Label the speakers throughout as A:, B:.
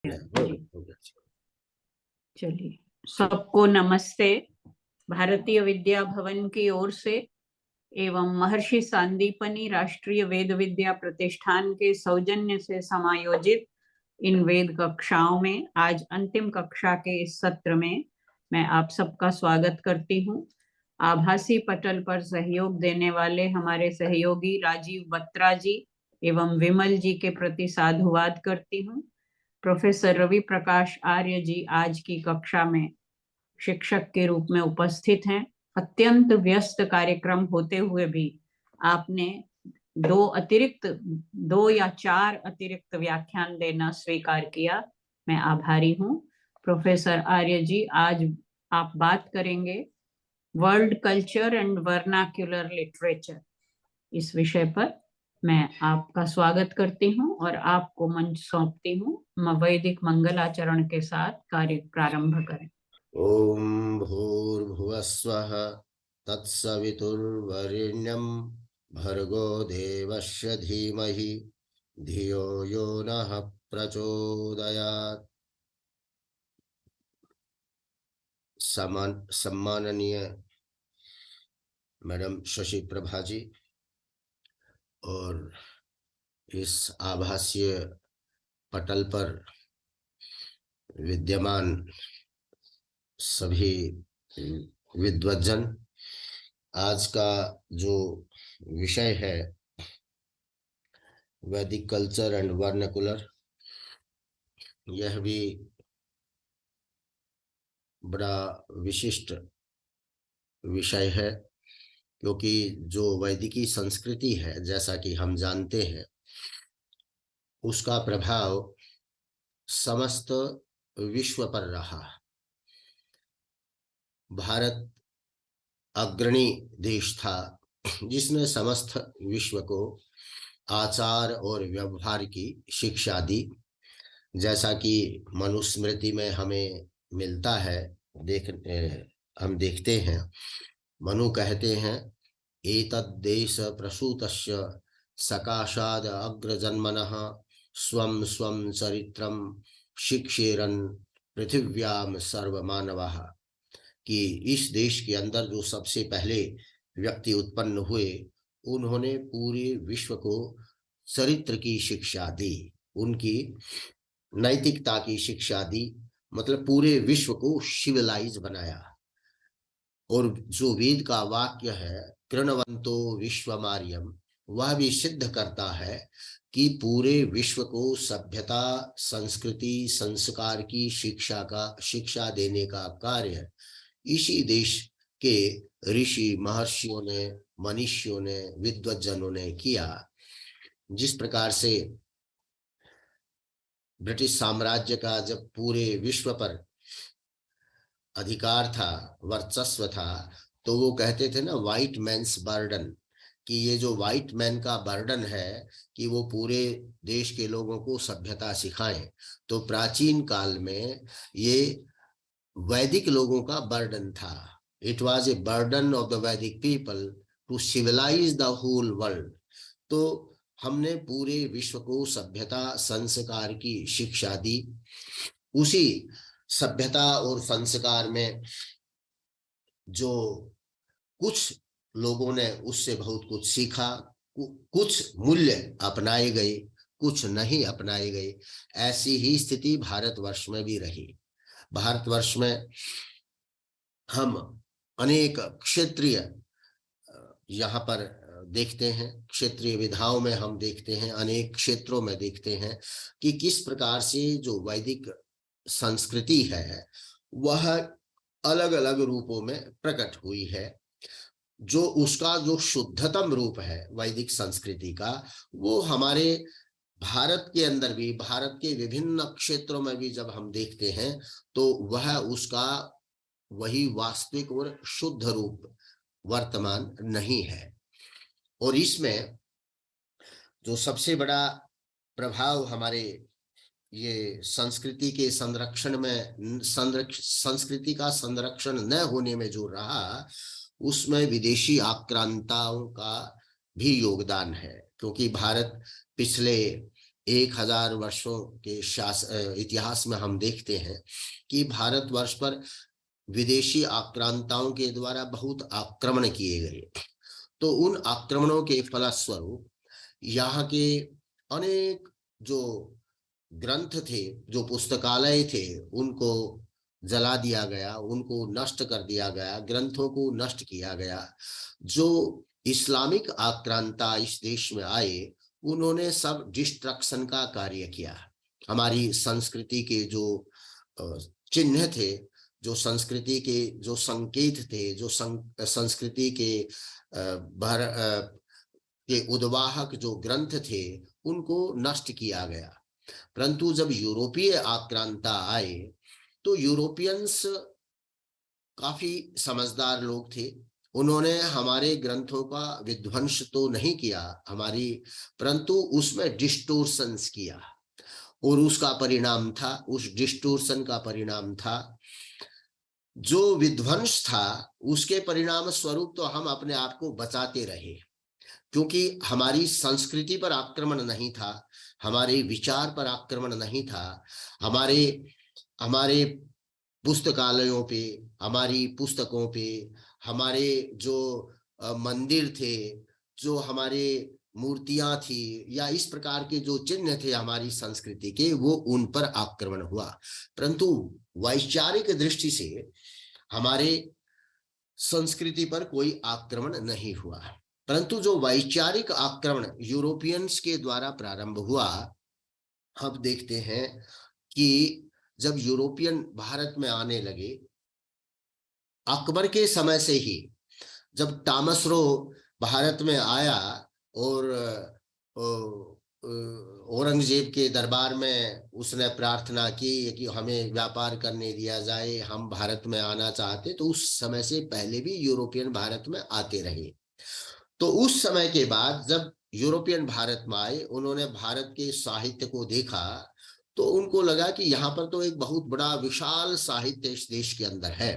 A: जी चलिए,
B: सबको नमस्ते। भारतीय विद्या भवन की ओर से एवं महर्षि सांदीपनि राष्ट्रीय वेद विद्या प्रतिष्ठान के सौजन्य से समायोजित इन वेद कक्षाओं में आज अंतिम कक्षा के इस सत्र में मैं आप सबका स्वागत करती हूँ। आभासी पटल पर सहयोग देने वाले हमारे सहयोगी राजीव बत्रा जी एवं विमल जी के प्रति साधुवाद करती हूँ। प्रोफेसर रवि प्रकाश आर्य जी आज की कक्षा में शिक्षक के रूप में उपस्थित हैं। अत्यंत व्यस्त कार्यक्रम होते हुए भी आपने 2 या 4 अतिरिक्त व्याख्यान देना स्वीकार किया। मैं आभारी हूँ। प्रोफेसर आर्य जी, आज आप बात करेंगे world culture and vernacular literature, इस विषय पर। मैं आपका स्वागत करती हूँ और आपको मंच सौंपती हूँ। वैदिक मंगलाचरण के साथ कार्य प्रारंभ करें।
A: ओम भूर्भुवस्वः तत्सवितुर्वरेण्यं भर्गो देवस्य धीमहि धियो यो नः प्रचोदयात्। सम्माननीय मैडम शशि प्रभा जी और इस आभासीय पटल पर विद्यमान सभी विद्वज्जन, आज का जो विषय है वैदिक कल्चर एंड वर्नाकुलर, यह भी बड़ा विशिष्ट विषय है, क्योंकि जो वैदिकी संस्कृति है, जैसा कि हम जानते हैं, उसका प्रभाव समस्त विश्व पर रहा। भारत अग्रणी देश था जिसने समस्त विश्व को आचार और व्यवहार की शिक्षा दी। जैसा कि मनुस्मृति में हमें मिलता है, हम देखते हैं, मनु कहते हैं, एतद्देश प्रसूतस्य सकाशाद अग्रजन्मनः स्वं स्वं चरित्रं शिक्षेरन् पृथिव्याम सर्वमानवः, कि इस देश के अंदर जो सबसे पहले व्यक्ति उत्पन्न हुए, उन्होंने पूरे विश्व को चरित्र की शिक्षा दी, उनकी नैतिकता की शिक्षा दी, मतलब पूरे विश्व को सिविलाइज बनाया। और जो वेद का वाक्य है कृणवंतो विश्वमार्यम, वह भी सिद्ध करता है कि पूरे विश्व को सभ्यता, संस्कृति, संस्कार की शिक्षा देने का कार्य इसी देश के ऋषि महर्षियों ने, मनीषियों ने, विद्वज्जनों ने किया। जिस प्रकार से ब्रिटिश साम्राज्य का जब पूरे विश्व पर अधिकार था, वर्चस्व था, तो वो कहते थे ना, व्हाइट मैन्स बर्डन, कि ये जो व्हाइट मैन का बर्डन है कि वो पूरे देश के लोगों को सभ्यता सिखाएं, तो प्राचीन काल में ये वैदिक लोगों का बर्डन था। It was a burden of the Vedic people to civilise the whole world. तो हमने पूरे विश्व को सभ्यता, संस्कार की शिक्षा दी। उसी सभ्यता और संस्कार में जो कुछ लोगों ने उससे बहुत कुछ सीखा, कुछ मूल्य अपनाए गए, कुछ नहीं अपनाए गए। ऐसी ही स्थिति भारतवर्ष में भी रही। भारतवर्ष में हम अनेक क्षेत्रीय यहाँ पर देखते हैं, क्षेत्रीय विधाओं में हम देखते हैं, अनेक क्षेत्रों में देखते हैं कि किस प्रकार से जो वैदिक संस्कृति है वह अलग अलग रूपों में प्रकट हुई है। जो उसका जो शुद्धतम रूप है वैदिक संस्कृति का, वो हमारे भारत के अंदर भी, भारत के विभिन्न क्षेत्रों में भी जब हम देखते हैं, तो वह उसका वही वास्तविक और शुद्ध रूप वर्तमान नहीं है। और इसमें जो सबसे बड़ा प्रभाव हमारे ये संस्कृति के संरक्षण में, संस्कृति का संरक्षण न होने में जो रहा, उसमें विदेशी आक्रांताओं का भी योगदान है। क्योंकि भारत पिछले 1000 वर्षों के इतिहास में हम देखते हैं कि भारतवर्ष पर विदेशी आक्रांताओं के द्वारा बहुत आक्रमण किए गए। तो उन आक्रमणों के फलस्वरूप यहाँ के अनेक जो ग्रंथ थे, जो पुस्तकालय थे, उनको जला दिया गया, उनको नष्ट कर दिया गया, ग्रंथों को नष्ट किया गया। जो इस्लामिक आक्रांता इस देश में आए, उन्होंने सब डिस्ट्रक्शन का कार्य किया। हमारी संस्कृति के जो चिन्ह थे, जो संस्कृति के जो संकेत थे, जो संस्कृति के के उद्वाहक जो ग्रंथ थे, उनको नष्ट किया गया। परंतु जब यूरोपीय आक्रांता आए तो यूरोपियंस काफी समझदार लोग थे। उन्होंने हमारे ग्रंथों का विध्वंस तो नहीं किया परंतु उसमें डिस्टोर्शंस किया, और उसका परिणाम था, उस डिस्टोर्शन का परिणाम था, जो विध्वंस था उसके परिणाम स्वरूप तो हम अपने आप को बचाते रहे, क्योंकि हमारी संस्कृति पर आक्रमण नहीं था, हमारे विचार पर आक्रमण नहीं था, हमारे पुस्तकालयों पे, हमारी पुस्तकों पे, हमारे जो मंदिर थे, जो हमारे मूर्तियां थी, या इस प्रकार के जो चिन्ह थे हमारी संस्कृति के, वो उन पर आक्रमण हुआ। परंतु वैचारिक दृष्टि से हमारे संस्कृति पर कोई आक्रमण नहीं हुआ। परंतु जो वैचारिक आक्रमण यूरोपियंस के द्वारा प्रारंभ हुआ, हम देखते हैं कि जब यूरोपियन भारत में आने लगे, अकबर के समय से ही, जब टॉमस रो भारत में आया और औरंगजेब के दरबार में उसने प्रार्थना की कि हमें व्यापार करने दिया जाए, हम भारत में आना चाहते, तो उस समय से पहले भी यूरोपियन भारत में आते रहे। तो उस समय के बाद जब यूरोपियन भारत में आए, उन्होंने भारत के साहित्य को देखा, तो उनको लगा कि यहाँ पर तो एक बहुत बड़ा विशाल साहित्य इस देश के अंदर है।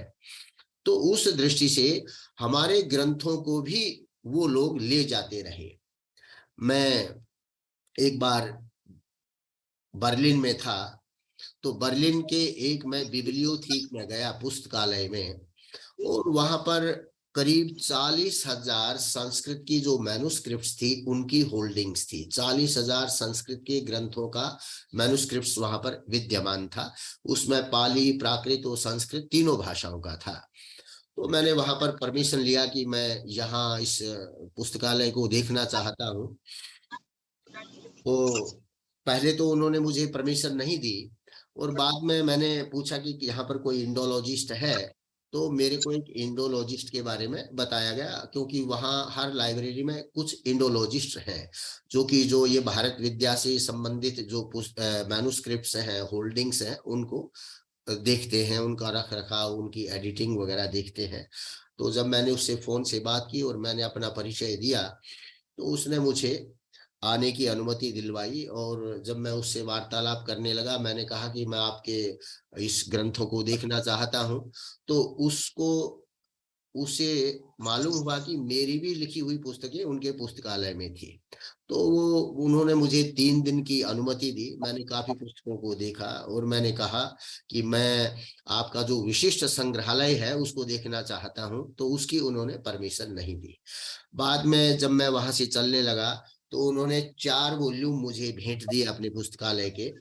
A: तो उस दृष्टि से हमारे ग्रंथों को भी वो लोग ले जाते रहे। मैं एक बार बर्लिन में था, तो बर्लिन के एक मैं बिब्लियोथीक में गया, पुस्तकालय में, और वहां पर करीब 40,000 संस्कृत की जो मैन्युस्क्रिप्ट्स थी उनकी होल्डिंग्स थी। 40,000 संस्कृत के ग्रंथों का मैन्युस्क्रिप्ट्स वहां पर विद्यमान था। उसमें पाली, प्राकृत और संस्कृत तीनों भाषाओं का था। तो मैंने वहां पर परमिशन लिया कि मैं यहाँ इस पुस्तकालय को देखना चाहता हूँ। तो पहले तो उन्होंने मुझे परमिशन नहीं दी, और बाद में मैंने पूछा कि यहाँ पर कोई इंडोलॉजिस्ट है, तो मेरे को एक इंडोलॉजिस्ट के बारे में बताया गया, क्योंकि वहाँ हर लाइब्रेरी में कुछ इंडोलॉजिस्ट हैं, जो ये भारत विद्या से संबंधित जो मैन्युस्क्रिप्ट्स हैं, होल्डिंग्स हैं, उनको देखते हैं, उनका रख रखाव, उनकी एडिटिंग वगैरह देखते हैं। तो जब मैंने उससे फोन से बात की और मैंने अपना परिचय दिया, तो उसने मुझे आने की अनुमति दिलवाई, और जब मैं उससे वार्तालाप करने लगा, मैंने कहा कि मैं आपके इस ग्रंथों को देखना चाहता हूं, तो उसे मालूम हुआ कि मेरी भी लिखी हुई पुस्तकें उनके पुस्तकालय में थी। तो उन्होंने मुझे 3 दिन की अनुमति दी। मैंने काफी पुस्तकों को देखा और मैंने कहा कि मैं आपका जो विशिष्ट संग्रहालय है उसको देखना चाहता हूं, तो उसकी उन्होंने परमिशन नहीं दी। बाद में जब मैं वहां से चलने लगा, तो उन्होंने 4 वॉल्यूम मुझे भेंट दिए अपने पुस्तकालय के,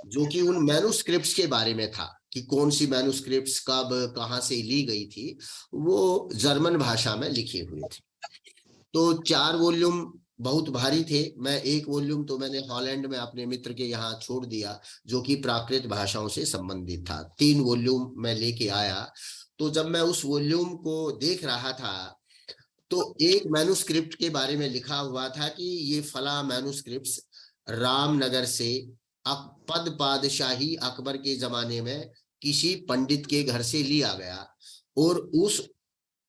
A: जो कि उन मैन्युस्क्रिप्ट्स के बारे में था, कि कौन सी मैन्युस्क्रिप्ट्स कब कहाँ से ली गई थी, वो जर्मन भाषा में लिखे हुए थे। तो 4 वॉल्यूम बहुत भारी थे। मैं एक वॉल्यूम तो मैंने हॉलैंड में अपने मित्र के यहाँ छोड़ दिया, जो कि प्राकृत भाषाओं से संबंधित था। 3 वॉल्यूम मैं लेके आया। तो जब मैं उस वॉल्यूम को देख रहा था, तो एक मैन्युस्क्रिप्ट के बारे में लिखा हुआ था कि ये फला मैन्युस्क्रिप्ट्स रामनगर से पद पादशाही अकबर के जमाने में किसी पंडित के घर से लिया गया, और उस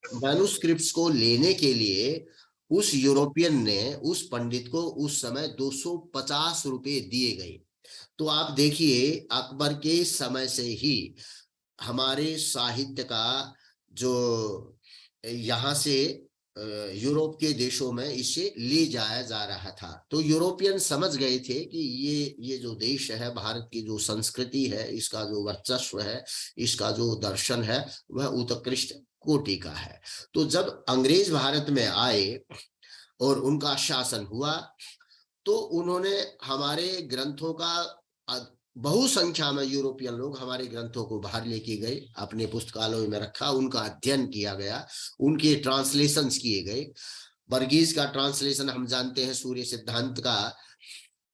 A: मैन्युस्क्रिप्ट्स को लेने के लिए उस यूरोपियन ने उस पंडित को उस समय 250 रुपए दिए गए। तो आप देखिए, अकबर के समय से ही हमारे साहित्य का जो यहाँ से यूरोप के देशों में इसे ले जाया जा रहा था। तो यूरोपियन समझ गए थे कि ये जो देश है, भारत की जो संस्कृति है, इसका जो वर्चस्व है, इसका जो दर्शन है, वह उत्कृष्ट कोटि का है। तो जब अंग्रेज भारत में आए और उनका शासन हुआ, तो उन्होंने हमारे ग्रंथों का बहु संख्या में यूरोपियन लोग हमारे ग्रंथों को बाहर लेके गए, अपने पुस्तकालयों में रखा, उनका अध्ययन किया गया, उनके ट्रांसलेशंस किए गए। वर्गीज का ट्रांसलेशन हम जानते हैं, सूर्य सिद्धांत का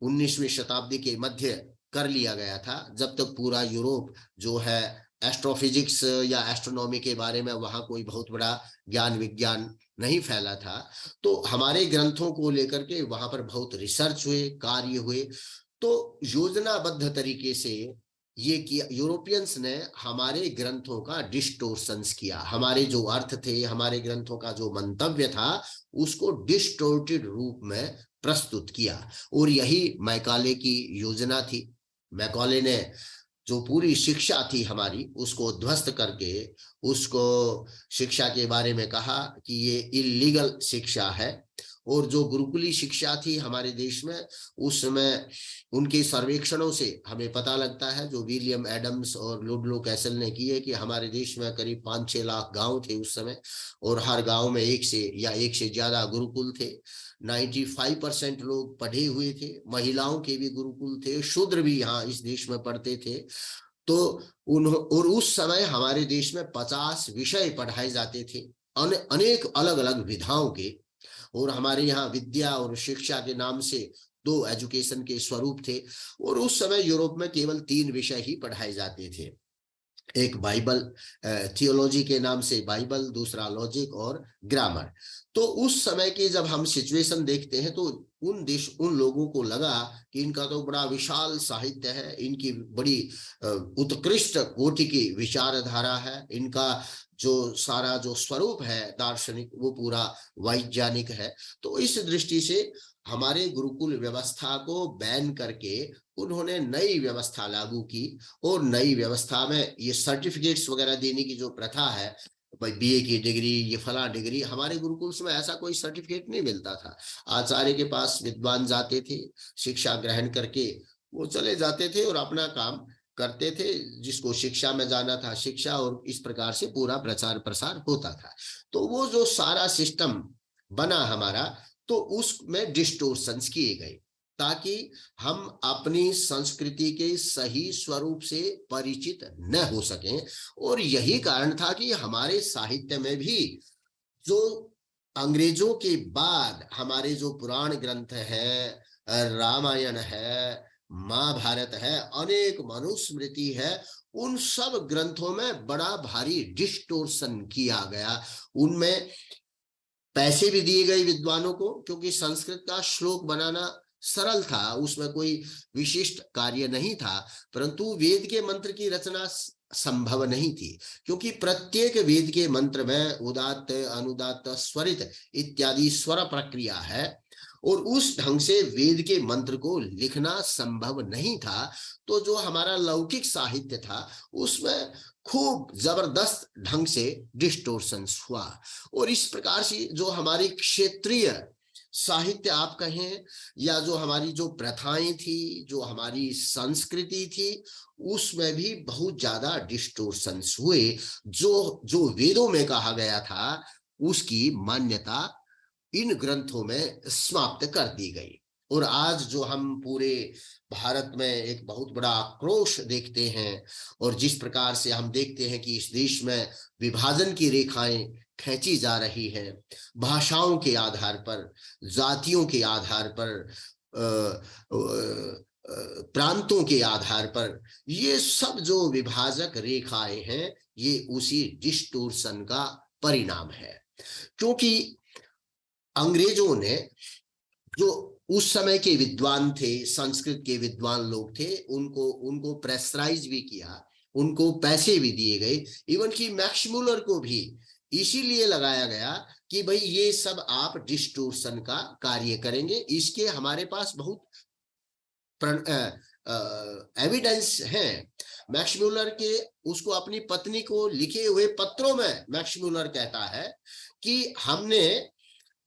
A: 19वीं शताब्दी के मध्य कर लिया गया था, जब तक पूरा यूरोप जो है एस्ट्रोफिजिक्स या एस्ट्रोनॉमी के बारे में वहां कोई बहुत बड़ा ज्ञान विज्ञान नहीं फैला था। तो हमारे ग्रंथों को लेकर के वहां पर बहुत रिसर्च हुए, कार्य हुए। तो योजनाबद्ध तरीके से ये किया, यूरोपियंस ने हमारे ग्रंथों का डिस्टोर्शंस किया, हमारे जो अर्थ थे, हमारे ग्रंथों का जो मंतव्य था, उसको डिस्टोर्टेड रूप में प्रस्तुत किया। और यही मैकाले की योजना थी। मैकाले ने जो पूरी शिक्षा थी हमारी, उसको ध्वस्त करके उसको शिक्षा के बारे में कहा कि ये इलीगल शिक्षा है। और जो गुरुकुली शिक्षा थी हमारे देश में, उस समय उनके सर्वेक्षणों से हमें पता लगता है, जो विलियम एडम्स और लुडलो कैसल ने किए, कि हमारे देश में करीब 5-6 लाख गांव थे उस समय, और हर गांव में एक से ज्यादा गुरुकुल थे। 95% लोग पढ़े हुए थे, महिलाओं के भी गुरुकुल थे, शूद्र भी यहाँ इस देश में पढ़ते थे। तो और उस समय हमारे देश में 50 विषय पढ़ाए जाते थे, अनेक अलग अलग विधाओं के। और हमारे यहाँ विद्या और शिक्षा के नाम से 2 एजुकेशन के स्वरूप थे। और उस समय यूरोप में केवल 3 विषय ही पढ़ाए जाते थे। एक बाइबल, थियोलॉजी के नाम से बाइबल, दूसरा लॉजिक और ग्रामर। तो उस समय के जब हम सिचुएशन देखते हैं, तो उन लोगों को लगा कि इनका तो बड़ा विशाल साहित्य है, इनकी बड़ी उत्कृष्ट कोटि की विचारधारा है, इनका जो सारा जो स्वरूप है दार्शनिक, वो पूरा वैज्ञानिक है। तो इस दृष्टि से हमारे गुरुकुल व्यवस्था को बैन करके उन्होंने नई व्यवस्था लागू की। और नई व्यवस्था में ये सर्टिफिकेट्स वगैरह देने की जो प्रथा है, भाई बीए की डिग्री, ये फला डिग्री, हमारे गुरुकुल्स में ऐसा कोई सर्टिफिकेट नहीं मिलता था। आचार्य के पास विद्वान जाते थे, शिक्षा ग्रहण करके वो चले जाते थे और अपना काम करते थे, जिसको शिक्षा में जाना था शिक्षा, और इस प्रकार से पूरा प्रचार प्रसार होता था। तो वो जो सारा सिस्टम बना हमारा, तो उसमें डिस्टोर्शंस किए गए, ताकि हम अपनी संस्कृति के सही स्वरूप से परिचित न हो सकें। और यही कारण था कि हमारे साहित्य में भी जो अंग्रेजों के बाद हमारे जो पुराण ग्रंथ है, रामायण है, महाभारत है, अनेक मनुस्मृति है, उन सब ग्रंथों में बड़ा भारी डिस्टोर्शन किया गया। उनमें पैसे भी दिए गए विद्वानों को, क्योंकि संस्कृत का श्लोक बनाना सरल था, उसमें कोई विशिष्ट कार्य नहीं था। परंतु वेद के मंत्र की रचना संभव नहीं थी, क्योंकि प्रत्येक वेद के मंत्र में उदात्त, अनुदात्त, स्वरित इत्यादि स्वर प्रक्रिया है, और उस ढंग से वेद के मंत्र को लिखना संभव नहीं था। तो जो हमारा लौकिक साहित्य था, उसमें खूब जबरदस्त ढंग से डिस्टोर्शंस हुआ। और इस प्रकार से जो हमारी क्षेत्रीय साहित्य आप कहें, या जो हमारी जो प्रथाएं थी, जो हमारी संस्कृति थी, उसमें भी बहुत ज्यादा डिस्टोर्शंस हुए। जो वेदों में कहा गया था, उसकी मान्यता इन ग्रंथों में समाप्त कर दी गई। और आज जो हम पूरे भारत में एक बहुत बड़ा आक्रोश देखते हैं, और जिस प्रकार से हम देखते हैं कि इस देश में विभाजन की रेखाएं खींची जा रही है, भाषाओं के आधार पर, जातियों के आधार पर, प्रांतों के आधार पर, ये सब जो विभाजक रेखाएं हैं, ये उसी डिस्टोर्शन का परिणाम है। क्योंकि अंग्रेजों ने, जो उस समय के विद्वान थे, संस्कृत के विद्वान लोग थे, उनको प्रेशराइज भी किया, उनको पैसे भी दिए गए। इवन कि मैक्स मुलर को भी इसीलिए लगाया गया कि भाई ये सब आप डिस्टोर्शन का कार्य करेंगे, इसके हमारे पास बहुत एविडेंस है। मैक्स म्यूलर के उसको अपनी पत्नी को लिखे हुए पत्रों में मैक्स म्यूलर कहता है कि हमने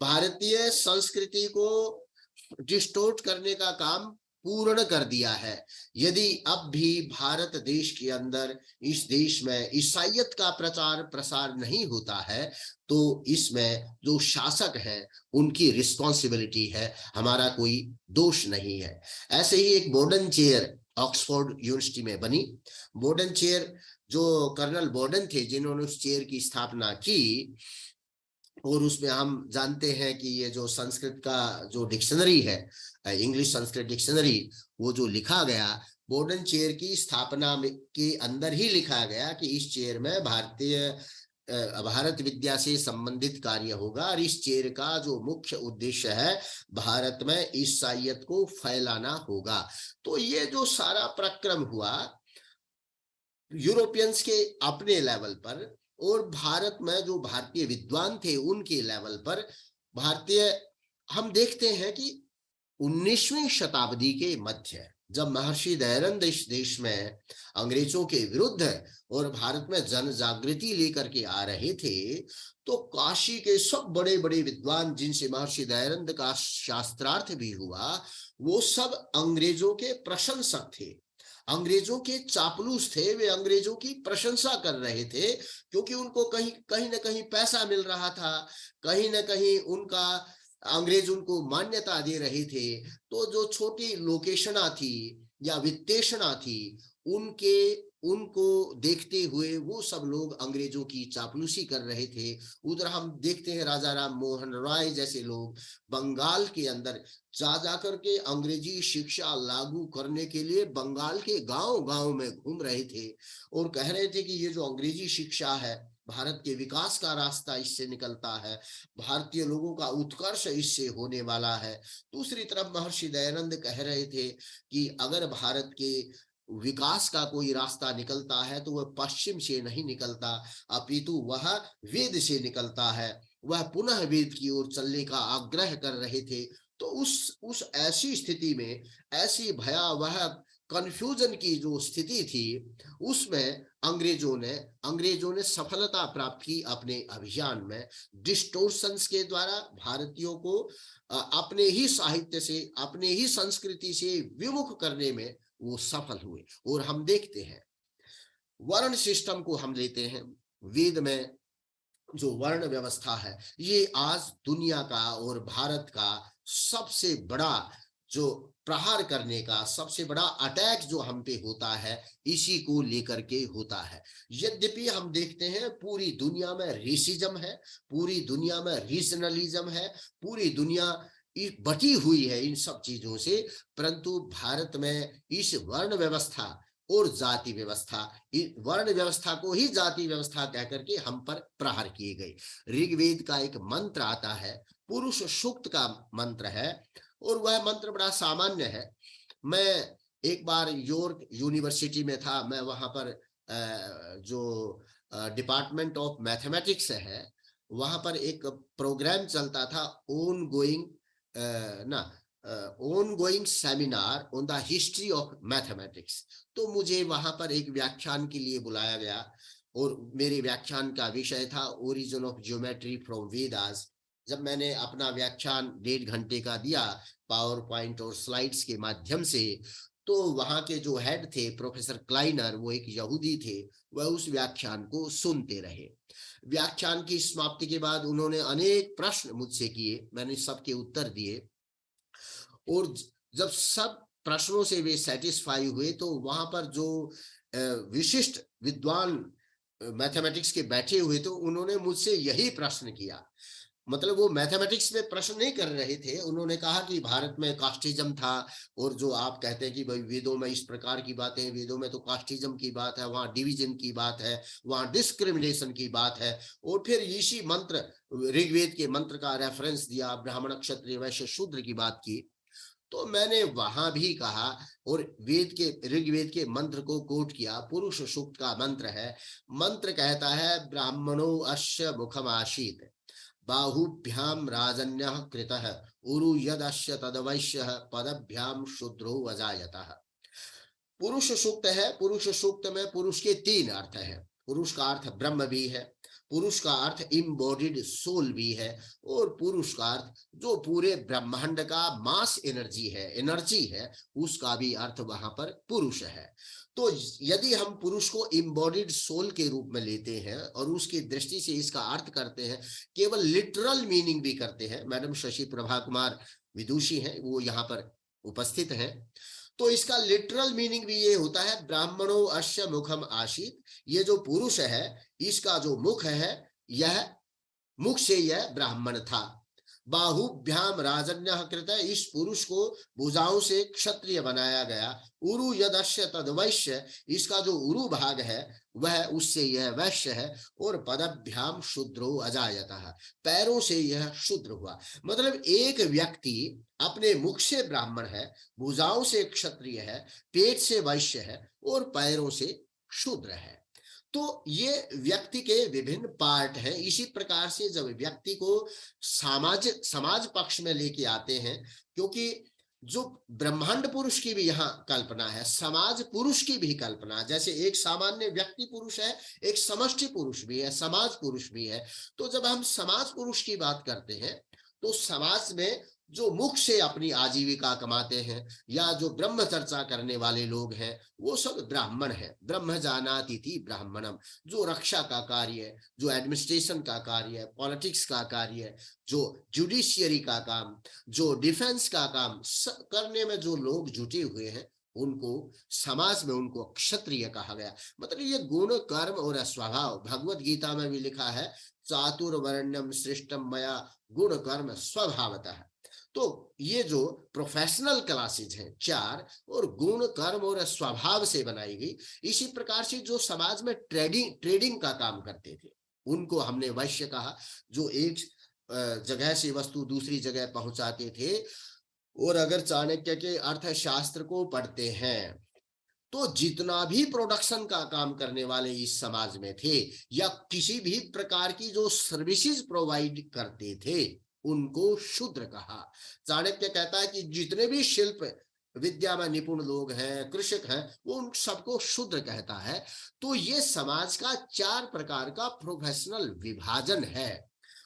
A: भारतीय संस्कृति को डिस्टोर्ट करने का काम पूर्ण कर दिया है। यदि अब भी भारत देश के अंदर इस देश में ईसाईयत का प्रचार प्रसार नहीं होता है तो इसमें जो शासक है उनकी रिस्पॉन्सिबिलिटी है, हमारा कोई दोष नहीं है। ऐसे ही एक बोर्डन चेयर ऑक्सफोर्ड यूनिवर्सिटी में बनी। बोर्डन चेयर जो कर्नल बोर्डन थे जिन्होंने उस चेयर की स्थापना की, और उसमें हम जानते हैं कि ये जो संस्कृत का जो डिक्शनरी है, इंग्लिश संस्कृत डिक्शनरी, वो जो लिखा गया बोर्डन चेयर की स्थापना में के अंदर ही लिखा गया कि इस चेयर में भारत विद्या से संबंधित कार्य होगा और इस चेयर का जो मुख्य उद्देश्य है भारत में ईसाईयत को फैलाना होगा। तो ये जो सारा प्रक्रम हुआ यूरोपियंस के अपने लेवल पर और भारत में जो भारतीय विद्वान थे उनके लेवल पर हम देखते हैं कि 19वीं शताब्दी के मध्य जब महर्षि दयानंद इस देश में अंग्रेजों के विरुद्ध और भारत में जन जागृति लेकर के आ रहे थे तो काशी के सब बड़े बड़े विद्वान जिनसे महर्षि दयानंद का शास्त्रार्थ भी हुआ वो सब अंग्रेजों के प्रशंसक थे, अंग्रेजों के चापलूस थे। वे अंग्रेजों की प्रशंसा कर रहे थे क्योंकि उनको कहीं ना कहीं पैसा मिल रहा था, कहीं ना कहीं उनका अंग्रेज उनको मान्यता दे रहे थे। तो जो छोटी लोकेशना थी या वित्तेषणा थी उनको देखते हुए वो सब लोग अंग्रेजों की चापलूसी कर रहे थे। उधर हम देखते हैं राजा राम मोहन राय जैसे लोग बंगाल के अंदर जा करके अंग्रेजी शिक्षा लागू करने के लिए बंगाल के गांव गांव में घूम रहे थे और कह रहे थे कि ये जो अंग्रेजी शिक्षा है भारत के विकास का रास्ता इससे निकलता है, भारतीय लोगों का उत्कर्ष इससे होने वाला है। दूसरी तरफ महर्षि दयानंद कह रहे थे कि अगर भारत के विकास का कोई रास्ता निकलता है तो वह पश्चिम से नहीं निकलता अपितु वह वेद से निकलता है। वह पुनः वेद की ओर चलने का आग्रह कर रहे थे। तो उस ऐसी स्थिति में, ऐसी भयावह कंफ्यूजन की जो स्थिति थी उसमें अंग्रेजों ने सफलता प्राप्त की अपने अभियान में। डिस्टोर्शंस के द्वारा भारतीयों को अपने ही साहित्य से, अपने ही संस्कृति से विमुख करने में वो सफल हुए। और हम देखते हैं वर्ण सिस्टम को हम लेते हैं, वेद में जो वर्ण व्यवस्था है ये आज दुनिया का और भारत का सबसे बड़ा जो प्रहार करने का, सबसे बड़ा अटैक जो हम पे होता है इसी को लेकर के होता है। यद्यपि हम देखते हैं पूरी दुनिया में रेसिज्म है, पूरी दुनिया में रीजनलिज्म है, पूरी दुनिया बटी हुई है इन सब चीजों से, परंतु भारत में इस वर्ण व्यवस्था और जाति व्यवस्था, वर्ण व्यवस्था को ही जाति व्यवस्था कहकर के हम पर प्रहार किए गए। ऋग्वेद का एक मंत्र आता है, पुरुष सूक्त का मंत्र है और वह मंत्र बड़ा सामान्य है। मैं एक बार यॉर्क यूनिवर्सिटी में था, मैं वहां पर जो डिपार्टमेंट ऑफ मैथमेटिक्स है वहां पर एक प्रोग्राम चलता था on going seminar on the history of mathematics. तो मुझे वहां पर एक व्याख्यान के लिए बुलाया गया और मेरे व्याख्यान का विषय था origin of geometry from Vedas. जब मैंने अपना व्याख्यान 1.5 घंटे का दिया पावर पॉइंट और स्लाइड्स के माध्यम से, तो वहां के जो हेड थे प्रोफेसर क्लाइनर, वो एक यहूदी थे, वह उस व्याख्यान को सुनते रहे। व्याख्यान की समाप्ति के बाद उन्होंने अनेक प्रश्न मुझसे किए, मैंने सबके उत्तर दिए और जब सब प्रश्नों से वे सेटिस्फाई हुए तो वहां पर जो विशिष्ट विद्वान मैथमेटिक्स के बैठे हुए थे उन्होंने मुझसे यही प्रश्न किया। मतलब वो मैथमेटिक्स में प्रश्न नहीं कर रहे थे, उन्होंने कहा कि भारत में कास्टिज्म था और जो आप कहते हैं कि भाई वेदों में इस प्रकार की बातें, वेदों में तो कास्टिज्म की बात है, वहां डिवीजन की बात है, वहां डिस्क्रिमिनेशन की बात है। और फिर इसी मंत्र ऋग्वेद के मंत्र का रेफरेंस दिया, ब्राह्मण क्षत्रिय वैश्य शूद्र की बात की। तो मैंने वहां भी कहा और ऋग्वेद के मंत्र को कोट किया, पुरुष सूक्त का मंत्र है। मंत्र कहता है ब्राह्मणो अस्य मुखम आशीत बाहुभ्याम राजन्यः कृतः उरु यदस्य तदवैश्यः पदभ्याम शूद्रो अजायतः। पुरुष सूक्त है। पुरुष सूक्त में पुरुष के 3 अर्थ हैं। पुरुष का अर्थ ब्रह्म भी है, पुरुष का अर्थ इम्बॉडीड सोल भी है, और पुरुष का अर्थ जो पूरे ब्रह्मांड का मास एनर्जी है, उसका भी अर्थ वहां पर पुरुष है। तो यदि हम पुरुष को इम्बॉडीड सोल के रूप में लेते हैं और उसकी दृष्टि से इसका अर्थ करते हैं, केवल लिटरल मीनिंग भी करते हैं, मैडम शशि प्रभा कुमार विदुषी हैं, वो यहाँ पर उपस्थित हैं, तो इसका लिटरल मीनिंग भी ये होता है ब्राह्मणो अश्य मुखम आशीत। ये जो पुरुष है, इसका जो मुख है, यह मुख से यह ब्राह्मण था। बाहुभ्याम राजन्य कृत, इस पुरुष को भुजाओं से क्षत्रिय बनाया गया। उरु यदश्य तद वैश्य, इसका जो उरु भाग है वह उससे यह वैश्य है। और पदभ्याम शूद्रो अजायतः, पैरों से यह शूद्र हुआ। मतलब एक व्यक्ति अपने मुख से ब्राह्मण है, भुजाओं से क्षत्रिय है, पेट से वैश्य है और पैरों से शूद्र है। तो ये व्यक्ति के विभिन्न पार्ट हैं। इसी प्रकार से जब व्यक्ति को समाज पक्ष में लेके आते हैं, क्योंकि जो ब्रह्मांड पुरुष की भी यहाँ कल्पना है, समाज पुरुष की भी कल्पना, जैसे एक सामान्य व्यक्ति पुरुष है, एक समष्टि पुरुष भी है, समाज पुरुष भी है। तो जब हम समाज पुरुष की बात करते हैं, तो समाज में जो मुख से अपनी आजीविका कमाते हैं या जो ब्रह्म चर्चा करने वाले लोग हैं, वो सब ब्राह्मण है। ब्रह्म जानाति इति ब्राह्मणम, जो रक्षा का कार्य है, जो एडमिनिस्ट्रेशन का कार्य है, पॉलिटिक्स का कार्य है, जो जुडिशियरी का काम, जो डिफेंस का काम करने में जो लोग जुटे हुए हैं, उनको समाज में उनको क्षत्रिय कहा गया। मतलब ये गुण कर्म और स्वभाव, भगवत गीता में भी लिखा है चातुर्वर्ण्यम सृष्टम मया गुण कर्म स्वभावतः। तो ये जो प्रोफेशनल क्लासेज हैं 4, और गुण कर्म और स्वभाव से बनाई गई। इसी प्रकार से जो समाज में ट्रेडिंग का काम करते थे, उनको हमने वैश्य कहा, जो एक जगह से वस्तु दूसरी जगह पहुंचाते थे। और अगर चाणक्य के अर्थशास्त्र को पढ़ते हैं, तो जितना भी प्रोडक्शन का काम करने वाले इस समाज में थे या किसी भी प्रकार की जो सर्विसेज प्रोवाइड करते थे, उनको शूद्र कहा। चाणक्य कहता है कि जितने भी शिल्प विद्या में निपुण लोग हैं, कृषक हैं, वो उन सबको शूद्र कहता है। तो ये समाज का 4 प्रकार का प्रोफेशनल विभाजन है।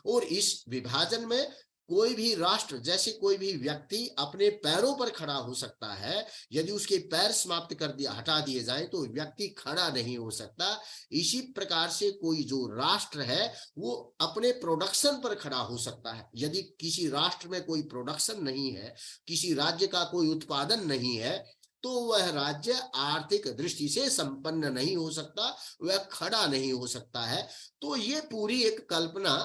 A: और इस विभाजन में कोई भी राष्ट्र, जैसे कोई भी व्यक्ति अपने पैरों पर खड़ा हो सकता है, यदि उसके पैर समाप्त कर दिया, हटा दिए जाए, तो व्यक्ति खड़ा नहीं हो सकता। इसी प्रकार से कोई जो राष्ट्र है, वो अपने प्रोडक्शन पर खड़ा हो सकता है। यदि किसी राष्ट्र में कोई प्रोडक्शन नहीं है, किसी राज्य का कोई उत्पादन नहीं है, तो वह राज्य आर्थिक दृष्टि से संपन्न नहीं हो सकता, वह खड़ा नहीं हो सकता है। तो ये पूरी एक कल्पना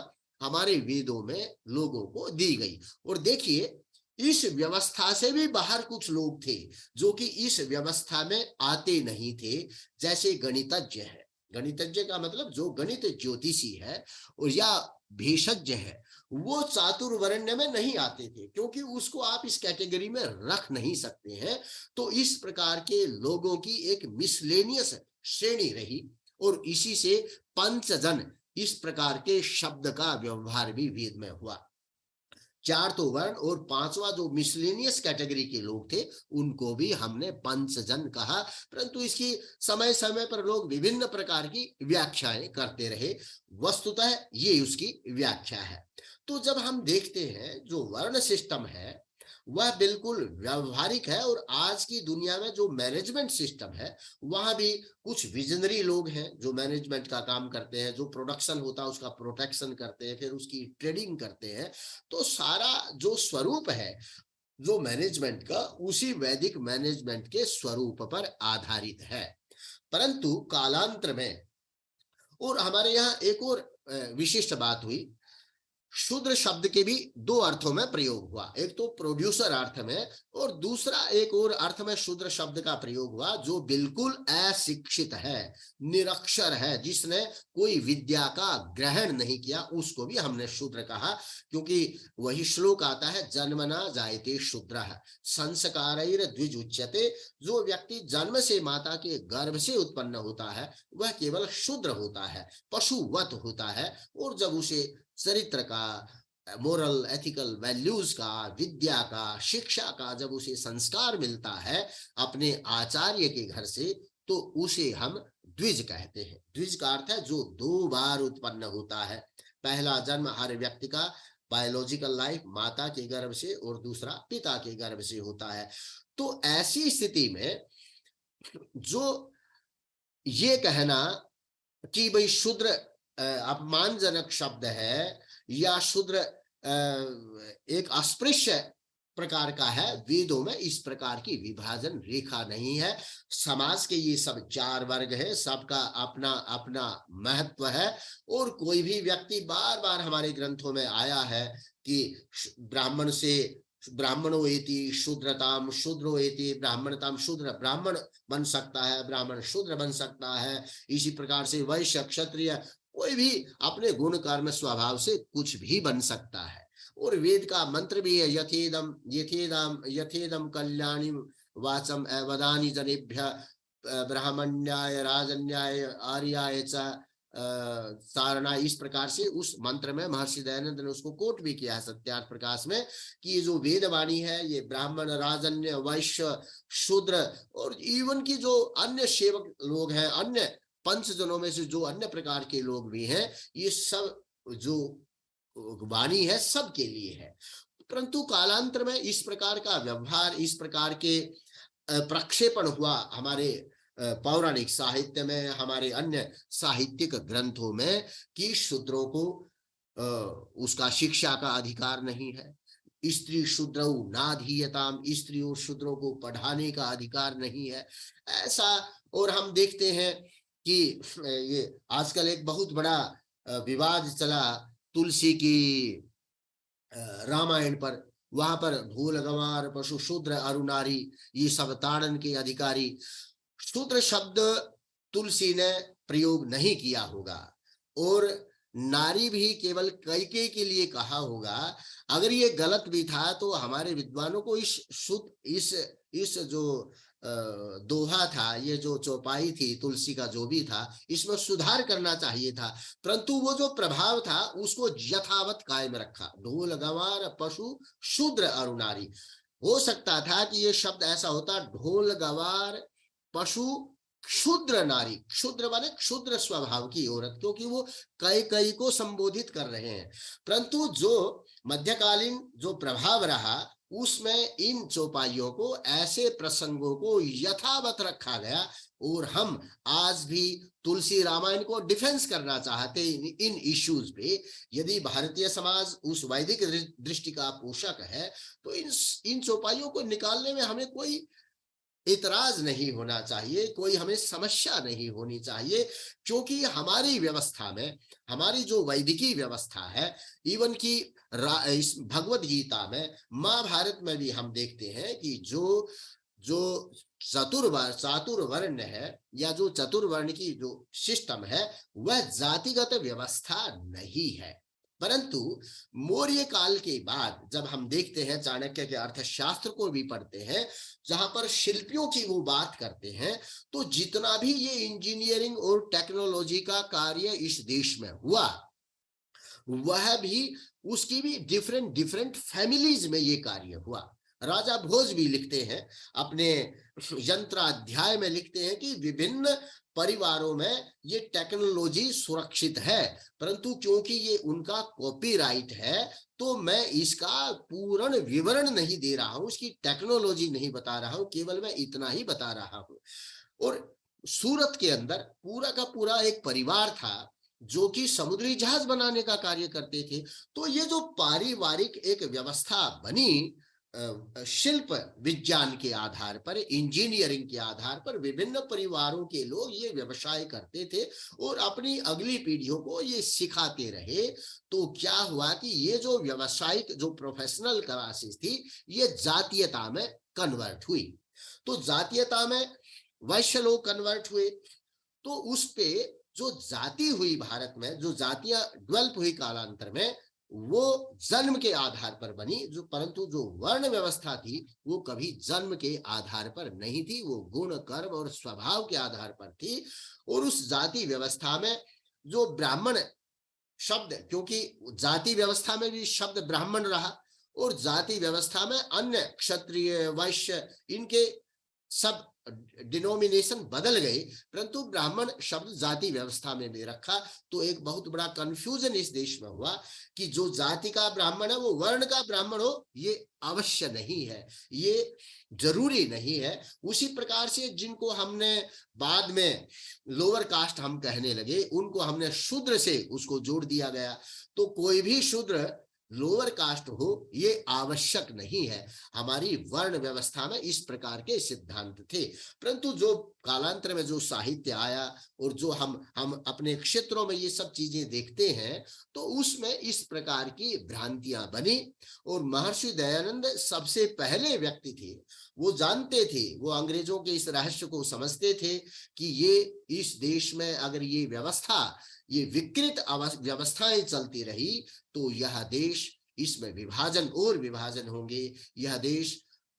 A: हमारे वेदों में लोगों को दी गई। और देखिए, इस व्यवस्था से भी बाहर कुछ लोग थे जो कि इस व्यवस्था में आते नहीं थे, जैसे गणितज्ञ है। गणितज्ञ का मतलब जो गणित ज्योतिषी है और या भेषज्ञ है, वो चातुर्वर्ण्य में नहीं आते थे, क्योंकि उसको आप इस कैटेगरी में रख नहीं सकते हैं। तो इस प्रकार के लोगों की एक मिसलेनियस श्रेणी रही, और इसी से पंचजन इस प्रकार के शब्द का व्यवहार भी वेद में हुआ। 4 तो वर्ण, और 5वां जो मिसलेनियस कैटेगरी के लोग थे, उनको भी हमने पंचजन कहा। परंतु इसकी समय समय पर लोग विभिन्न प्रकार की व्याख्याएं करते रहे। वस्तुतः ये उसकी व्याख्या है। तो जब हम देखते हैं जो वर्ण सिस्टम है, वह बिल्कुल व्यवहारिक है। और आज की दुनिया में जो मैनेजमेंट सिस्टम है, वहां भी कुछ विजनरी लोग हैं जो मैनेजमेंट का काम करते हैं, जो प्रोडक्शन होता है उसका प्रोटेक्शन करते हैं, फिर उसकी ट्रेडिंग करते हैं। तो सारा जो स्वरूप है जो मैनेजमेंट का, उसी वैदिक मैनेजमेंट के स्वरूप पर आधारित है। परंतु कालांतर में, और हमारे यहाँ एक और विशिष्ट बात हुई, शूद्र शब्द के भी 2 अर्थों में प्रयोग हुआ। एक तो प्रोड्यूसर अर्थ में, और दूसरा एक और अर्थ में शूद्र शब्द का प्रयोग हुआ, जो बिल्कुल अशिक्षित है, निरक्षर है, जिसने कोई विद्या का ग्रहण नहीं किया, उसको भी हमने शूद्र कहा। क्योंकि वही श्लोक आता है, जन्मना जायते शूद्रः संस्कारैर द्विजुच्यते। जो व्यक्ति जन्म से माता के गर्भ से उत्पन्न होता है, वह केवल शूद्र होता है, पशुवत होता है। और जब उसे चरित्र का, मोरल एथिकल वैल्यूज का, विद्या का, शिक्षा का जब उसे संस्कार मिलता है अपने आचार्य के घर से, तो उसे हम द्विज कहते हैं। द्विज का अर्थ है जो 2 बार उत्पन्न होता है। पहला जन्म हर व्यक्ति का बायोलॉजिकल लाइफ माता के गर्भ से और दूसरा पिता के गर्भ से होता है। तो ऐसी स्थिति में जो ये कहना कि भाई शूद्र अपमानजनक शब्द है या शूद्र एक अस्पृश्य प्रकार का है, वेदों में इस प्रकार की विभाजन रेखा नहीं है। समाज के ये सब 4 वर्ग है, सबका अपना अपना महत्व है। और कोई भी व्यक्ति बार बार हमारे ग्रंथों में आया है कि ब्राह्मण से ब्राह्मणो एति शूद्रताम, शूद्रो एति ब्राह्मणताम, शूद्र ब्राह्मण बन सकता है, ब्राह्मण शूद्र बन सकता है। इसी प्रकार से वैश्य क्षत्रिय कोई भी अपने गुण कर्म स्वभाव से कुछ भी बन सकता है। और वेद का मंत्र भी है, यथेदम यथेदम यथेदम कल्याणी वाचम वदानी जनेभ्य ब्राह्मण्याय राजन्याय आर्याय च सारणा। इस प्रकार से उस मंत्र में महर्षि दयानंद ने उसको कोट भी किया है सत्यार्थ प्रकाश में कि ये जो वेदवाणी है ये ब्राह्मण, राजन्य, वैश्य, शूद्र और इवन की जो अन्य सेवक लोग हैं, अन्य पंचजनों में से जो अन्य प्रकार के लोग भी हैं, ये सब जो वाणी है सबके लिए है। परंतु कालांतर में इस प्रकार का व्यवहार, इस प्रकार के प्रक्षेपण हुआ हमारे पौराणिक साहित्य में, हमारे अन्य साहित्यिक ग्रंथों में कि शूद्रों को उसका शिक्षा का अधिकार नहीं है। स्त्री शूद्रौ नाधीयताम, स्त्री और शूद्रों को पढ़ाने का अधिकार नहीं है, ऐसा। और हम देखते हैं कि ये आजकल एक बहुत बड़ा विवाद चला तुलसी की रामायण पर। वहां पर ढोल गंवार पशु शूद्र अरुनारी ये सब ताड़न के अधिकारी। शूद्र शब्द तुलसी ने प्रयोग नहीं किया होगा और नारी भी केवल कैकेयी के लिए कहा होगा। अगर ये गलत भी था तो हमारे विद्वानों को इस जो दोहा था, ये जो चौपाई थी तुलसी का जो भी था, इसमें सुधार करना चाहिए था। परंतु वो जो प्रभाव था उसको यथावत कायम रखा। ढोल गंवार पशु शूद्र अरुनारी। हो सकता था कि ये शब्द ऐसा होता, ढोल गंवार पशु क्षुद्र नारी। क्षुद्र माने क्षुद्र स्वभाव की औरत, क्योंकि वो कई को संबोधित कर रहे हैं। परंतु जो मध्यकालीन जो प्रभाव रहा उसमें इन चौपाइयों को, ऐसे प्रसंगों को यथावत रखा गया। और हम आज भी तुलसी रामायण को डिफेंस करना चाहते इन इश्यूज पे। यदि भारतीय समाज उस वैदिक दृष्टि का पोषक है तो इन चौपाइयों को निकालने में हमें कोई इतराज नहीं होना चाहिए, कोई हमें समस्या नहीं होनी चाहिए। क्योंकि हमारी व्यवस्था में, हमारी जो वैदिकी व्यवस्था है, इवन की इस भगवत गीता में, महाभारत में भी हम देखते हैं कि जो चातुर्वर्ण है या जो चतुर्वर्ण की जो सिस्टम है वह जातिगत व्यवस्था नहीं है। परंतु मौर्य काल के बाद जब हम देखते हैं, चाणक्य के अर्थशास्त्र को भी पढ़ते हैं, जहां पर शिल्पियों की वो बात करते हैं, तो जितना भी ये इंजीनियरिंग और टेक्नोलॉजी का कार्य इस देश में हुआ, वह भी उसकी भी डिफरेंट फैमिलीज में ये कार्य हुआ। राजा भोज भी लिखते हैं अपने यंत्राध्याय में, लिखते हैं कि विभिन्न परिवारों में ये टेक्नोलॉजी सुरक्षित है, परंतु क्योंकि ये उनका कॉपीराइट है तो मैं इसका पूर्ण विवरण नहीं दे रहा हूं, इसकी टेक्नोलॉजी नहीं बता रहा हूं, केवल मैं इतना ही बता रहा हूं। और सूरत के अंदर पूरा का पूरा एक परिवार था जो कि समुद्री जहाज बनाने का कार्य करते थे। तो ये जो पारिवारिक एक व्यवस्था बनी, शिल्प विज्ञान के आधार पर, इंजीनियरिंग के आधार पर विभिन्न परिवारों के लोग ये व्यवसाय करते थे और अपनी अगली पीढ़ियों को ये सिखाते रहे। तो क्या हुआ कि ये जो व्यवसायिक जो प्रोफेशनल क्लासेस थी ये जातीयता में कन्वर्ट हुई। तो जातीयता में वैश्य लोग कन्वर्ट हुए, तो उस पे जो जाति हुई भारत में, जो जातियां डेवलप हुई कालांतर में, वो जन्म के आधार पर बनी। जो परंतु जो वर्ण व्यवस्था थी वो कभी जन्म के आधार पर नहीं थी, वो गुण कर्म और स्वभाव के आधार पर थी। और उस जाति व्यवस्था में जो ब्राह्मण शब्द, क्योंकि जाति व्यवस्था में भी शब्द ब्राह्मण रहा और जाति व्यवस्था में अन्य क्षत्रिय वैश्य इनके सब डिनोमिनेशन बदल गए, परंतु ब्राह्मण शब्द जाति व्यवस्था में भी रखा। तो एक बहुत बड़ा कंफ्यूजन इस देश में हुआ कि जो जाति का ब्राह्मण है वो वर्ण का ब्राह्मण हो, ये अवश्य नहीं है, ये जरूरी नहीं है। उसी प्रकार से जिनको हमने बाद में लोअर कास्ट हम कहने लगे, उनको हमने शूद्र से उसको जोड़ दिया गया। तो कोई भी शूद्र लोअर कास्ट हो ये आवश्यक नहीं है। हमारी वर्ण व्यवस्था में इस प्रकार के सिद्धांत थे, परंतु जो कालांतर में जो साहित्य आया और जो हम अपने क्षेत्रों में ये सब चीजें देखते हैं, तो उसमें इस प्रकार की भ्रांतियां बनी। और महर्षि दयानंद सबसे पहले व्यक्ति थे, वो जानते थे, वो अंग्रेजों के इस रहस्य को समझते थे कि ये इस देश में अगर ये व्यवस्था, ये विकृत व्यवस्थाएं चलती रही तो यह देश, इसमें विभाजन और विभाजन होंगे, यह देश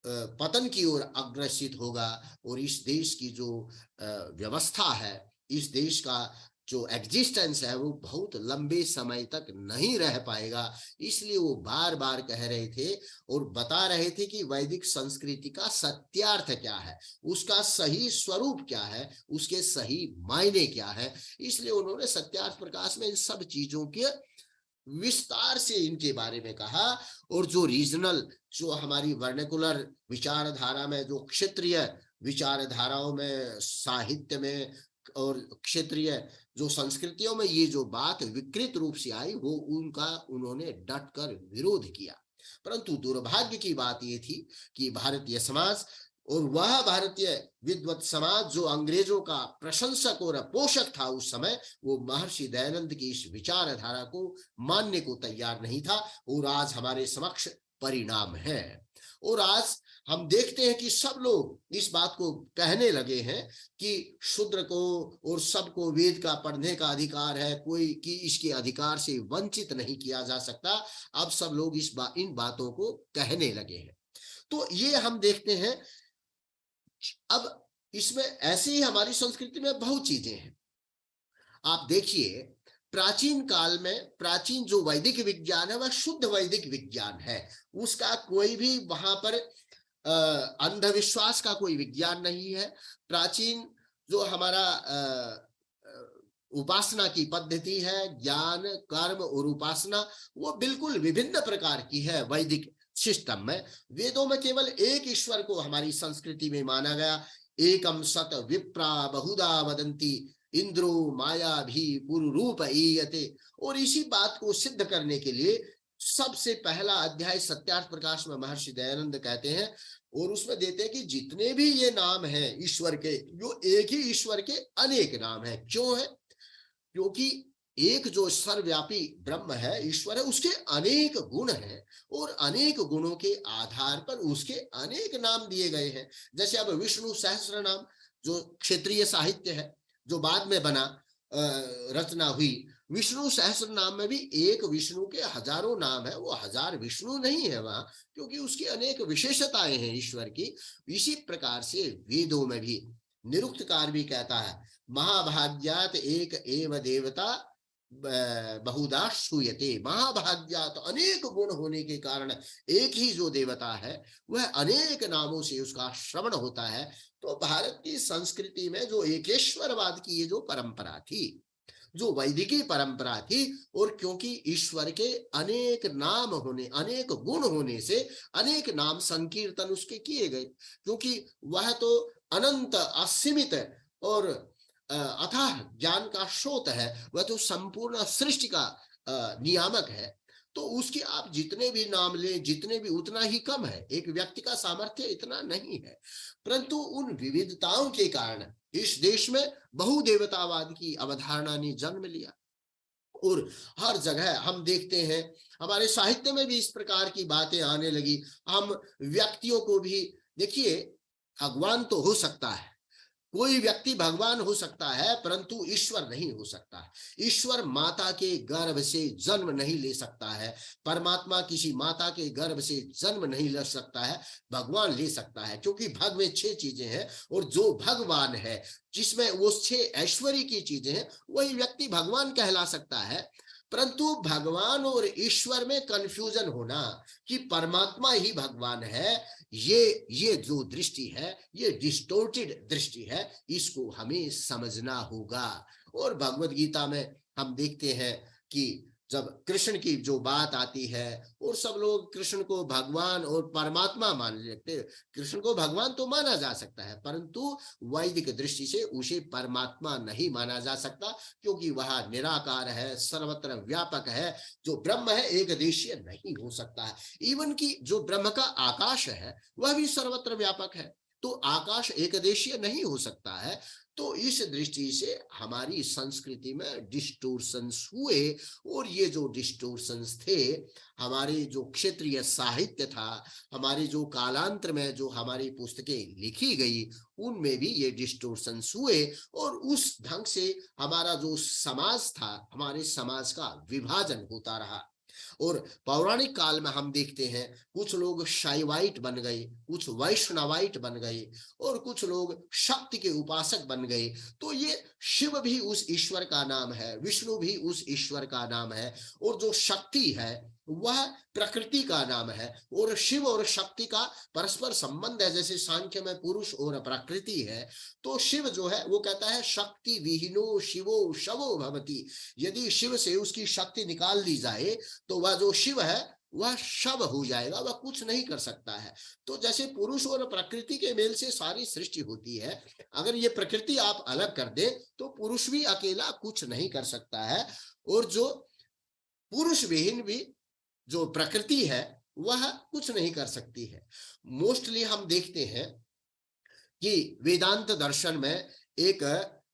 A: पतन की ओर अग्रसित होगा और इस देश की जो व्यवस्था है, इस देश का जो एग्जिस्टेंस है वो बहुत लंबे समय तक नहीं रह पाएगा। इसलिए वो बार बार कह रहे थे और बता रहे थे कि वैदिक संस्कृति का सत्यार्थ क्या है, उसका सही स्वरूप क्या है, उसके सही मायने क्या है। इसलिए उन्होंने सत्यार्थ प्रकाश में इन सब चीजों के विस्तार से इनके बारे में कहा। और जो रीजनल, जो हमारी वर्नाकुलर विचारधारा में, जो क्षेत्रीय विचारधाराओं में, साहित्य में और क्षेत्रीय जो संस्कृतियों में ये जो बात विकृत रूप से आई, वो उनका उन्होंने डट कर विरोध किया। परंतु दुर्भाग्य की बात ये थी कि भारतीय समाज और वह भारतीय विद्वत समाज जो अंग्रेजों का प्रशंसक और पोषक था उस समय, वो महर्षि दयानंद की इस विचारधारा को मानने को तैयार नहीं था। और आज हमारे समक्ष परिणाम है। और आज हम देखते हैं कि सब लोग इस बात को कहने लगे हैं कि शूद्र को और सबको वेद का पढ़ने का अधिकार है, कोई कि इसके अधिकार से वंचित नहीं किया जा सकता। अब सब लोग इन बातों को कहने लगे हैं। तो ये हम देखते हैं। अब इसमें ऐसे ही हमारी संस्कृति में बहुत चीजें हैं। आप देखिए, प्राचीन काल में प्राचीन जो वैदिक विज्ञान है वह शुद्ध वैदिक विज्ञान है, उसका कोई भी वहां पर अंधविश्वास का कोई विज्ञान नहीं है। प्राचीन जो हमारा उपासना की पद्धति है, ज्ञान कर्म और उपासना, वो बिल्कुल विभिन्न प्रकार की है। वैदिक सिस्टम में वेदों में केवल एक ईश्वर को हमारी संस्कृति में माना गया। एकम सत विप्रा बहुधा वदंती इंद्रो माया भी पुरुरूप ईयते। और इसी बात को सिद्ध करने के लिए सबसे पहला अध्याय सत्यार्थ प्रकाश में महर्षि दयानंद कहते हैं और उसमें देते हैं कि जितने भी ये नाम हैं ईश्वर के, जो एक ही ईश्वर के अनेक नाम हैं। क्यों है? क्योंकि एक जो सर्वव्यापी ब्रह्म है, ईश्वर है, उसके अनेक गुण हैं और अनेक गुणों के आधार पर उसके अनेक नाम दिए गए हैं। जैसे अब विष्णु सहस्त्र नाम जो क्षेत्रीय साहित्य है, जो बाद में बना, रचना हुई, विष्णु सहस्त्र नाम में भी एक विष्णु के हजारों नाम है, वो हजार विष्णु नहीं है वहां, क्योंकि उसकी अनेक विशेषताएं हैं ईश्वर की। इसी प्रकार से वेदों में भी निरुक्तकार भी कहता है, महाभाग्यात एक एव देवता बहुधा श्रूयते। महाभाग्यात, अनेक गुण होने के कारण एक ही जो देवता है वह अनेक नामों से उसका श्रवण होता है। तो भारत की संस्कृति में जो एकेश्वरवाद की ये जो परंपरा थी, जो वैदिकी परंपरा थी, और क्योंकि ईश्वर के अनेक नाम होने, अनेक गुण होने से अनेक नाम संकीर्तन उसके किए गए, क्योंकि वह तो अनंत असीमित और अथाह ज्ञान का स्रोत है, वह तो संपूर्ण सृष्टि का नियामक है। तो उसके आप जितने भी नाम ले, जितने भी, उतना ही कम है। एक व्यक्ति का सामर्थ्य इतना नहीं है, परंतु उन विविधताओं के कारण इस देश में बहुदेवतावाद की अवधारणा ने जन्म लिया। और हर जगह हम देखते हैं, हमारे साहित्य में भी इस प्रकार की बातें आने लगी। हम व्यक्तियों को भी देखिए, भगवान तो हो सकता है, कोई व्यक्ति भगवान हो सकता है, परंतु ईश्वर नहीं हो सकता। ईश्वर माता के गर्भ से जन्म नहीं ले सकता है, परमात्मा किसी माता के गर्भ से जन्म नहीं ले सकता है। भगवान ले सकता है, क्योंकि भग में 6 चीजें हैं और जो भगवान है, जिसमें वो 6 ऐश्वर्य की चीजें हैं, वही व्यक्ति भगवान कहला सकता है। परंतु भगवान और ईश्वर में कंफ्यूजन होना कि परमात्मा ही भगवान है, ये जो दृष्टि है, ये डिस्टोर्टेड दृष्टि है, इसको हमें समझना होगा। और भगवत गीता में हम देखते हैं कि जब कृष्ण की जो बात आती है और सब लोग कृष्ण को भगवान और परमात्मा मान लेते, कृष्ण को भगवान तो माना जा सकता है, परंतु वैदिक दृष्टि से उसे परमात्मा नहीं माना जा सकता, क्योंकि वह निराकार है, सर्वत्र व्यापक है। जो ब्रह्म है एक देशीय नहीं हो सकता है। इवन की जो ब्रह्म का आकाश है वह भी सर्वत्र व्यापक है, तो आकाश एक देशीय नहीं हो सकता है। तो इस दृष्टि से हमारी संस्कृति में डिस्टोर्शंस हुए, और ये जो डिस्टोर्शंस थे, हमारे जो क्षेत्रीय साहित्य था, हमारे जो कालांतर में जो हमारी पुस्तकें लिखी गई, उनमें भी ये डिस्टोर्शंस हुए, और उस ढंग से हमारा जो समाज था, हमारे समाज का विभाजन होता रहा। और पौराणिक काल में हम देखते हैं कुछ लोग शैवाइट बन गए, कुछ वैष्णवाइट बन गए, और कुछ लोग शक्ति के उपासक बन गए। तो ये शिव भी उस ईश्वर का नाम है, विष्णु भी उस ईश्वर का नाम है, और जो शक्ति है वह प्रकृति का नाम है। और शिव और शक्ति का परस्पर संबंध है, जैसे सांख्य में पुरुष और प्रकृति है, तो शिव जो है वो कहता है शक्ति विहीनो शिवो शवो भवति। यदि शिव से उसकी शक्ति निकाल दी जाए तो वह जो शिव है वह शव हो जाएगा, वह कुछ नहीं कर सकता है। तो जैसे पुरुष और प्रकृति के मेल से सारी सृष्टि होती है, अगर ये प्रकृति आप अलग कर दे तो पुरुष भी अकेला कुछ नहीं कर सकता है, और जो पुरुष विहीन भी जो प्रकृति है वह कुछ नहीं कर सकती है। मोस्टली हम देखते हैं कि वेदांत दर्शन में एक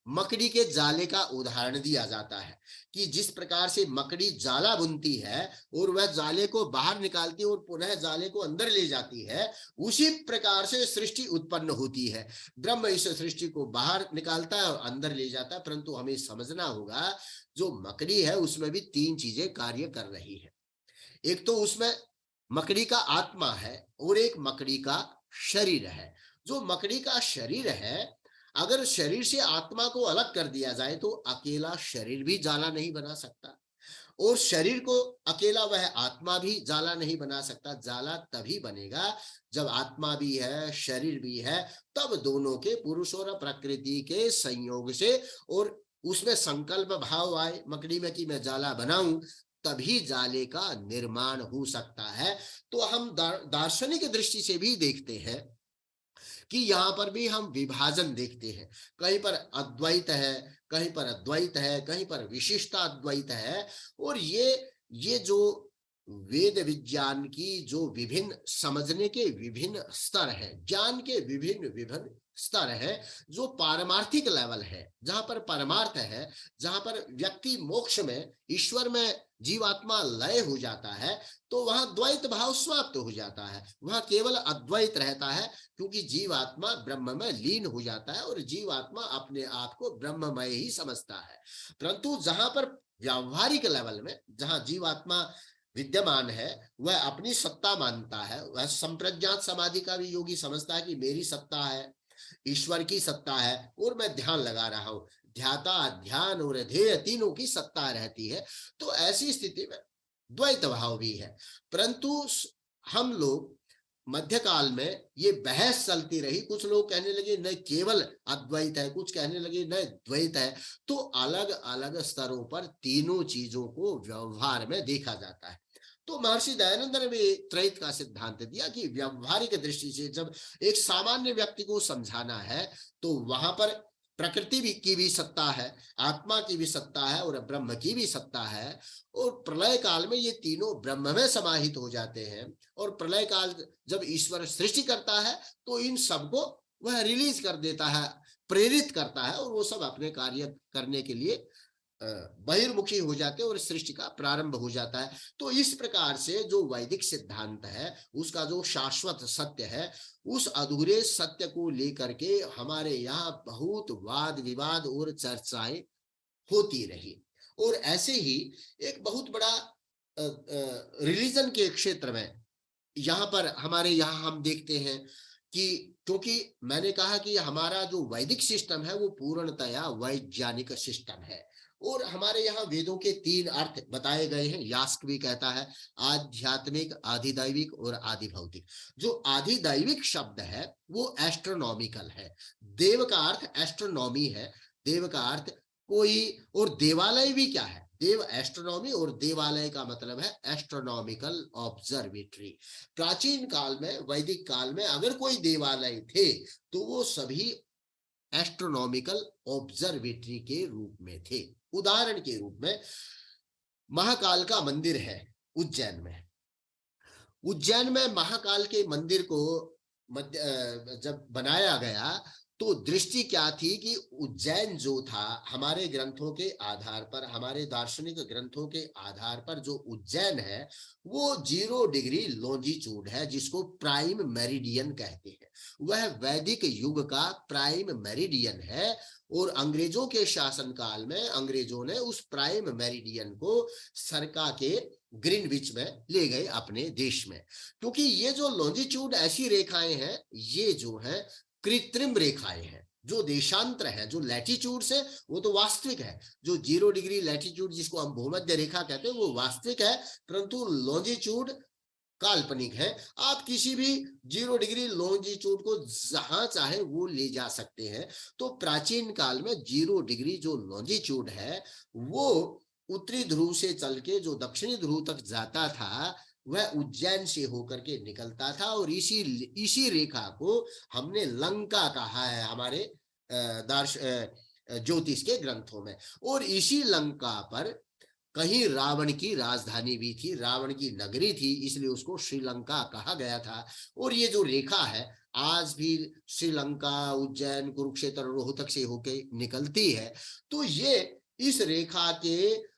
A: मकड़ी के जाले का उदाहरण दिया जाता है कि जिस प्रकार से मकड़ी जाला बुनती है और वह जाले को बाहर निकालती है और पुनः जाले को अंदर ले जाती है, उसी प्रकार से सृष्टि उत्पन्न होती है। ब्रह्म इस सृष्टि को बाहर निकालता है और अंदर ले जाता है, परंतु हमें समझना होगा जो मकड़ी है उसमें भी तीन चीजें कार्य कर रही है। एक तो उसमें मकड़ी का आत्मा है और एक मकड़ी का शरीर है। जो मकड़ी का शरीर है, अगर शरीर से आत्मा को अलग कर दिया जाए तो अकेला शरीर भी जाला नहीं बना सकता, और शरीर को अकेला वह आत्मा भी जाला नहीं बना सकता। जाला तभी बनेगा जब आत्मा भी है शरीर भी है, तब दोनों के पुरुष और प्रकृति के संयोग से और उसमें संकल्प भाव आए मकड़ी में कि मैं जाला बनाऊं, तभी जाले का निर्माण हो सकता है। तो हम दार्शनिक दृष्टि से भी देखते हैं कि यहाँ पर भी हम विभाजन देखते हैं, कहीं पर अद्वैत है, कहीं पर अद्वैत है, कहीं पर विशिष्ट अद्वैत है। और ये जो वेद विज्ञान की जो विभिन्न समझने के विभिन्न स्तर है, ज्ञान के विभिन्न विभिन्न स्तर है, जो पारमार्थिक लेवल है, जहां पर परमार्थ है, जहां पर व्यक्ति मोक्ष में ईश्वर में जीवात्मा लय हो जाता है, तो वहां द्वैत भाव समाप्त हो जाता है, वहां केवल अद्वैत रहता है, क्योंकि जीवात्मा ब्रह्म में लीन हो जाता है और जीवात्मा अपने आप को ब्रह्ममय ही समझता है। परंतु जहां पर व्यावहारिक लेवल में जहां जीवात्मा विद्यमान है, वह अपनी सत्ता मानता है, वह संप्रज्ञात समाधि का भी योगी समझता है कि मेरी सत्ता है, ईश्वर की सत्ता है और मैं ध्यान लगा रहा हूं। ध्याता ध्यान और ध्येय तीनों की सत्ता रहती है। तो ऐसी स्थिति में द्वैत भाव भी है। परंतु हम लोग मध्यकाल में ये बहस चलती रही, कुछ लोग कहने लगे न केवल अद्वैत है, कुछ कहने लगे न द्वैत है। तो अलग अलग स्तरों पर तीनों चीजों को व्यवहार में देखा जाता है। तो महर्षि दयानंद ने भी त्रैत का सिद्धांत दिया कि व्यवहारिक दृष्टि से जब एक सामान्य व्यक्ति को समझाना है तो वहां पर प्रकृति की भी सत्ता है, आत्मा की भी सत्ता है और ब्रह्म की भी सत्ता है। और प्रलय काल में ये तीनों ब्रह्म में समाहित हो जाते हैं, और प्रलय काल जब ईश्वर सृष्टि करता है तो इन सबको वह रिलीज कर देता है, प्रेरित करता है, और वो सब अपने कार्य करने के लिए बहिर्मुखी हो जाते हैं और सृष्टि का प्रारंभ हो जाता है। तो इस प्रकार से जो वैदिक सिद्धांत है उसका जो शाश्वत सत्य है, उस अधूरे सत्य को लेकर के हमारे यहाँ बहुत वाद विवाद और चर्चाएं होती रही। और ऐसे ही एक बहुत बड़ा रिलीजन के क्षेत्र में यहाँ पर हमारे यहाँ हम देखते हैं कि क्योंकि मैंने कहा कि हमारा जो वैदिक सिस्टम है वो पूर्णतया वैज्ञानिक सिस्टम है, और हमारे यहाँ वेदों के 3 अर्थ बताए गए हैं। यास्क भी कहता है आध्यात्मिक, आधिदैविक और आधिभौतिक। जो आधिदैविक शब्द है वो एस्ट्रोनॉमिकल है। देव का अर्थ एस्ट्रोनॉमी है, देव का अर्थ कोई, और देवालय भी क्या है, देव एस्ट्रोनॉमी, और देवालय का मतलब है एस्ट्रोनॉमिकल ऑब्जर्वेटरी। प्राचीन काल में, वैदिक काल में अगर कोई देवालय थे तो वो सभी एस्ट्रोनॉमिकल ऑब्जर्वेटरी के रूप में थे। उदाहरण के रूप में महाकाल का मंदिर है उज्जैन में। उज्जैन में महाकाल के मंदिर को जब बनाया गया तो दृष्टि क्या थी कि उज्जैन जो था, हमारे ग्रंथों के आधार पर, हमारे दार्शनिक ग्रंथों के आधार पर जो उज्जैन है वो 0 डिग्री लॉन्जिट्यूड है, जिसको प्राइम मेरिडियन कहते हैं। वह वैदिक युग का प्राइम मेरिडियन है और अंग्रेजों के शासनकाल में अंग्रेजों ने उस प्राइम मेरिडियन को सरका के ग्रीनविच में ले गए अपने देश में। क्योंकि ये जो लॉन्जिट्यूड ऐसी रेखाएं हैं, ये जो है कृत्रिम रेखाएं हैं। जो देशांतर है, जो लैटिट्यूड से, वो तो वास्तविक है। जो 0 डिग्री लैटिट्यूड जिसको हम भूमध्य रेखा कहते हैं वो वास्तविक है, परंतु लॉन्जिट्यूड काल्पनिक है। आप किसी भी 0 डिग्री लॉन्जिट्यूड को जहां चाहे वो ले जा सकते हैं। तो प्राचीन काल में 0 डिग्री जो लॉन्जिट्यूड है वो उत्तरी ध्रुव से चल के जो दक्षिणी ध्रुव तक जाता था वह उज्जैन से होकर के निकलता था, और इसी रेखा को हमने लंका कहा है हमारे ज्योतिष के ग्रंथों में। और इसी लंका पर कहीं रावण की राजधानी भी थी, रावण की नगरी थी, इसलिए उसको श्रीलंका कहा गया था। और ये जो रेखा है आज भी श्रीलंका, उज्जैन, कुरुक्षेत्र, रोहतक से होके निकलती है। तो ये इस रेखा के,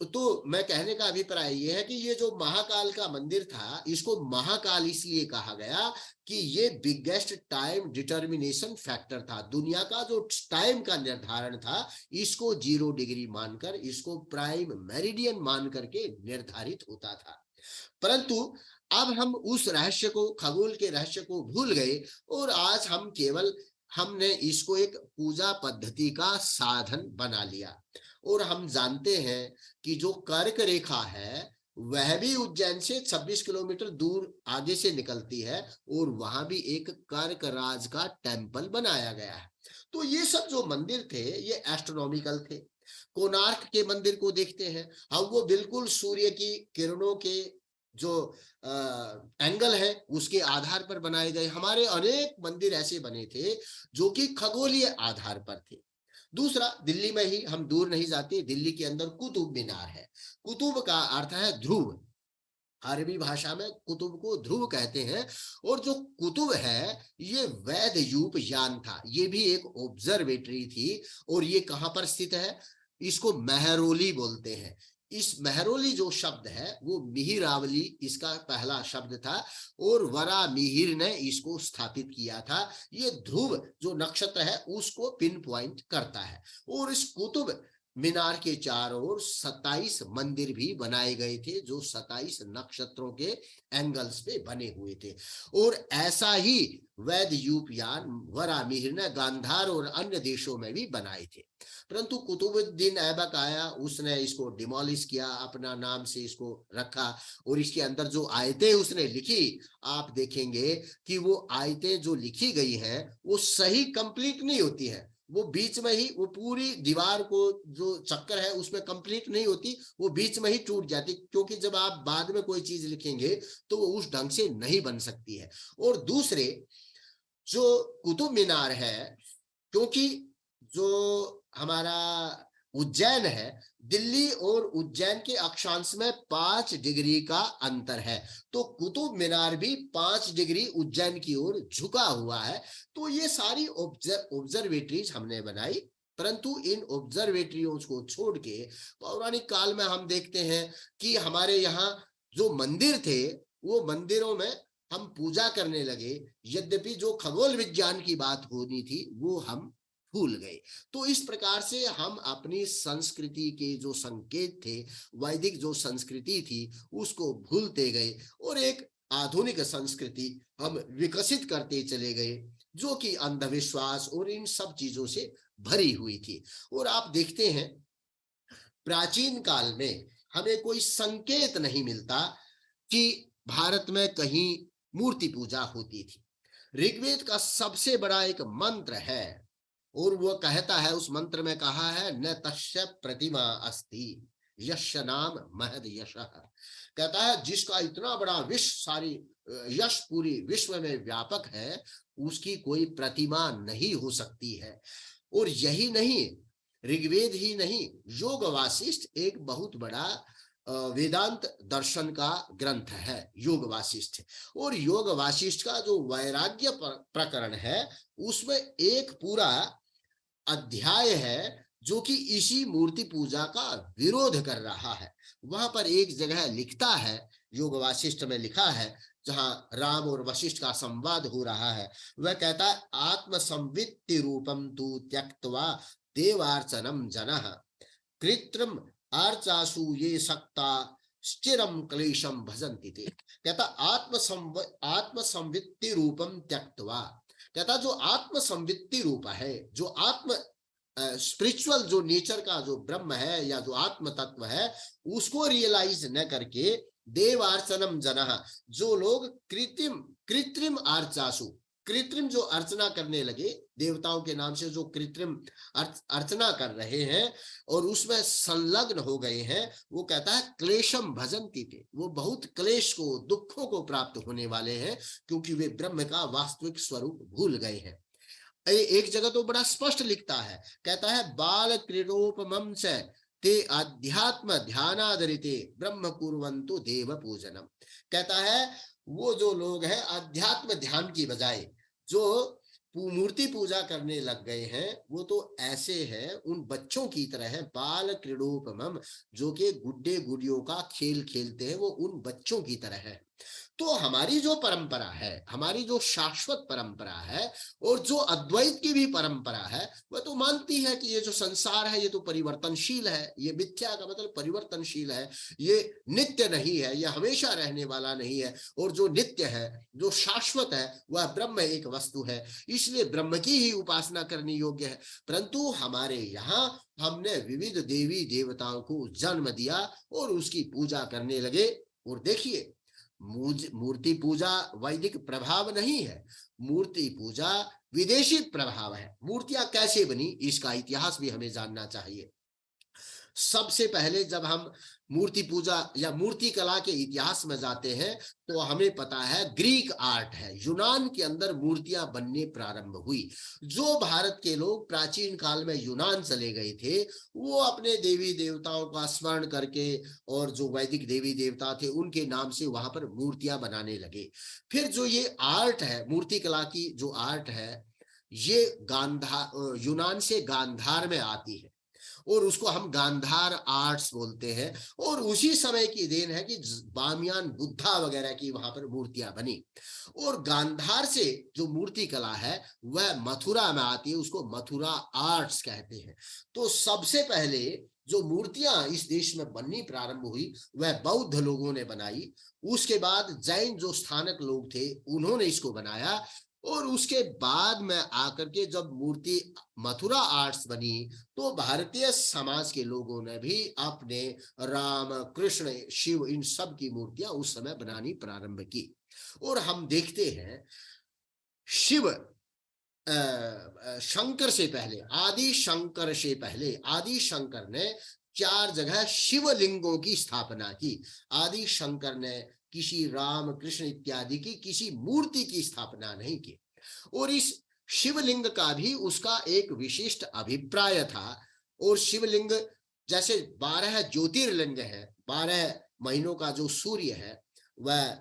A: तो मैं कहने का अभिप्राय ये है कि ये जो महाकाल का मंदिर था इसको महाकाल इसलिए कहा गया कि ये बिगेस्ट टाइम डिटर्मिनेशन फैक्टर था। दुनिया का जो टाइम का निर्धारण था इसको 0 डिग्री मानकर, इसको प्राइम मेरिडियन मान करके निर्धारित होता था। परंतु अब हम उस रहस्य को, खगोल के रहस्य को भूल गए और आज हमने इसको एक पूजा पद्धति का साधन बना लिया। और हम जानते हैं कि जो कर्क रेखा है वह भी उज्जैन से 26 किलोमीटर दूर आगे से निकलती है और वहां भी एक कर्क राज का टेम्पल बनाया गया है। तो ये सब जो मंदिर थे ये एस्ट्रोनॉमिकल थे। कोणार्क के मंदिर को देखते हैं हम, वो बिल्कुल सूर्य की किरणों के जो एंगल है उसके आधार पर बनाए गए। हमारे अनेक मंदिर ऐसे बने थे जो कि खगोलीय आधार पर थे। दूसरा, दिल्ली में ही, हम दूर नहीं जाते, दिल्ली के अंदर कुतुब मीनार है। कुतुब का अर्थ है ध्रुव, अरबी भाषा में कुतुब को ध्रुव कहते हैं। और जो कुतुब है ये वैध यूप यान था, ये भी एक ऑब्जर्वेटरी थी। और ये कहां पर स्थित है, इसको महरौली बोलते हैं। इस महरौली जो शब्द है वो मिहिरावली इसका पहला शब्द था और वरा मिहिर ने इसको स्थापित किया था। ये ध्रुव जो नक्षत्र है उसको पिन पॉइंट करता है। और इस कुतुब मीनार के चारों ओर 27 मंदिर भी बनाए गए थे जो 27 नक्षत्रों के एंगल्स पे बने हुए थे। और ऐसा ही वैध यूपयान वरामिहिर ने गांधार और अन्य देशों में भी बनाए थे। परंतु कुतुबुद्दीन ऐबक आया, उसने इसको डिमोलिश किया, अपना नाम से इसको रखा और इसके अंदर जो आयतें उसने लिखी, आप देखेंगे कि वो आयतें जो लिखी गई हैं वो सही कंप्लीट नहीं होती है। वो बीच में ही, वो पूरी दीवार को जो चक्कर है उसमें कंप्लीट नहीं होती, वो बीच में ही टूट जाती, क्योंकि जब आप बाद में कोई चीज लिखेंगे तो वो उस ढंग से नहीं बन सकती है। और दूसरे, जो कुतुब मीनार है, क्योंकि जो हमारा उज्जैन है, दिल्ली और उज्जैन के अक्षांश में 5 डिग्री का अंतर है, तो कुतुब मीनार भी 5 डिग्री उज्जैन की ओर झुका हुआ है। तो ये सारी ऑब्जर्वेटरीज हमने बनाई। परंतु इन ऑब्जर्वेटरियों को छोड़ के पौराणिक काल में हम देखते हैं कि हमारे यहाँ जो मंदिर थे वो मंदिरों में हम पूजा करने लगे, यद्यपि जो खगोल विज्ञान की बात होनी थी वो हम भूल गए। तो इस प्रकार से हम अपनी संस्कृति के जो संकेत थे, वैदिक जो संस्कृति थी, उसको भूलते गए और एक आधुनिक संस्कृति हम विकसित करते चले गए जो कि अंधविश्वास और इन सब चीजों से भरी हुई थी। और आप देखते हैं प्राचीन काल में हमें कोई संकेत नहीं मिलता कि भारत में कहीं मूर्ति पूजा होती थी। ऋग्वेद का सबसे बड़ा एक मंत्र है और वो कहता है, उस मंत्र में कहा है, न तस्य प्रतिमा अस्ति यस्य नाम महद यशः। कहता है जिसका इतना बड़ा विश्व, सारी यश पूरी विश्व में व्यापक है, उसकी कोई प्रतिमा नहीं हो सकती है। और यही नहीं, ऋग्वेद ही नहीं, योग वासिष्ठ एक बहुत बड़ा वेदांत दर्शन का ग्रंथ है, योग वासिष्ठ। और योग वासिष्ठ का जो वैराग्य प्रकरण है, उसमें एक पूरा अध्याय है जो कि इसी मूर्ति पूजा का विरोध कर रहा है। वहां पर एक जगह लिखता है, योग वासिष्ठ में लिखा है, जहां राम और वशिष्ठ का संवाद हो रहा है, वह कहता है, आत्म संवित्ति रूपम तु त्यक्त्वा देवार्चनम जनः कृत्रिम आर्चासु ये सक्ता स्थिरम क्लेशम भजन्ति ते। कहता आत्म संवित्ति रूपम त्यक्त्वा, कहता जो आत्म संवित्ति रूप है, जो आत्म स्पिरिचुअल जो नेचर का जो ब्रह्म है या जो आत्म तत्व है, उसको रियलाइज न करके देवार्चनम जनः, जो लोग कृत्रिम आर्चासु, कृत्रिम जो अर्चना करने लगे, देवताओं के नाम से जो कृत्रिम अर्चना कर रहे हैं और उसमें संलग्न हो गए हैं, वो कहता है क्लेशम भजन्ति ते, वो बहुत क्लेश को, दुखों को प्राप्त होने वाले हैं, क्योंकि वे ब्रह्म का वास्तविक स्वरूप भूल गए हैं। एक जगह तो बड़ा स्पष्ट लिखता है, कहता है बाल क्रीडोपमं च ते अध्यात्म ध्यानादरिते ब्रह्म कुर्वन्तु देव पूजनम। कहता है वो जो लोग हैं अध्यात्म ध्यान की बजाय जो मूर्ति पूजा करने लग गए हैं, वो तो ऐसे हैं, उन बच्चों की तरह है, बाल क्रीडोपमम, जो कि गुड्डे गुड़ियों का खेल खेलते हैं, वो उन बच्चों की तरह है। तो हमारी जो परंपरा है, हमारी जो शाश्वत परंपरा है और जो अद्वैत की भी परंपरा है, वह तो मानती है कि ये जो संसार है ये तो परिवर्तनशील है। ये मिथ्या का मतलब परिवर्तनशील है, ये नित्य नहीं है, ये हमेशा रहने वाला नहीं है। और जो नित्य है, जो शाश्वत है, वह ब्रह्म एक वस्तु है, इसलिए ब्रह्म की ही उपासना करनी योग्य है। परंतु हमारे यहाँ हमने विविध देवी देवताओं को जन्म दिया और उसकी पूजा करने लगे। और देखिए, मूर्ति पूजा वैदिक प्रभाव नहीं है, मूर्ति पूजा विदेशी प्रभाव है। मूर्तियां कैसे बनी, इसका इतिहास भी हमें जानना चाहिए। सबसे पहले जब हम मूर्ति पूजा या मूर्ति कला के इतिहास में जाते हैं तो हमें पता है ग्रीक आर्ट है, यूनान के अंदर मूर्तियां बनने प्रारंभ हुई। जो भारत के लोग प्राचीन काल में यूनान चले गए थे, वो अपने देवी देवताओं का स्मरण करके और जो वैदिक देवी देवता थे उनके नाम से वहां पर मूर्तियां बनाने लगे। फिर जो ये आर्ट है, मूर्ति कला की जो आर्ट है, ये गांधार, यूनान से गांधार में आती है और उसको हम गांधार आर्ट्स बोलते हैं। और उसी समय की देन है कि बामियान बुद्धा वगैरह की वहां पर मूर्तियां बनी। और गांधार से जो मूर्ति कला है वह मथुरा में आती है, उसको मथुरा आर्ट्स कहते हैं। तो सबसे पहले जो मूर्तियां इस देश में बननी प्रारंभ हुई वह बौद्ध लोगों ने बनाई। उसके बाद जैन जो स्थानक लोग थे उन्होंने इसको बनाया। और उसके बाद में आकर के जब मूर्ति मथुरा आर्ट्स बनी तो भारतीय समाज के लोगों ने भी अपने राम कृष्ण शिव इन सब की मूर्तियां उस समय बनानी प्रारंभ की। और हम देखते हैं शिव शंकर से पहले, आदि शंकर से पहले, आदि शंकर ने 4 जगह शिवलिंगों की स्थापना की। आदि शंकर ने किसी राम कृष्ण इत्यादि की किसी मूर्ति की स्थापना नहीं की। और इस शिवलिंग का भी उसका एक विशिष्ट अभिप्राय था। और शिवलिंग जैसे 12 ज्योतिर्लिंग है, 12 महीनों का जो सूर्य है वह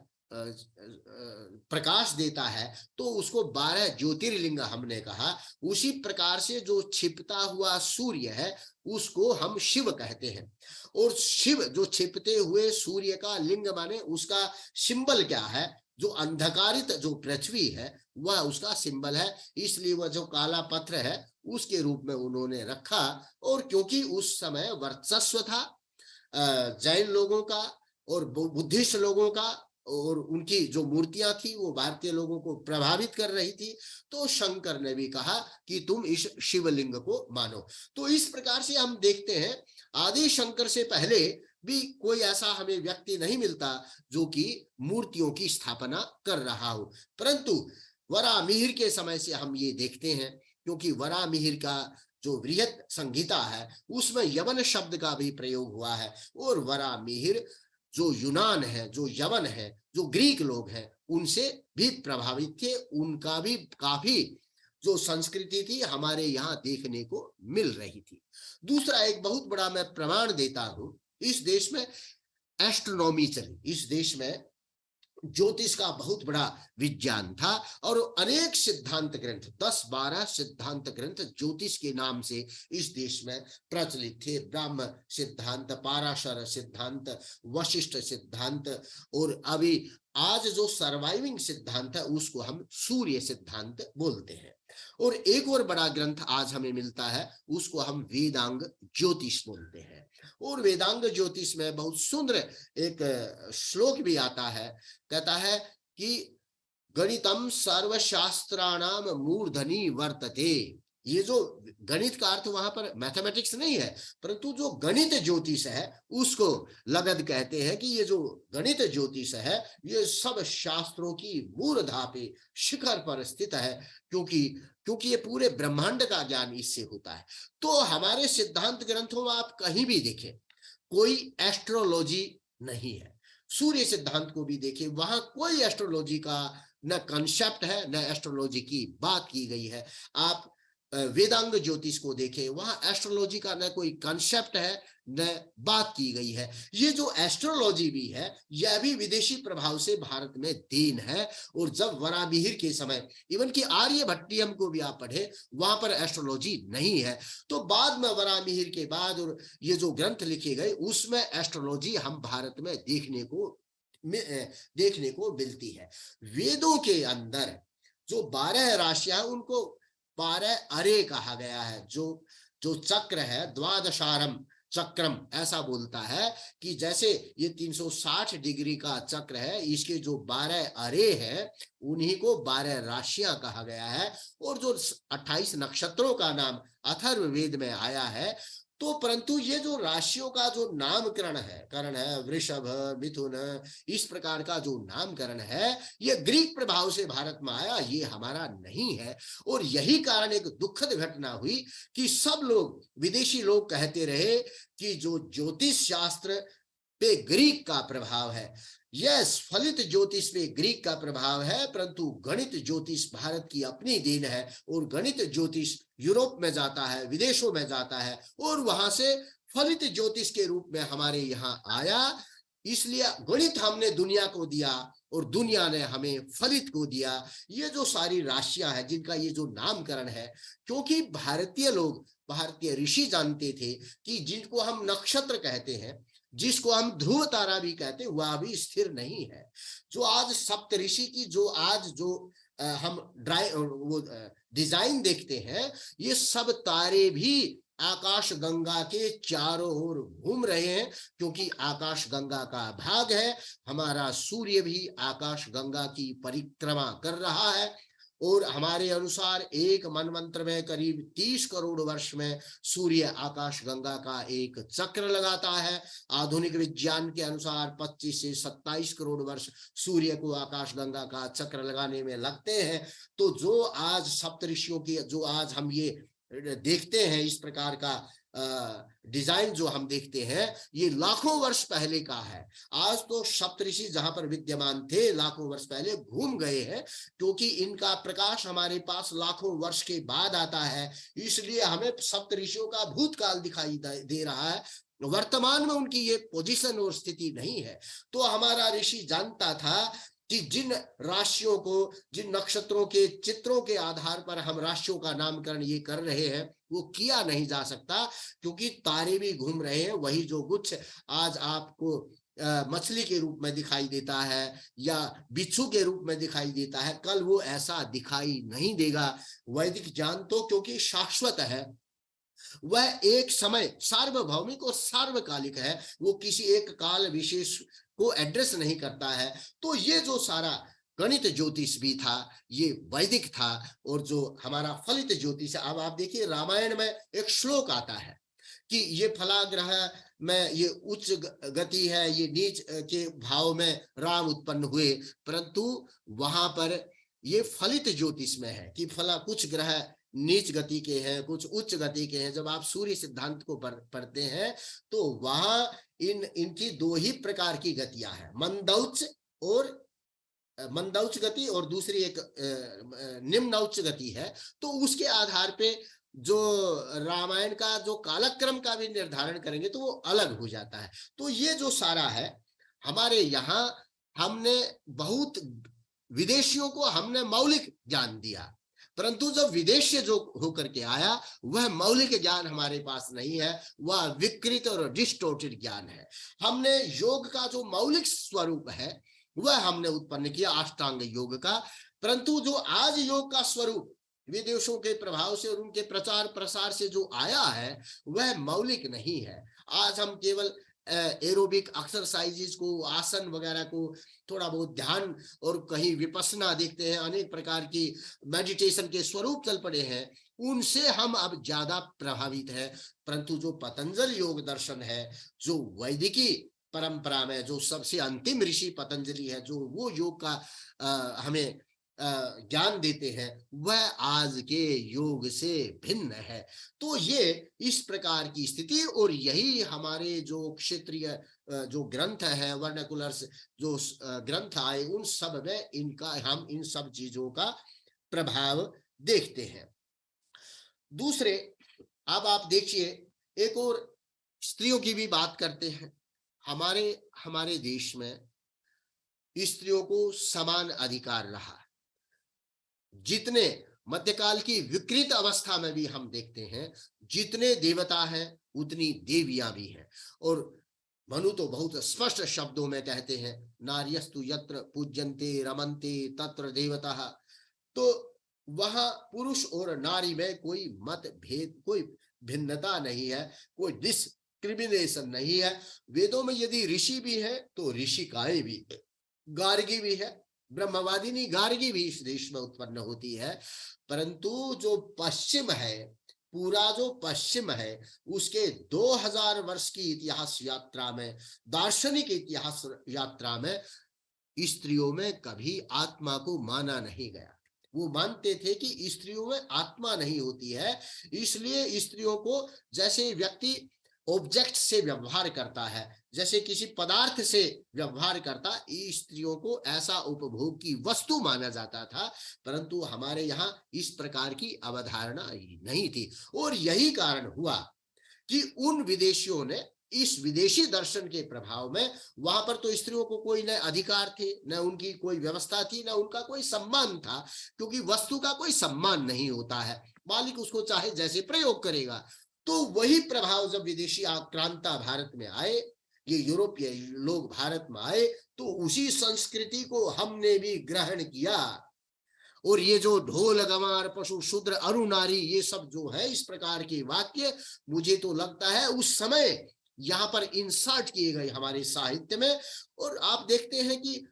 A: प्रकाश देता है, तो उसको 12 ज्योतिर्लिंग हमने कहा। उसी प्रकार से जो छिपता हुआ सूर्य है उसको हम शिव कहते हैं। और शिव जो छिपते हुए सूर्य का लिंग माने उसका सिंबल क्या है, जो अंधकारित जो पृथ्वी है वह उसका सिंबल है, इसलिए वह जो काला पत्थर है उसके रूप में उन्होंने रखा। और क्योंकि उस समय वर्चस्व था जैन लोगों का और बुद्धिस्ट लोगों का, और उनकी जो मूर्तियां थी वो भारतीय लोगों को प्रभावित कर रही थी, तो शंकर ने भी कहा कि तुम इस शिवलिंग को मानो। तो इस प्रकार से हम देखते हैं आदि शंकर से पहले भी कोई ऐसा हमें व्यक्ति नहीं मिलता जो कि मूर्तियों की स्थापना कर रहा हो। परंतु वरामिहिर के समय से हम ये देखते हैं, क्योंकि वरामिहिर का जो बृहत संहिता है उसमें यवन शब्द का भी प्रयोग हुआ है। और वरामिहिर जो यूनान है, जो यवन है, जो ग्रीक लोग हैं, उनसे भी प्रभावित थे। उनका भी काफी जो संस्कृति थी हमारे यहाँ देखने को मिल रही थी। दूसरा एक बहुत बड़ा मैं प्रमाण देता हूं, इस देश में एस्ट्रोनॉमी चली, इस देश में ज्योतिष का बहुत बड़ा विज्ञान था और अनेक सिद्धांत ग्रंथ, 10-12 सिद्धांत ग्रंथ ज्योतिष के नाम से इस देश में प्रचलित थे। ब्रह्म सिद्धांत, पाराशर सिद्धांत, वशिष्ठ सिद्धांत, और अभी आज जो सर्वाइविंग सिद्धांत है उसको हम सूर्य सिद्धांत बोलते हैं। और एक और बड़ा ग्रंथ आज हमें मिलता है, उसको हम वेदांग ज्योतिष बोलते हैं। और वेदांग ज्योतिष में बहुत सुंदर एक श्लोक भी आता है, कहता है कि गणितम सर्वशास्त्राणाम मूर्धनि वर्तते। ये जो गणित का अर्थ वहां पर मैथमेटिक्स नहीं है, परंतु जो गणित ज्योतिष है उसको लगद कहते हैं कि ये जो गणित ज्योतिष है ये सब शास्त्रों की मूर्धा पे, शिखर पर स्थित है, क्योंकि ये पूरे ब्रह्मांड का ज्ञान इससे होता है। तो हमारे सिद्धांत ग्रंथों में आप कहीं भी देखें कोई एस्ट्रोलॉजी नहीं है। सूर्य सिद्धांत को भी देखें, वहां कोई एस्ट्रोलॉजी का न कंसेप्ट है, न एस्ट्रोलॉजी की बात की गई है। आप वेदांग ज्योतिष को देखें, वहां एस्ट्रोलॉजी का न कोई कंसेप्ट है, न बात की गई है। ये जो एस्ट्रोलॉजी भी है यह भी विदेशी प्रभाव से भारत में देन है। और जब वरामिहिर के समय, इवन कि आर्यभट्टियम को भी आप पढ़े, वहां पर एस्ट्रोलॉजी नहीं है। तो बाद में वरामिहिर के बाद और ये जो ग्रंथ लिखे गए उसमें एस्ट्रोलॉजी हम भारत में देखने को मिलती है। वेदों के अंदर जो 12 राशियां हैं उनको 12 अरे कहा गया है। जो चक्र है, द्वादशारम चक्रम, ऐसा बोलता है कि जैसे ये 360 डिग्री का चक्र है, इसके जो 12 अरे हैं उन्हीं को 12 राशियां कहा गया है। और जो 28 नक्षत्रों का नाम अथर्ववेद में आया है, तो परंतु ये जो राशियों का जो नामकरण है, करण है, वृषभ, मिथुन, इस प्रकार का जो नामकरण है ये ग्रीक प्रभाव से भारत में आया, ये हमारा नहीं है। और यही कारण एक दुखद घटना हुई कि सब लोग, विदेशी लोग कहते रहे कि जो ज्योतिष शास्त्र पे ग्रीक का प्रभाव है, यस, फलित ज्योतिष पे ग्रीक का प्रभाव है, परंतु गणित ज्योतिष भारत की अपनी देन है। और गणित ज्योतिष यूरोप में जाता है, विदेशों में जाता है, और वहां से फलित ज्योतिष के रूप में हमारे यहाँ आया। इसलिए गणित हमने दुनिया को दिया और दुनिया ने हमें फलित को दिया। ये जो सारी राशियां हैं जिनका ये जो नामकरण है, क्योंकि भारतीय लोग, भारतीय ऋषि जानते थे कि जिनको हम नक्षत्र कहते हैं, जिसको हम ध्रुव तारा भी कहते हैं, वह भी स्थिर नहीं है। जो आज सप्तऋषि की जो हम डिजाइन देखते हैं, ये सब तारे भी आकाश गंगा के चारों ओर घूम रहे हैं, क्योंकि आकाश गंगा का भाग है। हमारा सूर्य भी आकाश गंगा की परिक्रमा कर रहा है। और हमारे अनुसार एक मनवंतर में करीब 30 करोड़ वर्ष में सूर्य आकाश गंगा का एक चक्र लगाता है। आधुनिक विज्ञान के अनुसार 25 से 27 करोड़ वर्ष सूर्य को आकाश गंगा का चक्र लगाने में लगते हैं। तो जो आज सप्तऋषियों की, जो आज हम ये देखते हैं, इस प्रकार का डिजाइन जो हम देखते हैं, ये लाखों वर्ष पहले का है। आज तो सप्तऋषि जहां पर विद्यमान थे लाखों वर्ष पहले घूम गए हैं, क्योंकि इनका प्रकाश हमारे पास लाखों वर्ष के बाद आता है। इसलिए हमें सप्तऋषियों का भूतकाल दिखाई दे रहा है, वर्तमान में उनकी ये पोजीशन और स्थिति नहीं है। तो हमारा ऋषि जानता था कि जिन राशियों को, जिन नक्षत्रों के चित्रों के आधार पर हम राशियों का नामकरण ये कर रहे हैं, वो किया नहीं जा सकता, क्योंकि तारे भी घूम रहे हैं। वही जो गुच्छ आज आपको मछली के रूप में दिखाई देता है या बिच्छू के रूप में दिखाई देता है, कल वो ऐसा दिखाई नहीं देगा। वैदिक ज्ञान तो क्योंकि शाश्वत है, वह एक समय सार्वभौमिक और सार्वकालिक है, वो किसी एक काल विशेष को एड्रेस नहीं करता है। तो ये जो सारा गणित ज्योतिष भी था ये वैदिक था। और जो हमारा फलित ज्योतिष है, अब आप देखिए रामायण में एक श्लोक आता है कि ये फला ग्रह में ये उच्च गति है, ये नीच के भाव में राम उत्पन्न हुए, परंतु वहां पर ये फलित ज्योतिष में है कि फला कुछ ग्रह नीच गति के हैं, कुछ उच्च गति के हैं। जब आप सूर्य सिद्धांत को पढ़ते हैं तो वहां इनकी दो ही प्रकार की गतियां हैं, मंदौच गति और दूसरी एक निम्नौच गति है। तो उसके आधार पे जो रामायण का जो कालक्रम का भी निर्धारण करेंगे तो वो अलग हो जाता है। तो ये जो सारा है हमारे यहाँ, हमने बहुत विदेशियों को हमने मौलिक ज्ञान दिया, परंतु जब विदेशी जो होकर के आया वह मौलिक ज्ञान हमारे पास नहीं है, वह विकृत और डिस्टोर्टेड ज्ञान है। हमने योग का जो मौलिक स्वरूप है वह हमने उत्पन्न किया, अष्टांग योग का, परंतु जो आज योग का स्वरूप विदेशों के प्रभाव से और उनके प्रचार प्रसार से जो आया है वह मौलिक नहीं है। आज हम केवल एरोबिक एक्सरसाइजेज को, आसन वगैरह को, थोड़ा बहुत ध्यान और कहीं विपස්සना देखते हैं, अनेक प्रकार की मेडिटेशन के स्वरूप चल पड़े हैं, उनसे हम अब ज्यादा प्रभावित है। परंतु जो पतंजलि योग दर्शन है, जो वैदिकी परंपरा में जो सबसे अंतिम ऋषि पतंजलि है, जो वो योग का हमें ज्ञान देते हैं, वह आज के योग से भिन्न है। तो ये इस प्रकार की स्थिति, और यही हमारे जो क्षेत्रीय जो ग्रंथ है, वर्नाकुलर्स जो ग्रंथ आए, उन सब में इनका, हम इन सब चीजों का प्रभाव देखते हैं। दूसरे, अब आप देखिए, एक और स्त्रियों की भी बात करते हैं। हमारे देश में स्त्रियों को समान अधिकार रहा। जितने मध्यकाल की विकृत अवस्था में भी हम देखते हैं, जितने देवता हैं उतनी देवियां भी हैं। और मनु तो बहुत स्पष्ट शब्दों में कहते हैं, नार्यस्तु यत्र पूज्यन्ते रमन्ते तत्र देवता। तो वहां पुरुष और नारी में कोई मतभेद, कोई भिन्नता नहीं है, कोई डिस्क्रिमिनेशन नहीं है। वेदों में यदि ऋषि भी है तो ऋषिकाएं भी, गार्गी भी है, ब्रह्मवादिनी गार्गी भी इस देश में उत्पन्न होती है। परंतु जो पश्चिम है, पूरा जो पश्चिम है, उसके 2000 वर्ष की इतिहास यात्रा में, दार्शनिक इतिहास यात्रा में, स्त्रियों में कभी आत्मा को माना नहीं गया। वो मानते थे कि स्त्रियों में आत्मा नहीं होती है, इसलिए स्त्रियों को जैसे व्यक्ति ऑब्जेक्ट से व्यवहार करता है, जैसे किसी पदार्थ से व्यवहार करता, स्त्रियों को ऐसा उपभोग की वस्तु माना जाता था। परंतु हमारे यहाँ इस प्रकार की अवधारणा नहीं थी, और यही कारण हुआ कि उन विदेशियों ने, इस विदेशी दर्शन के प्रभाव में, वहां पर तो स्त्रियों को कोई न अधिकार थे, न उनकी कोई व्यवस्था थी, न उनका कोई सम्मान था, क्योंकि वस्तु का कोई सम्मान नहीं होता है, मालिक उसको चाहे जैसे प्रयोग करेगा। तो वही प्रभाव जब विदेशी आक्रांता भारत में आए, ये यूरोपीय लोग भारत में आए, तो उसी संस्कृति को हमने भी ग्रहण किया। और ये जो ढोल गंवार पशु शूद्र अरु नारी, ये सब जो है इस प्रकार के वाक्य, मुझे तो लगता है उस समय यहाँ पर इंसर्ट किए गए हमारे साहित्य में। और आप देखते हैं कि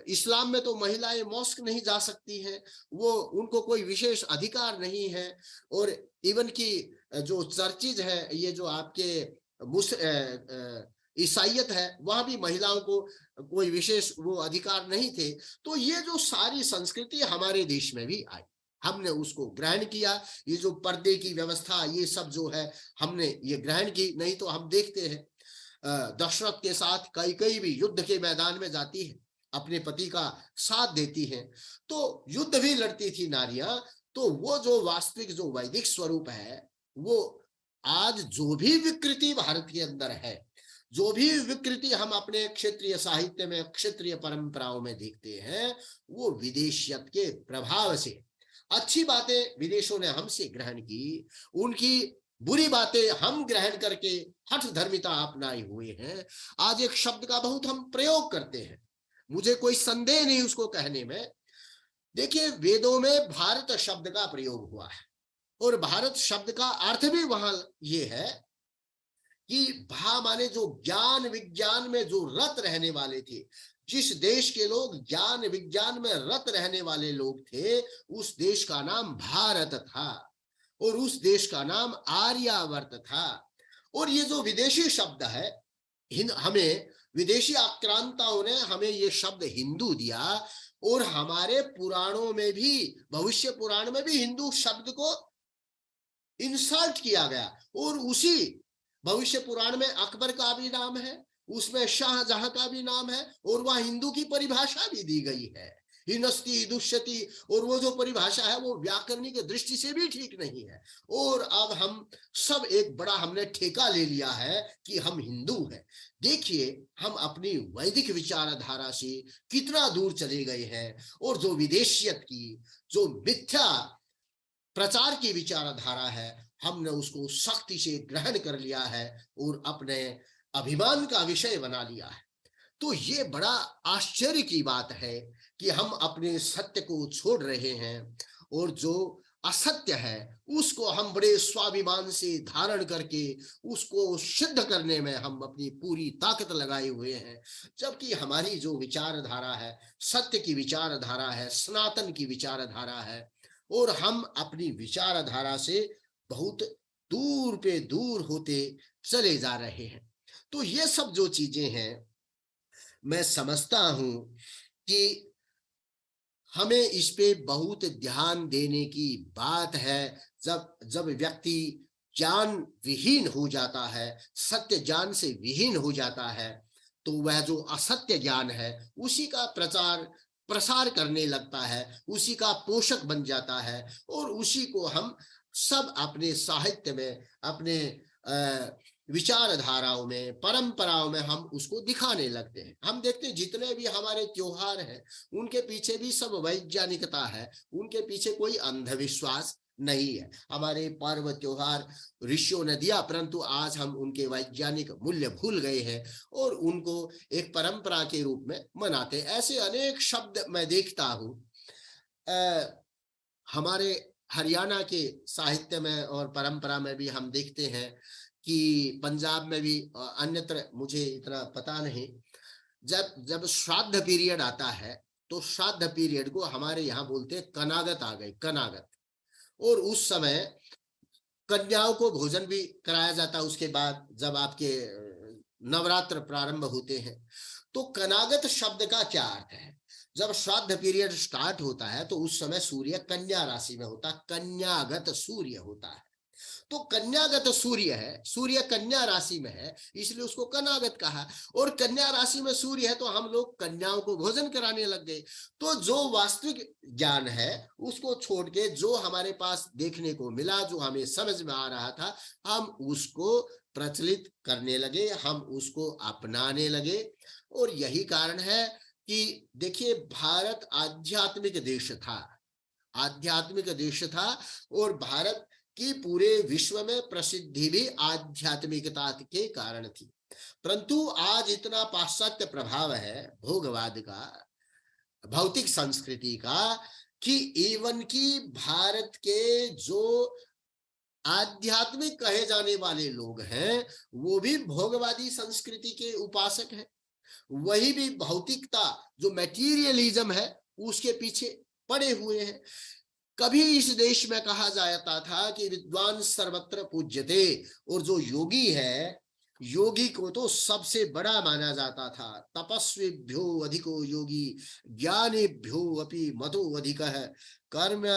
A: इस्लाम में तो महिलाएं मॉस्क नहीं जा सकती हैं, वो, उनको कोई विशेष अधिकार नहीं है। और इवन की जो चर्चिज है, ये जो आपके ईसाइयत है, वहां भी महिलाओं को कोई विशेष वो अधिकार नहीं थे। तो ये जो सारी संस्कृति हमारे देश में भी आई, हमने उसको ग्रहण किया। ये जो पर्दे की व्यवस्था, ये सब जो है हमने ये ग्रहण की। नहीं तो हम देखते हैं दशरथ के साथ कैकेयी भी युद्ध के मैदान में जाती है, अपने पति का साथ देती है, तो युद्ध भी लड़ती थी नारियां। तो वो जो वास्तविक जो वैदिक स्वरूप है, वो आज जो भी विकृति भारत के अंदर है, जो भी विकृति हम अपने क्षेत्रीय साहित्य में, क्षेत्रीय परंपराओं में देखते हैं, वो विदेशियत के प्रभाव से। अच्छी बातें विदेशों ने हमसे ग्रहण की, उनकी बुरी बातें हम ग्रहण करके हठ धर्मिता अपनाए हुए हैं। आज एक शब्द का बहुत हम प्रयोग करते हैं, मुझे कोई संदेह नहीं उसको कहने में। देखिए, वेदों में भारत शब्द का प्रयोग हुआ है, और भारत शब्द का अर्थ भी वहां ये है कि भा माने जो ज्ञान विज्ञान में जो रत रहने वाले थे, जिस देश के लोग ज्ञान विज्ञान में रत रहने वाले लोग थे, उस देश का नाम भारत था। और उस देश का नाम आर्यावर्त था। और ये जो विदेशी शब्द है, हमें विदेशी आक्रांताओं ने हमें ये शब्द हिंदू दिया, और हमारे पुराणों में भी, भविष्य पुराण में भी हिंदू शब्द को इंसर्ट किया गया। और उसी भविष्य पुराण में अकबर का भी नाम है, उसमें शाहजहां का भी नाम है, और वह हिंदू की परिभाषा भी दी गई है, हिनस्ती दुष्यति। और वो जो परिभाषा है वो व्याकरणिक दृष्टि से भी ठीक नहीं है। और अब हम सब एक बड़ा हमने ठेका ले लिया है कि हम हिंदू हैं। देखिए हम अपनी वैदिक विचारधारा से कितना दूर चले गए हैं, और जो विदेशियत की, जो मिथ्या प्रचार की विचारधारा है, हमने उसको सख्ती से ग्रहण कर लिया है और अपने अभिमान का विषय बना लिया है। तो ये बड़ा आश्चर्य की बात है कि हम अपने सत्य को छोड़ रहे हैं, और जो असत्य है उसको हम बड़े स्वाभिमान से धारण करके उसको सिद्ध करने में हम अपनी पूरी ताकत लगाए हुए हैं। जबकि हमारी जो विचारधारा है, सत्य की विचारधारा है, सनातन की विचारधारा है, और हम अपनी विचारधारा से बहुत दूर पे दूर होते चले जा रहे हैं। तो ये सब जो चीजें हैं, मैं समझता हूं कि हमें इस पे बहुत ध्यान देने की बात है। जब व्यक्ति ज्ञान विहीन हो जाता है, सत्य ज्ञान से विहीन हो जाता है, तो वह जो असत्य ज्ञान है उसी का प्रसार करने लगता है, उसी का पोषक बन जाता है, और उसी को हम सब अपने साहित्य में, अपने विचारधाराओं में, परंपराओं में हम उसको दिखाने लगते हैं। हम देखते हैं जितने भी हमारे त्योहार हैं उनके पीछे भी सब वैज्ञानिकता है, उनके पीछे कोई अंधविश्वास नहीं है। हमारे पर्व त्योहार ऋषियों ने दिया, परंतु आज हम उनके वैज्ञानिक मूल्य भूल गए हैं और उनको एक परंपरा के रूप में मनाते हैं। ऐसे अनेक शब्द मैं देखता हूं। हमारे हरियाणा के साहित्य में और परंपरा में भी हम देखते हैं कि पंजाब में भी, अन्यत्र मुझे इतना पता नहीं, जब श्राद्ध पीरियड आता है तो श्राद्ध पीरियड को हमारे यहाँ बोलते हैं कनागत आ गई, कनागत। और उस समय कन्याओं को भोजन भी कराया जाता है। उसके बाद जब आपके नवरात्र प्रारंभ होते हैं, तो कनागत शब्द का क्या अर्थ है? जब श्राद्ध पीरियड स्टार्ट होता है तो उस समय सूर्य कन्या राशि में होता, कन्यागत सूर्य होता है। तो कन्यागत सूर्य है, सूर्य कन्या राशि में है, इसलिए उसको कनागत कहा। और कन्या राशि में सूर्य है तो हम लोग कन्याओं को भोजन कराने लग गए। तो जो वास्तविक ज्ञान है उसको छोड़ के जो हमारे पास देखने को मिला, जो हमें समझ में आ रहा था, हम उसको प्रचलित करने लगे, हम उसको अपनाने लगे। और यही कारण है कि देखिए भारत आध्यात्मिक देश था, आध्यात्मिक देश था, और भारत की पूरे विश्व में प्रसिद्धि भी आध्यात्मिकता के कारण थी। परंतु आज इतना पाश्चात्य प्रभाव है भोगवाद का, भौतिक संस्कृति का, कि इवन की भारत के जो आध्यात्मिक कहे जाने वाले लोग हैं वो भी भोगवादी संस्कृति के उपासक हैं। वही भी भौतिकता, जो मैटीरियलिज्म है, उसके पीछे पड़े हुए हैं। कभी इस देश में कहा जाता था कि विद्वान सर्वत्र पूज्यते, और जो योगी है, योगी को तो सबसे बड़ा माना जाता था। तपस्वीभ्यो अधिको योगी ज्ञानेभ्यो अपि मतो अधिकः कर्म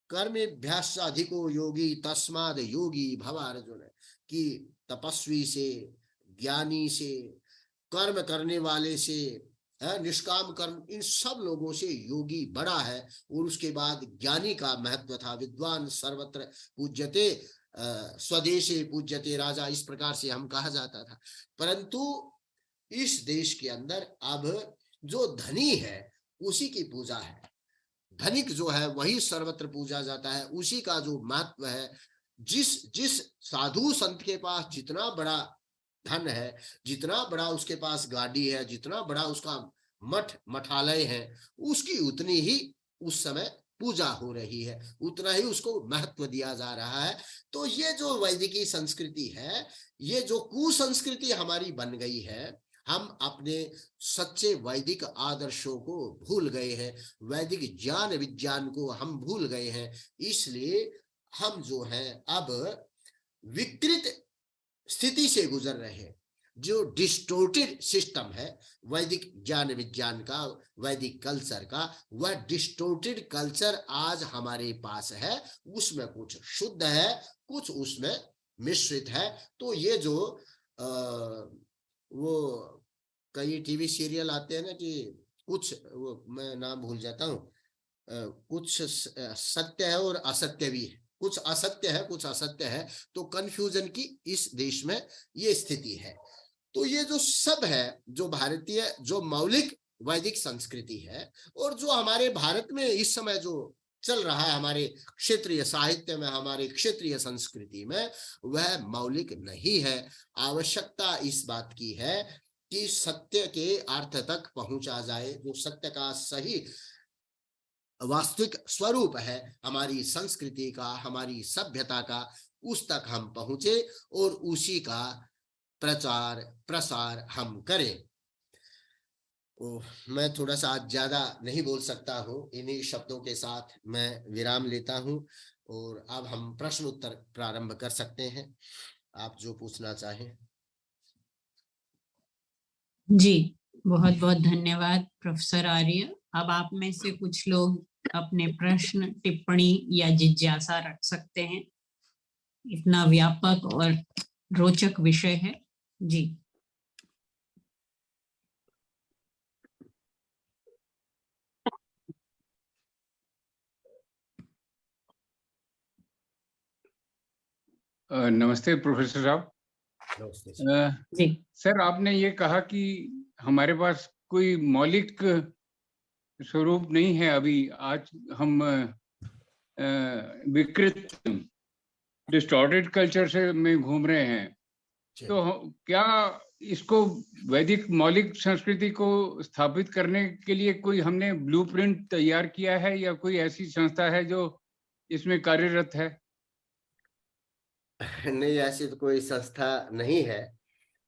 A: कर्मेभ्यश्च अधिको योगी तस्माद् योगी भव अर्जुन। कि तपस्वी से, ज्ञानी से, कर्म करने वाले से, निष्काम कर्म, इन सब लोगों से योगी बड़ा है। और उसके बाद ज्ञानी का महत्व था। विद्वान सर्वत्र पूज्यते स्वदेशे पूज्यते राजा, इस प्रकार से हम कहा जाता था। परंतु इस देश के अंदर अब जो धनी है उसी की पूजा है, धनिक जो है वही सर्वत्र पूजा जाता है, उसी का जो महत्व है। जिस साधु संत के पास जितना बड़ा धन है, जितना बड़ा उसके पास गाड़ी है, जितना बड़ा उसका मठालय है, उसकी उतनी ही उस समय पूजा हो रही है, उतना ही उसको महत्व दिया जा रहा है। तो ये जो वैदिकी संस्कृति है, ये जो कुसंस्कृति हमारी बन गई है, हम अपने सच्चे वैदिक आदर्शों को भूल गए हैं, वैदिक ज्ञान विज्ञान को हम भूल गए हैं। इसलिए हम जो हैं अब विकृत स्थिति से गुजर रहे हैं। जो डिस्टोर्टेड सिस्टम है वैदिक ज्ञान विज्ञान का, वैदिक कल्चर का, वह डिस्टोर्टेड कल्चर आज हमारे पास है। उसमें कुछ शुद्ध है, कुछ उसमें मिश्रित है। तो ये जो वो कई टीवी सीरियल आते हैं ना कि कुछ, वो मैं नाम भूल जाता हूँ, कुछ सत्य है और असत्य भी है, कुछ असत्य है कुछ असत्य है। तो कंफ्यूजन की इस देश में ये स्थिति है। तो ये जो सब है, जो भारतीय, जो मौलिक वैदिक संस्कृति है और जो हमारे भारत में इस समय जो चल रहा है, हमारे क्षेत्रीय साहित्य में, हमारे क्षेत्रीय संस्कृति में, वह मौलिक नहीं है। आवश्यकता इस बात की है कि सत्य के अर्थ तक पहुंचा जाए, जो सत्य का सही वास्तविक स्वरूप है हमारी संस्कृति का, हमारी सभ्यता का, उस तक हम पहुंचे और उसी का प्रचार प्रसार हम करें। मैं थोड़ा सा आज ज्यादा नहीं बोल सकता हूँ, इन्हीं शब्दों के साथ मैं विराम लेता हूँ और अब हम प्रश्न उत्तर प्रारंभ कर सकते हैं, आप जो पूछना चाहें।
B: जी, बहुत बहुत धन्यवाद प्रोफेसर आर्य। अब आप में से कुछ लोग अपने प्रश्न, टिप्पणी या जिज्ञासा रख सकते हैं। इतना व्यापक और रोचक विषय है। जी।
C: नमस्ते प्रोफेसर साहब।
A: नमस्ते।
B: जी।
C: सर, आपने ये कहा कि हमारे पास कोई मौलिक स्वरूप नहीं है अभी। आज हम विकृत डिस्टॉर्टेड कल्चर से में घूम रहे हैं। तो क्या इसको वैदिक मौलिक संस्कृति को स्थापित करने के लिए कोई हमने ब्लूप्रिंट तैयार किया है या कोई ऐसी संस्था है जो इसमें कार्यरत है?
A: नहीं, ऐसी तो कोई संस्था नहीं है।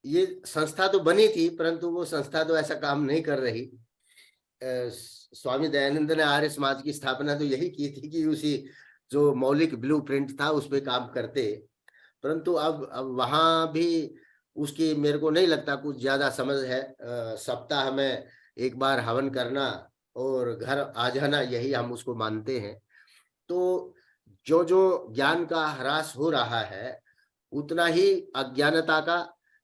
A: ये संस्था तो बनी थी, परंतु वो संस्था तो ऐसा काम नहीं कर रही। स्वामी दयानंद ने आर्य समाज की स्थापना तो यही की थी कि उसी जो मौलिक ब्लूप्रिंट था उस पे काम करते, परंतु अब वहां भी उसकी मेरे को नहीं लगता कुछ ज्यादा समझ है। सप्ताह में एक बार हवन करना और घर आ जाना, यही हम उसको मानते हैं। तो जो जो ज्ञान का ह्रास हो रहा है, उतना ही अज्ञानता का,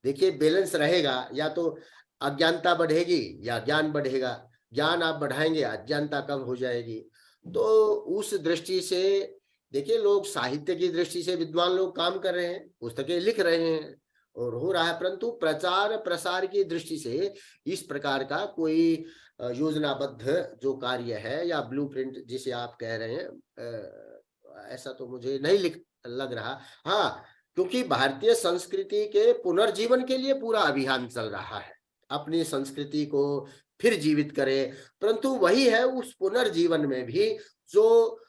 A: देखिए, बैलेंस रहेगा। या तो अज्ञानता बढ़ेगी या ज्ञान बढ़ेगा। ज्ञान आप बढ़ाएंगे, अज्ञानता कम हो जाएगी। तो उस दृष्टि से देखिए, लोग साहित्य की दृष्टि से विद्वान लोग काम कर रहे हैं, पुस्तकें लिख रहे हैं और हो रहा है, परंतु प्रचार प्रसार की दृष्टि से इस प्रकार का कोई योजनाबद्ध जो कार्य है या ब्लूप्रिंट जिसे आप कह रहे हैं, ऐसा तो मुझे नहीं लग रहा। हाँ, क्योंकि भारतीय संस्कृति के पुनर्जीवन के लिए पूरा अभियान चल रहा है, अपनी संस्कृति को फिर जीवित करें। परंतु वही है, उस पुनर्जीवन में भी जो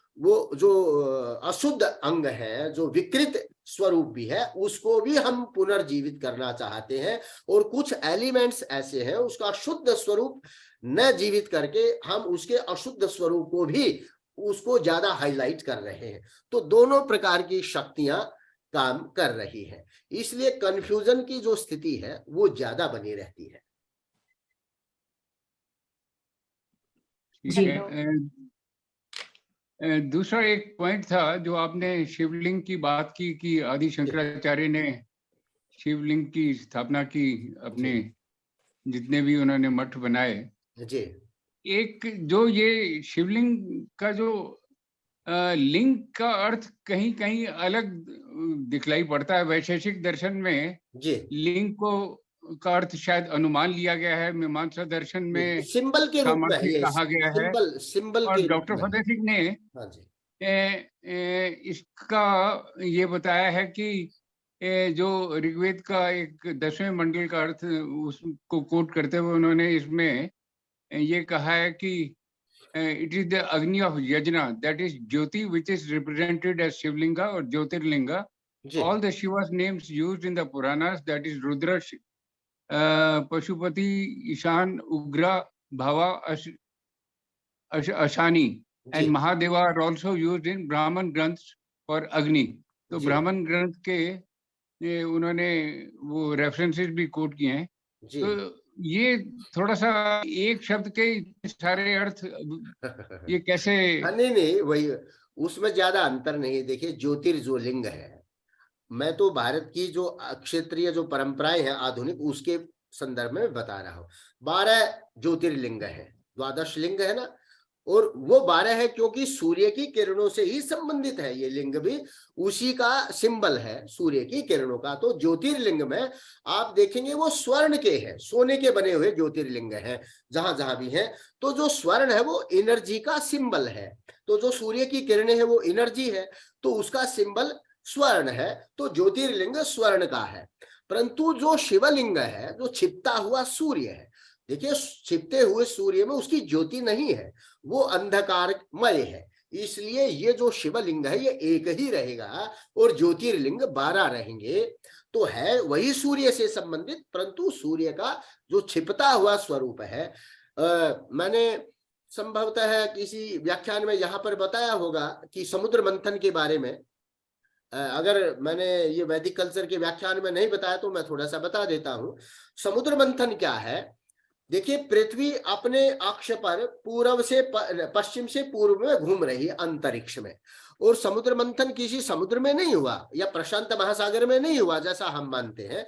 A: अशुद्ध अंग है, जो विकृत स्वरूप भी है, उसको भी हम पुनर्जीवित करना चाहते हैं। और कुछ एलिमेंट्स ऐसे हैं, उसका शुद्ध स्वरूप न जीवित करके हम उसके अशुद्ध स्वरूप को भी उसको ज्यादा हाईलाइट कर रहे हैं। तो दोनों प्रकार की शक्तियां काम कर रही है, इसलिए कंफ्यूजन की जो स्थिति है वो ज्यादा बनी रहती है।
C: ठीक है। दूसरा एक पॉइंट था जो आपने शिवलिंग की बात की कि आदि शंकराचार्य ने शिवलिंग की स्थापना की, अपने जितने भी उन्होंने मठ बनाए।
A: जी।
C: एक जो ये शिवलिंग का जो लिंग का अर्थ कहीं कहीं अलग दिखलाई पड़ता है। वैशेषिक दर्शन में
A: जी,
C: लिंग को का अर्थ शायद अनुमान लिया गया है, मीमांसा दर्शन में
A: सिंबल के रूप में
C: सामर्थ्य
A: ये
C: कहा गया है।
A: सिंबल
C: और
A: के रूप
C: डॉक्टर
A: में।
C: फतेह सिंह ने
A: हाँ जी।
C: इसका ये बताया है कि जो ऋग्वेद का एक 10वें मंडल का अर्थ उसको कोट करते हुए उन्होंने इसमें ये कहा है कि it is the Agni of yajna, that is jyoti, which is represented as Shivalinga और Jyotirlinga. All the Shiva's names used in the Puranas, that is Rudra, Pashupati, Ishan, Ugra, Bhava, Ashani, and Mahadeva are also used in Brahman Granths और अग्नि। तो
A: जी।
C: ब्राह्मण ग्रंथ के उन्होंने वो रेफरेंसेस भी कोट किए हैं।
A: जी।
C: तो ये थोड़ा सा एक शब्द के इतने सारे अर्थ, ये कैसे?
A: नहीं नहीं, वही उसमें ज्यादा अंतर नहीं है। देखिए, ज्योतिर्लिंग है, मैं तो भारत की जो क्षेत्रीय जो परंपराएं हैं आधुनिक, उसके संदर्भ में बता रहा हूँ। 12 ज्योतिर्लिंग है, द्वादश लिंग है ना, और वो 12 है क्योंकि सूर्य की किरणों से ही संबंधित है। ये लिंग भी उसी का सिंबल है, सूर्य की किरणों का। तो ज्योतिर्लिंग में आप देखेंगे वो स्वर्ण के हैं, सोने के बने हुए ज्योतिर्लिंग हैं जहां जहां भी है। तो जो स्वर्ण है वो एनर्जी का सिंबल है। तो जो सूर्य की किरणें हैं वो एनर्जी है, तो उसका सिंबल स्वर्ण है। तो ज्योतिर्लिंग स्वर्ण का है। परंतु जो शिवलिंग है, जो छिपता हुआ सूर्य है, देखिए छिपते हुए सूर्य में उसकी ज्योति नहीं है, वो अंधकारमय है। इसलिए ये जो शिवलिंग है ये एक ही रहेगा और ज्योतिर्लिंग 12 रहेंगे। तो है वही सूर्य से संबंधित, परंतु सूर्य का जो छिपता हुआ स्वरूप है। मैंने संभवतः है किसी व्याख्यान में यहाँ पर बताया होगा कि समुद्र मंथन के बारे में। अगर मैंने ये वैदिक कल्चर के व्याख्यान में नहीं बताया तो मैं थोड़ा सा बता देता हूं। समुद्र मंथन क्या है? देखिए, पृथ्वी अपने अक्ष पर पूर्व से पश्चिम से पूर्व में घूम रही है अंतरिक्ष में, और समुद्र मंथन किसी समुद्र में नहीं हुआ या प्रशांत महासागर में नहीं हुआ जैसा हम मानते हैं।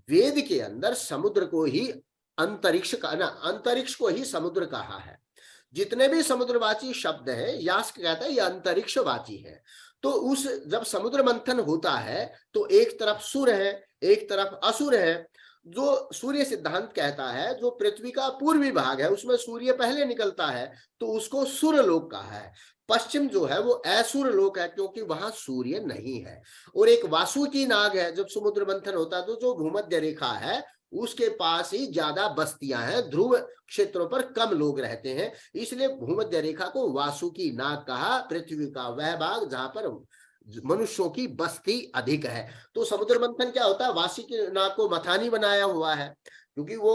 A: वेद के अंदर समुद्र को ही अंतरिक्ष का ना, अंतरिक्ष को ही समुद्र कहा है। जितने भी समुद्रवाची शब्द हैं, यास्क कहता है ये अंतरिक्षवाची है। तो उस जब समुद्र मंथन होता है तो एक तरफ सुर है, एक तरफ असुर है। जो सूर्य सिद्धांत कहता है जो पृथ्वी का पूर्वी भाग है उसमें सूर्य पहले निकलता है, तो उसको सुर लोक कहा है। पश्चिम जो है वो असुर लोक है क्योंकि वहां सूर्य नहीं है। और एक वासुकी नाग है। जब समुद्र मंथन होता है तो जो भूमध्य रेखा है उसके पास ही ज्यादा बस्तियां हैं, ध्रुव क्षेत्रों पर कम लोग रहते हैं, इसलिए भूमध्य रेखा को वासुकी नाग कहा। पृथ्वी का वह भाग जहां पर मनुष्यों की बस्ती अधिक है। तो समुद्र मंथन क्या होता है? वासुकी नाग को मथानी बनाया हुआ है क्योंकि वो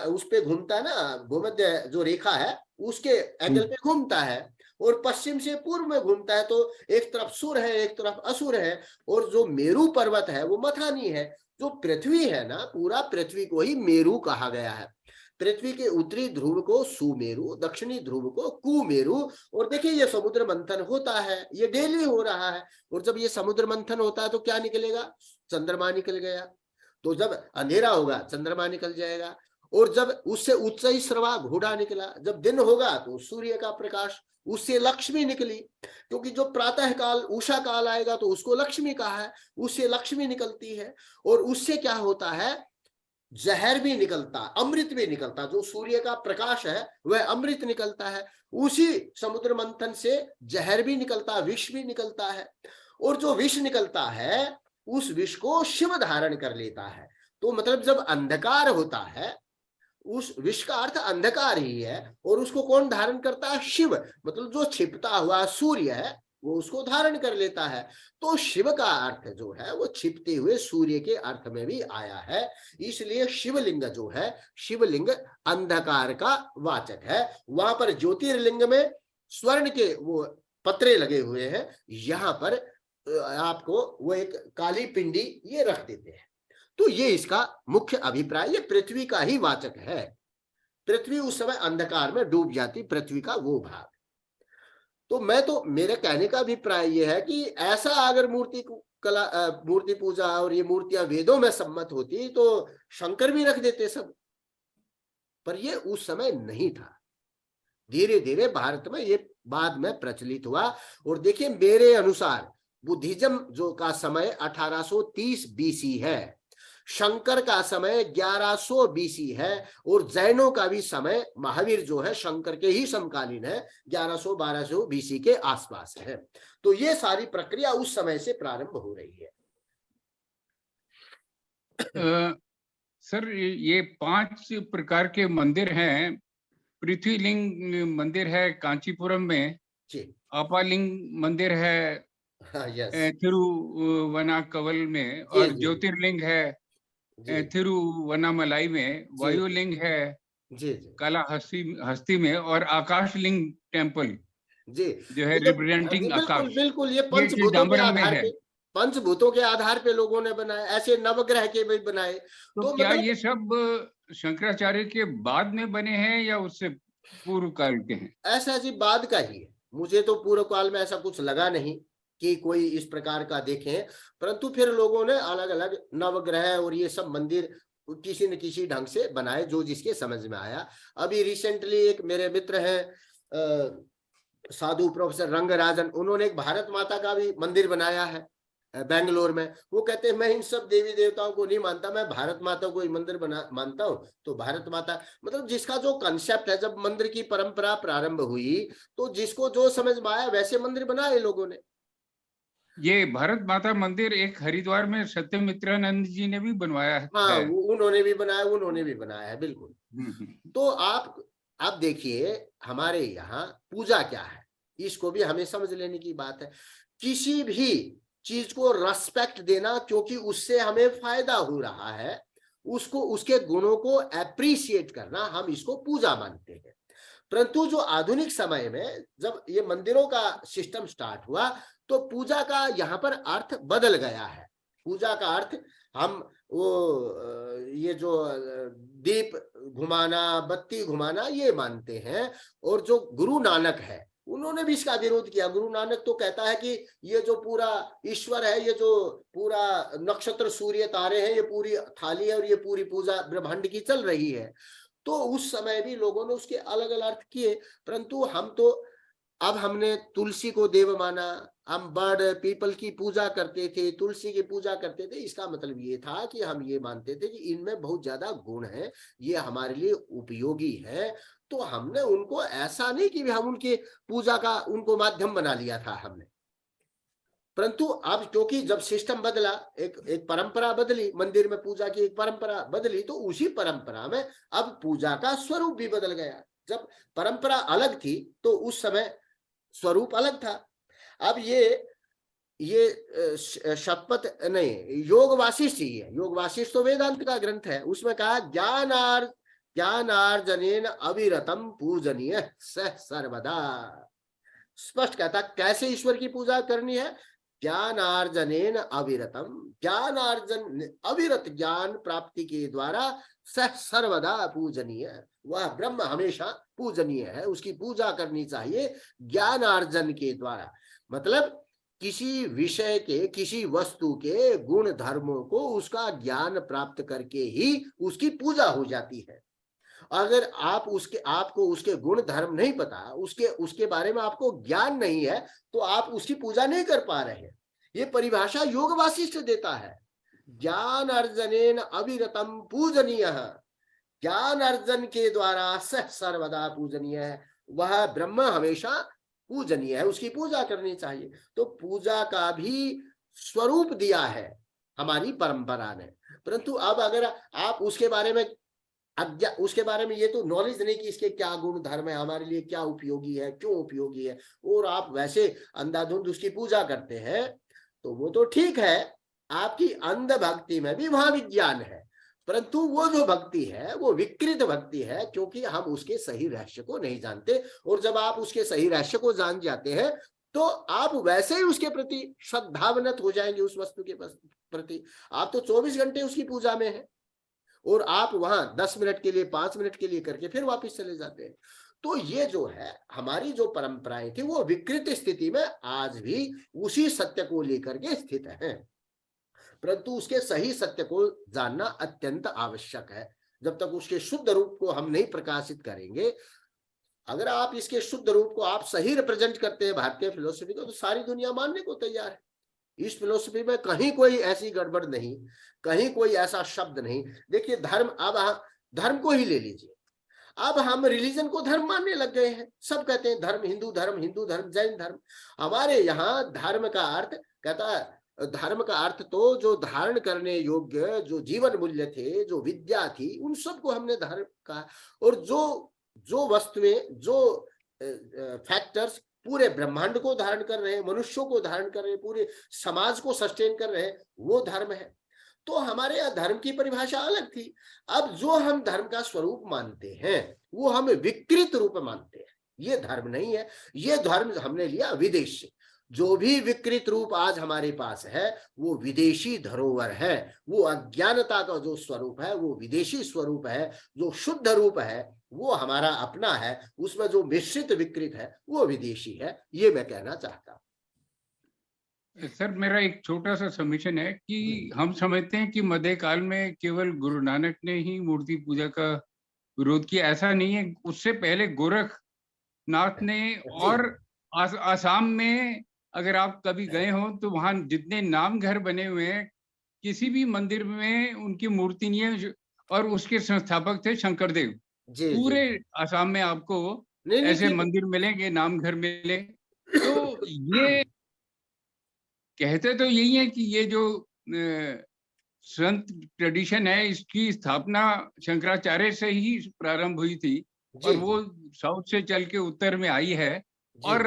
A: उस पे घूमता है ना, भूमध्य जो रेखा है उसके एंगल पे घूमता है, और पश्चिम से पूर्व में घूमता है। तो एक तरफ सुर है, एक तरफ असुर है, और जो मेरू पर्वत है वो मथानी है। जो पृथ्वी है ना, पूरा पृथ्वी को ही मेरू कहा गया है। पृथ्वी के उत्तरी ध्रुव को सुमेरु, दक्षिणी ध्रुव को कुमेरु। और देखिए ये समुद्र मंथन होता है, ये डेली हो रहा है। और जब ये समुद्र मंथन होता है तो क्या निकलेगा? चंद्रमा निकल गया। तो जब अंधेरा होगा चंद्रमा निकल जाएगा, और जब उससे उच्च श्रवा घोड़ा निकला, जब दिन होगा तो सूर्य का प्रकाश, उससे लक्ष्मी निकली। क्योंकि जो प्रातः काल उषा काल आएगा तो उसको लक्ष्मी कहा है, उससे लक्ष्मी निकलती है। और उससे क्या होता है? जहर भी निकलता, अमृत भी निकलता। जो सूर्य का प्रकाश है वह अमृत निकलता है। उसी समुद्र मंथन से जहर भी निकलता, विष भी निकलता है। और जो विष निकलता है उस विष को शिव धारण कर लेता है। तो मतलब जब अंधकार होता है, उस विष का अर्थ अंधकार ही है, और उसको कौन धारण करता है? शिव। मतलब जो छिपता हुआ सूर्य है वो उसको धारण कर लेता है। तो शिव का अर्थ जो है वो छिपते हुए सूर्य के अर्थ में भी आया है। इसलिए शिवलिंग जो है, शिवलिंग अंधकार का वाचक है। वहां पर ज्योतिर्लिंग में स्वर्ण के वो पत्रे लगे हुए हैं, यहाँ पर आपको वो एक काली पिंडी ये रख देते हैं। तो ये इसका मुख्य अभिप्राय, ये पृथ्वी का ही वाचक है। पृथ्वी उस समय अंधकार में डूब जाती, पृथ्वी का वो भाग। तो मैं तो, मेरे कहने का अभिप्राय ये है कि ऐसा अगर मूर्ति कला, मूर्ति पूजा और ये मूर्तियां वेदों में सम्मत होती तो शंकर भी रख देते सब, पर ये उस समय नहीं था। धीरे धीरे भारत में ये बाद में प्रचलित हुआ। और देखिए मेरे अनुसार बुद्धिज्म जो का समय 1830 बीसी है, शंकर का समय 1100 बीसी है, और जैनों का भी समय, महावीर जो है शंकर के ही समकालीन है, 1100-1200 बीसी के आसपास है। तो ये सारी प्रक्रिया उस समय से प्रारंभ हो रही है।
C: सर, ये 5 प्रकार के मंदिर हैं। पृथ्वीलिंग मंदिर है कांचीपुरम में, आपालिंग मंदिर है तिरुवनाकवल में, और ज्योतिर्लिंग है तिरुवनामलाई में, वायुलिंग है कालाहस्ती में, और आकाशलिंग टेम्पल
A: जी,
C: जो है
A: ये तो
C: रिप्रेजेंटिंग
A: बिल्कुल
C: आकाश,
A: बिल्कुल, ये
C: ये चीज डामरम में है।
A: पंचभूतों के आधार पे लोगों ने बनाए, ऐसे नवग्रह के भी बनाए।
C: तो
A: तो
C: क्या
A: मतलब
C: ये सब शंकराचार्य के बाद में बने हैं या उससे पूर्व काल के हैं?
A: ऐसा जी बाद का ही है। मुझे तो पूर्व काल में ऐसा कुछ लगा नहीं कि कोई इस प्रकार का देखें, परंतु फिर लोगों ने अलग अलग नवग्रह और ये सब मंदिर किसी न किसी ढंग से बनाए, जो जिसके समझ में आया। अभी रिसेंटली एक मेरे मित्र हैं साधु प्रोफेसर रंगराजन, उन्होंने एक भारत माता का भी मंदिर बनाया है बेंगलोर में। वो कहते हैं मैं इन सब देवी देवताओं को नहीं मानता, मैं भारत माता को ही मंदिर बना मानता हूँ। तो भारत माता मतलब जिसका जो कंसेप्ट है, जब मंदिर की परंपरा प्रारंभ हुई तो जिसको जो समझ में आया वैसे मंदिर बनाए लोगों ने।
C: ये भारत माता मंदिर एक हरिद्वार में सत्यमित्रानंद जी ने भी बनवाया
A: हाँ,
C: है।
A: उन्होंने भी बनाया है बिल्कुल।
C: हम्म।
A: तो आप देखिए हमारे यहाँ पूजा क्या है, इसको भी हमें समझ लेने की बात है। किसी भी चीज को रेस्पेक्ट देना, क्योंकि उससे हमें फायदा हो रहा है, उसको उसके गुणों को एप्रिशिएट करना, हम इसको पूजा मानते हैं। परंतु जो आधुनिक समय में जब ये मंदिरों का सिस्टम स्टार्ट हुआ, तो पूजा का यहाँ पर अर्थ बदल गया है। पूजा का अर्थ हम ये जो दीप घुमाना, बत्ती घुमाना ये मानते हैं। और जो गुरु नानक है उन्होंने भी इसका विरोध किया। गुरु नानक तो कहता है कि ये जो पूरा ईश्वर है, ये जो पूरा नक्षत्र सूर्य तारे हैं, ये पूरी थाली है और ये पूरी पूजा ब्रह्मांड की चल रही है। तो उस समय भी लोगों ने उसके अलग अलग अर्थ किए। परंतु हम तो अब हमने तुलसी को देव माना, हम बर्ड पीपल की पूजा करते थे, तुलसी की पूजा करते थे। इसका मतलब ये था कि हम ये मानते थे कि इनमें बहुत ज्यादा गुण है, ये हमारे लिए उपयोगी है। तो हमने उनको ऐसा नहीं कि हम उनके पूजा का उनको माध्यम बना लिया था हमने। परंतु अब क्योंकि जब सिस्टम बदला, एक परंपरा बदली, मंदिर में पूजा की एक परंपरा बदली, तो उसी परंपरा में अब पूजा का स्वरूप भी बदल गया। जब परंपरा अलग थी तो उस समय स्वरूप अलग था। अब ये शतपथ नहीं, योग वासिष्ठ ही है। योग वासिष्ठ तो वेदांत का ग्रंथ है, उसमें कहा ज्ञानार्जनेन अविरतम पूजनीय स सर्वदा। स्पष्ट कहता कैसे ईश्वर की पूजा करनी है। ज्ञानार्जनेन अविरतम, ज्ञानार्जन अविरत ज्ञान प्राप्ति के द्वारा सह सर्वदा पूजनीय, वह ब्रह्म हमेशा पूजनीय है, उसकी पूजा करनी चाहिए ज्ञानार्जन के द्वारा। मतलब किसी विषय के, किसी वस्तु के गुण धर्मों को उसका ज्ञान प्राप्त करके ही उसकी पूजा हो जाती है। अगर आपको उसके गुण धर्म नहीं पता, उसके बारे में आपको ज्ञान नहीं है, तो आप उसकी पूजा नहीं कर पा रहे हैं। ये परिभाषा योग वासिष्ठ देता है। ज्ञान अर्जनेन अविरतम पूजनीय, ज्ञान अर्जन के द्वारा सह सर्वदा पूजनीय है, वह ब्रह्म हमेशा पूजनीय है, उसकी पूजा करनी चाहिए। तो पूजा का भी स्वरूप दिया है हमारी परंपरा ने। परंतु अब अगर आप उसके बारे में उसके बारे में ये तो नॉलेज नहीं कि इसके क्या गुण धर्म है, हमारे लिए क्या उपयोगी है, क्यों उपयोगी है, और आप वैसे अंधाधुंध उसकी पूजा करते हैं, तो वो तो ठीक है, आपकी अंध भक्ति में भी वहां विज्ञान है। परंतु वो जो भक्ति है वो विकृत भक्ति है, क्योंकि हम उसके सही रहस्य को नहीं जानते। और जब आप उसके सही रहस्य को जान जाते हैं तो आप वैसे ही उसके प्रति श्रद्धावनत हो जाएंगे, उस वस्तु के प्रति। आप तो 24 घंटे उसकी पूजा में है और आप वहां 10 मिनट के लिए, 5 मिनट के लिए करके फिर वापस चले जाते हैं। तो ये जो है हमारी जो परंपराएं थी वो विकृत स्थिति में आज भी उसी सत्य को लेकर के स्थित है। परंतु उसके सही सत्य को जानना अत्यंत आवश्यक है। जब तक उसके शुद्ध रूप को हम नहीं प्रकाशित करेंगे, अगर आप इसके शुद्ध रूप को आप सही रिप्रेजेंट करते हैं भारतीय फिलोसफी को, तो सारी दुनिया मानने को तैयार है। इस फिलोसफी में कहीं कोई ऐसी गड़बड़ नहीं, कहीं कोई ऐसा शब्द नहीं। देखिए धर्म, अब धर्म को ही ले लीजिए, अब हम रिलीजन को धर्म मानने लग गए हैं। सब कहते हैं धर्म, हिंदू धर्म, जैन धर्म। हमारे यहाँ धर्म का अर्थ कहता है, धर्म का अर्थ तो जो धारण करने योग्य जो जीवन मूल्य थे, जो विद्या थी, उन सबको हमने धर्म कहा। और जो वस्तुएं, जो फैक्टर्स पूरे ब्रह्मांड को धारण कर रहे हैं, मनुष्यों को धारण कर रहे हैं, पूरे समाज को सस्टेन कर रहे हैं, वो धर्म है। तो हमारे यहाँ धर्म की परिभाषा अलग थी। अब जो हम धर्म का स्वरूप मानते हैं वो हम विकृत रूप मानते हैं। ये धर्म नहीं है, ये धर्म हमने लिया विदेश से। जो भी विकृत रूप आज हमारे पास है वो विदेशी धरोहर है, वो अज्ञानता का जो स्वरूप है वो विदेशी स्वरूप है, जो शुद्ध रूप है वो हमारा अपना है, उसमें जो मिश्रित विकृत है वो विदेशी है, ये मैं कहना चाहता हूं।
C: सर, मेरा एक छोटा सा सबमिशन है कि हम समझते हैं कि मध्यकाल में केवल गुरु नानक ने ही मूर्ति पूजा का विरोध किया, ऐसा नहीं है। उससे पहले गोरखनाथ ने, और आसाम में अगर आप कभी गए हो तो वहां जितने नाम घर बने हुए हैं, किसी भी मंदिर में उनकी मूर्ति नहीं है, और उसके संस्थापक थे शंकरदेव।
A: जी
C: पूरे
A: जी
C: आसाम में आपको
A: नहीं नहीं
C: ऐसे
A: ठीक है।
C: मंदिर मिलेंगे, नाम घर मिले। तो ये कहते तो यही है कि ये जो संत ट्रेडिशन है, इसकी स्थापना शंकराचार्य से ही प्रारंभ हुई थी,
A: जी
C: और वो साउथ से चल के उत्तर में आई है।
A: जी
C: और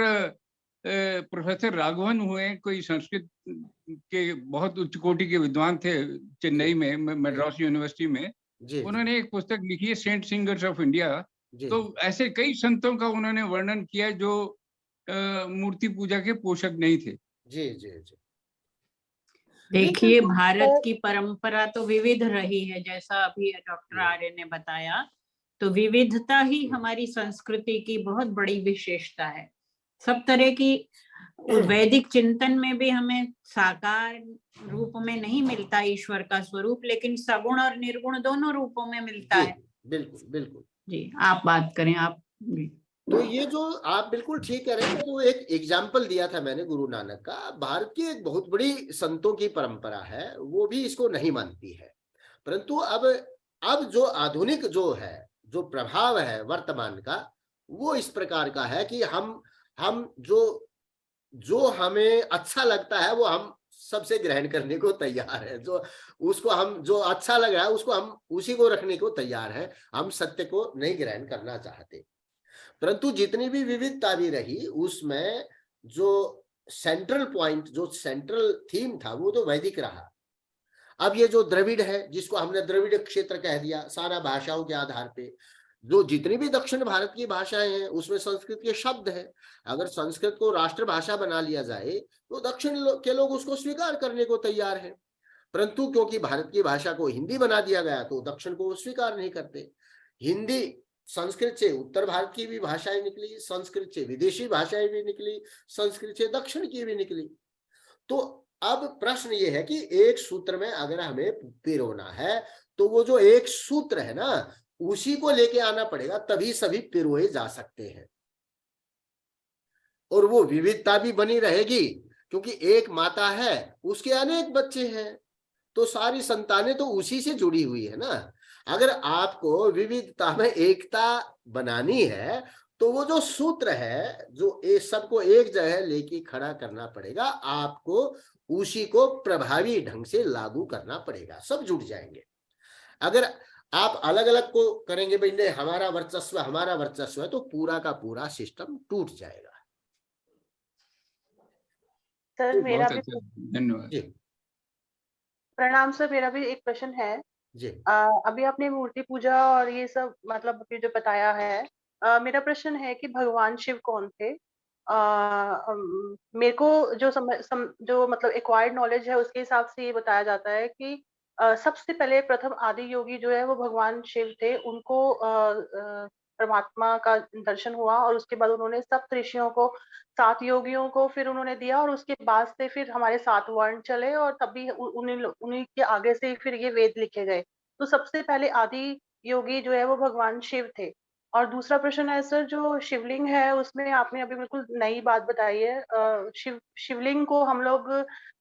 C: प्रोफेसर राघवन हुए, कोई संस्कृत के बहुत उच्च कोटि के विद्वान थे, चेन्नई में, मद्रास यूनिवर्सिटी में।
A: जी जी
C: उन्होंने एक पुस्तक लिखी है, सेंट सिंगर्स ऑफ इंडिया।
A: जी
C: तो ऐसे कई संतों का उन्होंने वर्णन किया जो मूर्ति पूजा के पोषक नहीं थे।
A: जी जी जी
B: देखिए, भारत की परंपरा तो विविध रही है, जैसा अभी डॉक्टर
A: जी
B: आर्य ने बताया। तो विविधता ही हमारी संस्कृति की बहुत बड़ी विशेषता है। सब तरह की वैदिक चिंतन में भी हमें साकार रूप में नहीं मिलता ईश्वर का स्वरूप, लेकिन सगुण और निर्गुण दोनों रूपों में मिलता
A: जी
B: है।
A: बिल्कुल बिल्कुल।
B: जी, आप बात करें आप। जी।
A: तो ये जो आप बिल्कुल ठीक कह रहे हैं, तो एक एग्जाम्पल दिया था मैंने गुरु नानक का। भारत की एक बहुत बड़ी संतों की परंपरा है, वो भी इसको नहीं मानती है। परंतु अब जो आधुनिक जो है, जो प्रभाव है वर्तमान का, वो इस प्रकार का है कि हम जो जो हमें अच्छा लगता है वो हम सबसे ग्रहण करने को तैयार है। जो उसको हम जो अच्छा लग रहा है उसको हम उसी को रखने को तैयार है, हम सत्य को नहीं ग्रहण करना चाहते। परंतु जितनी भी विविधता भी रही, उसमें जो सेंट्रल पॉइंट, जो सेंट्रल थीम था, वो तो वैदिक रहा। अब ये जो द्रविड़ है, जिसको हमने द्रविड़ क्षेत्र कह दिया सारा भाषाओं के आधार पे, जो जितनी भी दक्षिण भारत की भाषाएं हैं उसमें संस्कृत के शब्द हैं। अगर संस्कृत को राष्ट्रभाषा बना लिया जाए तो दक्षिण के लोग उसको स्वीकार करने को तैयार हैं। परंतु क्योंकि भारत की भाषा को हिंदी बना दिया गया तो दक्षिण को वो स्वीकार नहीं करते। हिंदी, संस्कृत से उत्तर भारत की भी भाषाएं निकली, संस्कृत से विदेशी भाषाएं भी निकली, संस्कृत से दक्षिण की भी निकली। तो अब प्रश्न ये है कि एक सूत्र में अगर हमें पिरोना है तो वो जो एक सूत्र है ना, उसी को लेके आना पड़ेगा, तभी सभी पिरोए जा सकते हैं। और वो विविधता भी बनी रहेगी, क्योंकि एक माता है, उसके अनेक बच्चे हैं, तो सारी संतानें तो उसी से जुड़ी हुई है ना। अगर आपको विविधता में एकता बनानी है तो वो जो सूत्र है, जो सबको एक जगह लेके खड़ा करना पड़ेगा, आपको उसी को प्रभावी ढंग से लागू करना पड़ेगा, सब जुट जाएंगे। अगर आप अलग अलग को करेंगे, भाई नहीं हमारा वर्चस्व है, तो पूरा का पूरा सिस्टम टूट जाएगा।
D: सर मेरा
C: बहुत
D: भी
C: अच्छा, धन्यवाद।
A: जी
D: प्रणाम सर, मेरा भी एक प्रश्न है।
A: जी
D: अभी आपने मूर्ति पूजा और ये सब मतलब अभी जो बताया है, मेरा प्रश्न है कि भगवान शिव कौन थे? मेरे को जो मतलब एक्वायर्ड नॉलेज है उसके हिसाब से ये बताया जाता है कि सबसे पहले प्रथम आदि योगी जो है वो भगवान शिव थे। उनको परमात्मा का दर्शन हुआ और उसके बाद उन्होंने सप्त ऋषियों को, 7 योगियों को फिर उन्होंने दिया, और उसके बाद से फिर हमारे 7 वर्ण चले, और तभी उन्हीं के आगे से ही फिर ये वेद लिखे गए। तो सबसे पहले आदि योगी जो है वो भगवान शिव थे। और दूसरा प्रश्न है सर, जो शिवलिंग है उसमें आपने अभी बिल्कुल नई बात बताई है। शिवलिंग को हम लोग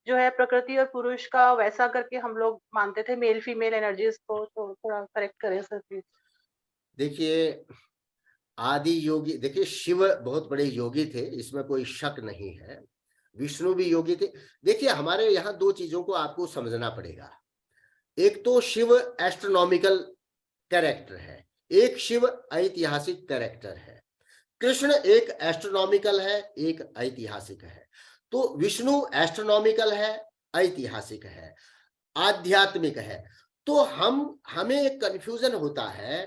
D: जो है प्रकृति और पुरुष का वैसा करके हम लोग मानते थे, मेल फीमेल एनर्जीज को, तो थोड़ा करेक्ट करें सर प्लीज।
A: देखिए, आदि योगी, देखिए शिव बहुत बड़े योगी थे, इसमें कोई शक नहीं है। विष्णु भी योगी थे। देखिए, हमारे यहाँ दो चीजों को आपको समझना पड़ेगा। एक तो शिव एस्ट्रोनॉमिकल कैरेक्टर है, एक शिव ऐतिहासिक कैरेक्टर है। कृष्ण एक एस्ट्रोनॉमिकल है, एक ऐतिहासिक है। तो विष्णु एस्ट्रोनॉमिकल है, ऐतिहासिक है, आध्यात्मिक है। तो हमें एक कंफ्यूजन होता है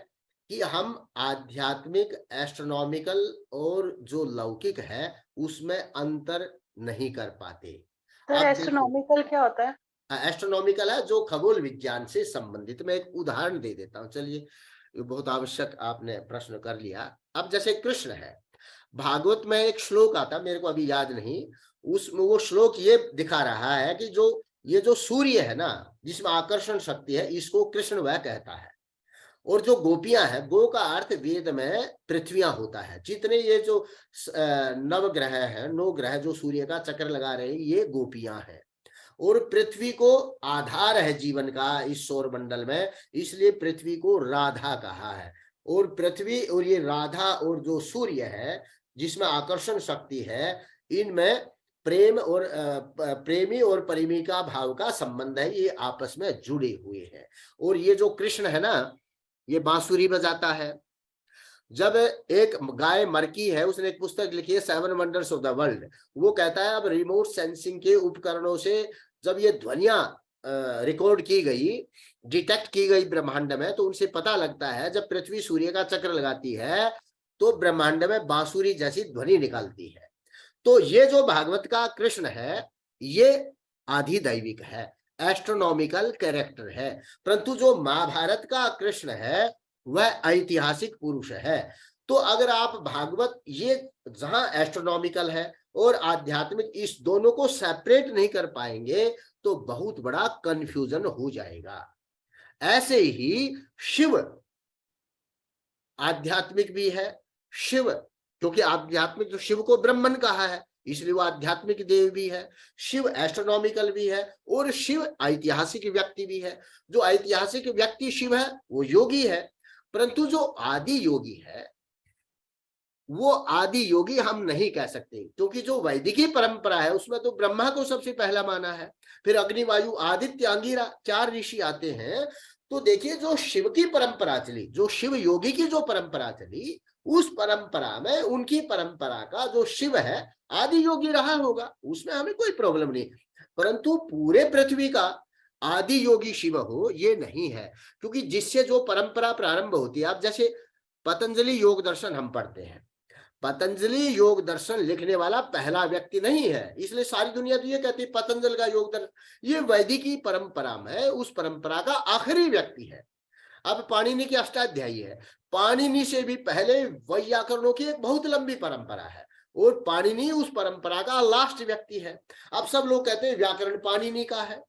A: कि हम आध्यात्मिक, एस्ट्रोनॉमिकल और जो लौकिक है उसमें अंतर नहीं कर पाते।
D: सर
A: अब देखिए,
D: एस्ट्रोनॉमिकल क्या होता है?
A: एस्ट्रोनॉमिकल है जो खगोल विज्ञान से संबंधित। मैं एक उदाहरण दे देता हूँ, चलिए, ये बहुत आवश्यक आपने प्रश्न कर लिया। अब जैसे कृष्ण है, भागवत में एक श्लोक आता, मेरे को अभी याद नहीं, उसमें वो श्लोक ये दिखा रहा है कि ये जो सूर्य है ना, जिसमें आकर्षण शक्ति है, इसको कृष्ण वह कहता है। और जो गोपियां हैं, गो का अर्थ वेद में पृथ्वियां होता है। जितने ये जो नवग्रह है, 9 ग्रह जो सूर्य का चक्कर लगा रहे हैं, ये गोपियां हैं। और पृथ्वी को आधार है जीवन का इस सौर मंडल में, इसलिए पृथ्वी को राधा कहा है। और पृथ्वी और ये राधा और जो सूर्य है जिसमें आकर्षण शक्ति है, इनमें प्रेम और प्रेमी और प्रेमिका भाव का संबंध है, ये आपस में जुड़े हुए हैं। और ये जो कृष्ण है ना, ये बांसुरी बजाता है। जब एक गाय मरकी है, उसने एक पुस्तक लिखी है 7 वंडर्स ऑफ द वर्ल्ड, वो कहता है अब रिमोट सेंसिंग के उपकरणों से जब ये ध्वनियां रिकॉर्ड की गई, डिटेक्ट की गई ब्रह्मांड में, तो उनसे पता लगता है जब पृथ्वी सूर्य का चक्र लगाती है तो ब्रह्मांड में बांसुरी जैसी ध्वनि निकलती है। तो ये जो भागवत का कृष्ण है, ये आधिदैविक है, एस्ट्रोनॉमिकल कैरेक्टर है। परंतु जो महाभारत का कृष्ण है वह ऐतिहासिक पुरुष है। तो अगर आप भागवत, ये जहां एस्ट्रोनॉमिकल है और आध्यात्मिक, इस दोनों को सेपरेट नहीं कर पाएंगे तो बहुत बड़ा कंफ्यूजन हो जाएगा। ऐसे ही शिव आध्यात्मिक भी है। शिव, क्योंकि आध्यात्मिक, तो शिव को ब्रह्मन कहा है, इसलिए वो आध्यात्मिक देव भी है। शिव एस्ट्रोनॉमिकल भी है और शिव ऐतिहासिक व्यक्ति भी है। जो ऐतिहासिक व्यक्ति शिव है वो योगी है, परंतु जो आदि योगी है वो आदि योगी हम नहीं कह सकते, क्योंकि जो वैदिकी परंपरा है उसमें तो ब्रह्मा को सबसे पहला माना है, फिर अग्नि, वायु, आदित्य, अंगिरा, 4 ऋषि आते हैं। तो देखिए, जो शिव की परंपरा चली, जो शिव योगी की जो परंपरा चली, उस परंपरा में उनकी परंपरा का जो शिव है आदि योगी रहा होगा, उसमें हमें कोई प्रॉब्लम नहीं। परंतु पूरे पृथ्वी का आदि योगी शिव हो ये नहीं है, क्योंकि जिससे जो परंपरा प्रारंभ होती है, अब जैसे पतंजलि योग दर्शन हम पढ़ते हैं, पतंजलि योग दर्शन लिखने वाला पहला व्यक्ति नहीं है, इसलिए सारी दुनिया तो ये कहती है पतंजलि का योग दर्शन, ये वैदिकी परंपरा में उस परंपरा का आखिरी व्यक्ति है। अब पाणिनि की अष्टाध्यायी है, पाणिनि से भी पहले वैयाकरणों की एक बहुत लंबी परंपरा है और पाणिनि उस परंपरा का लास्ट व्यक्ति है। अब सब लोग कहते हैं व्याकरण पाणिनि का है,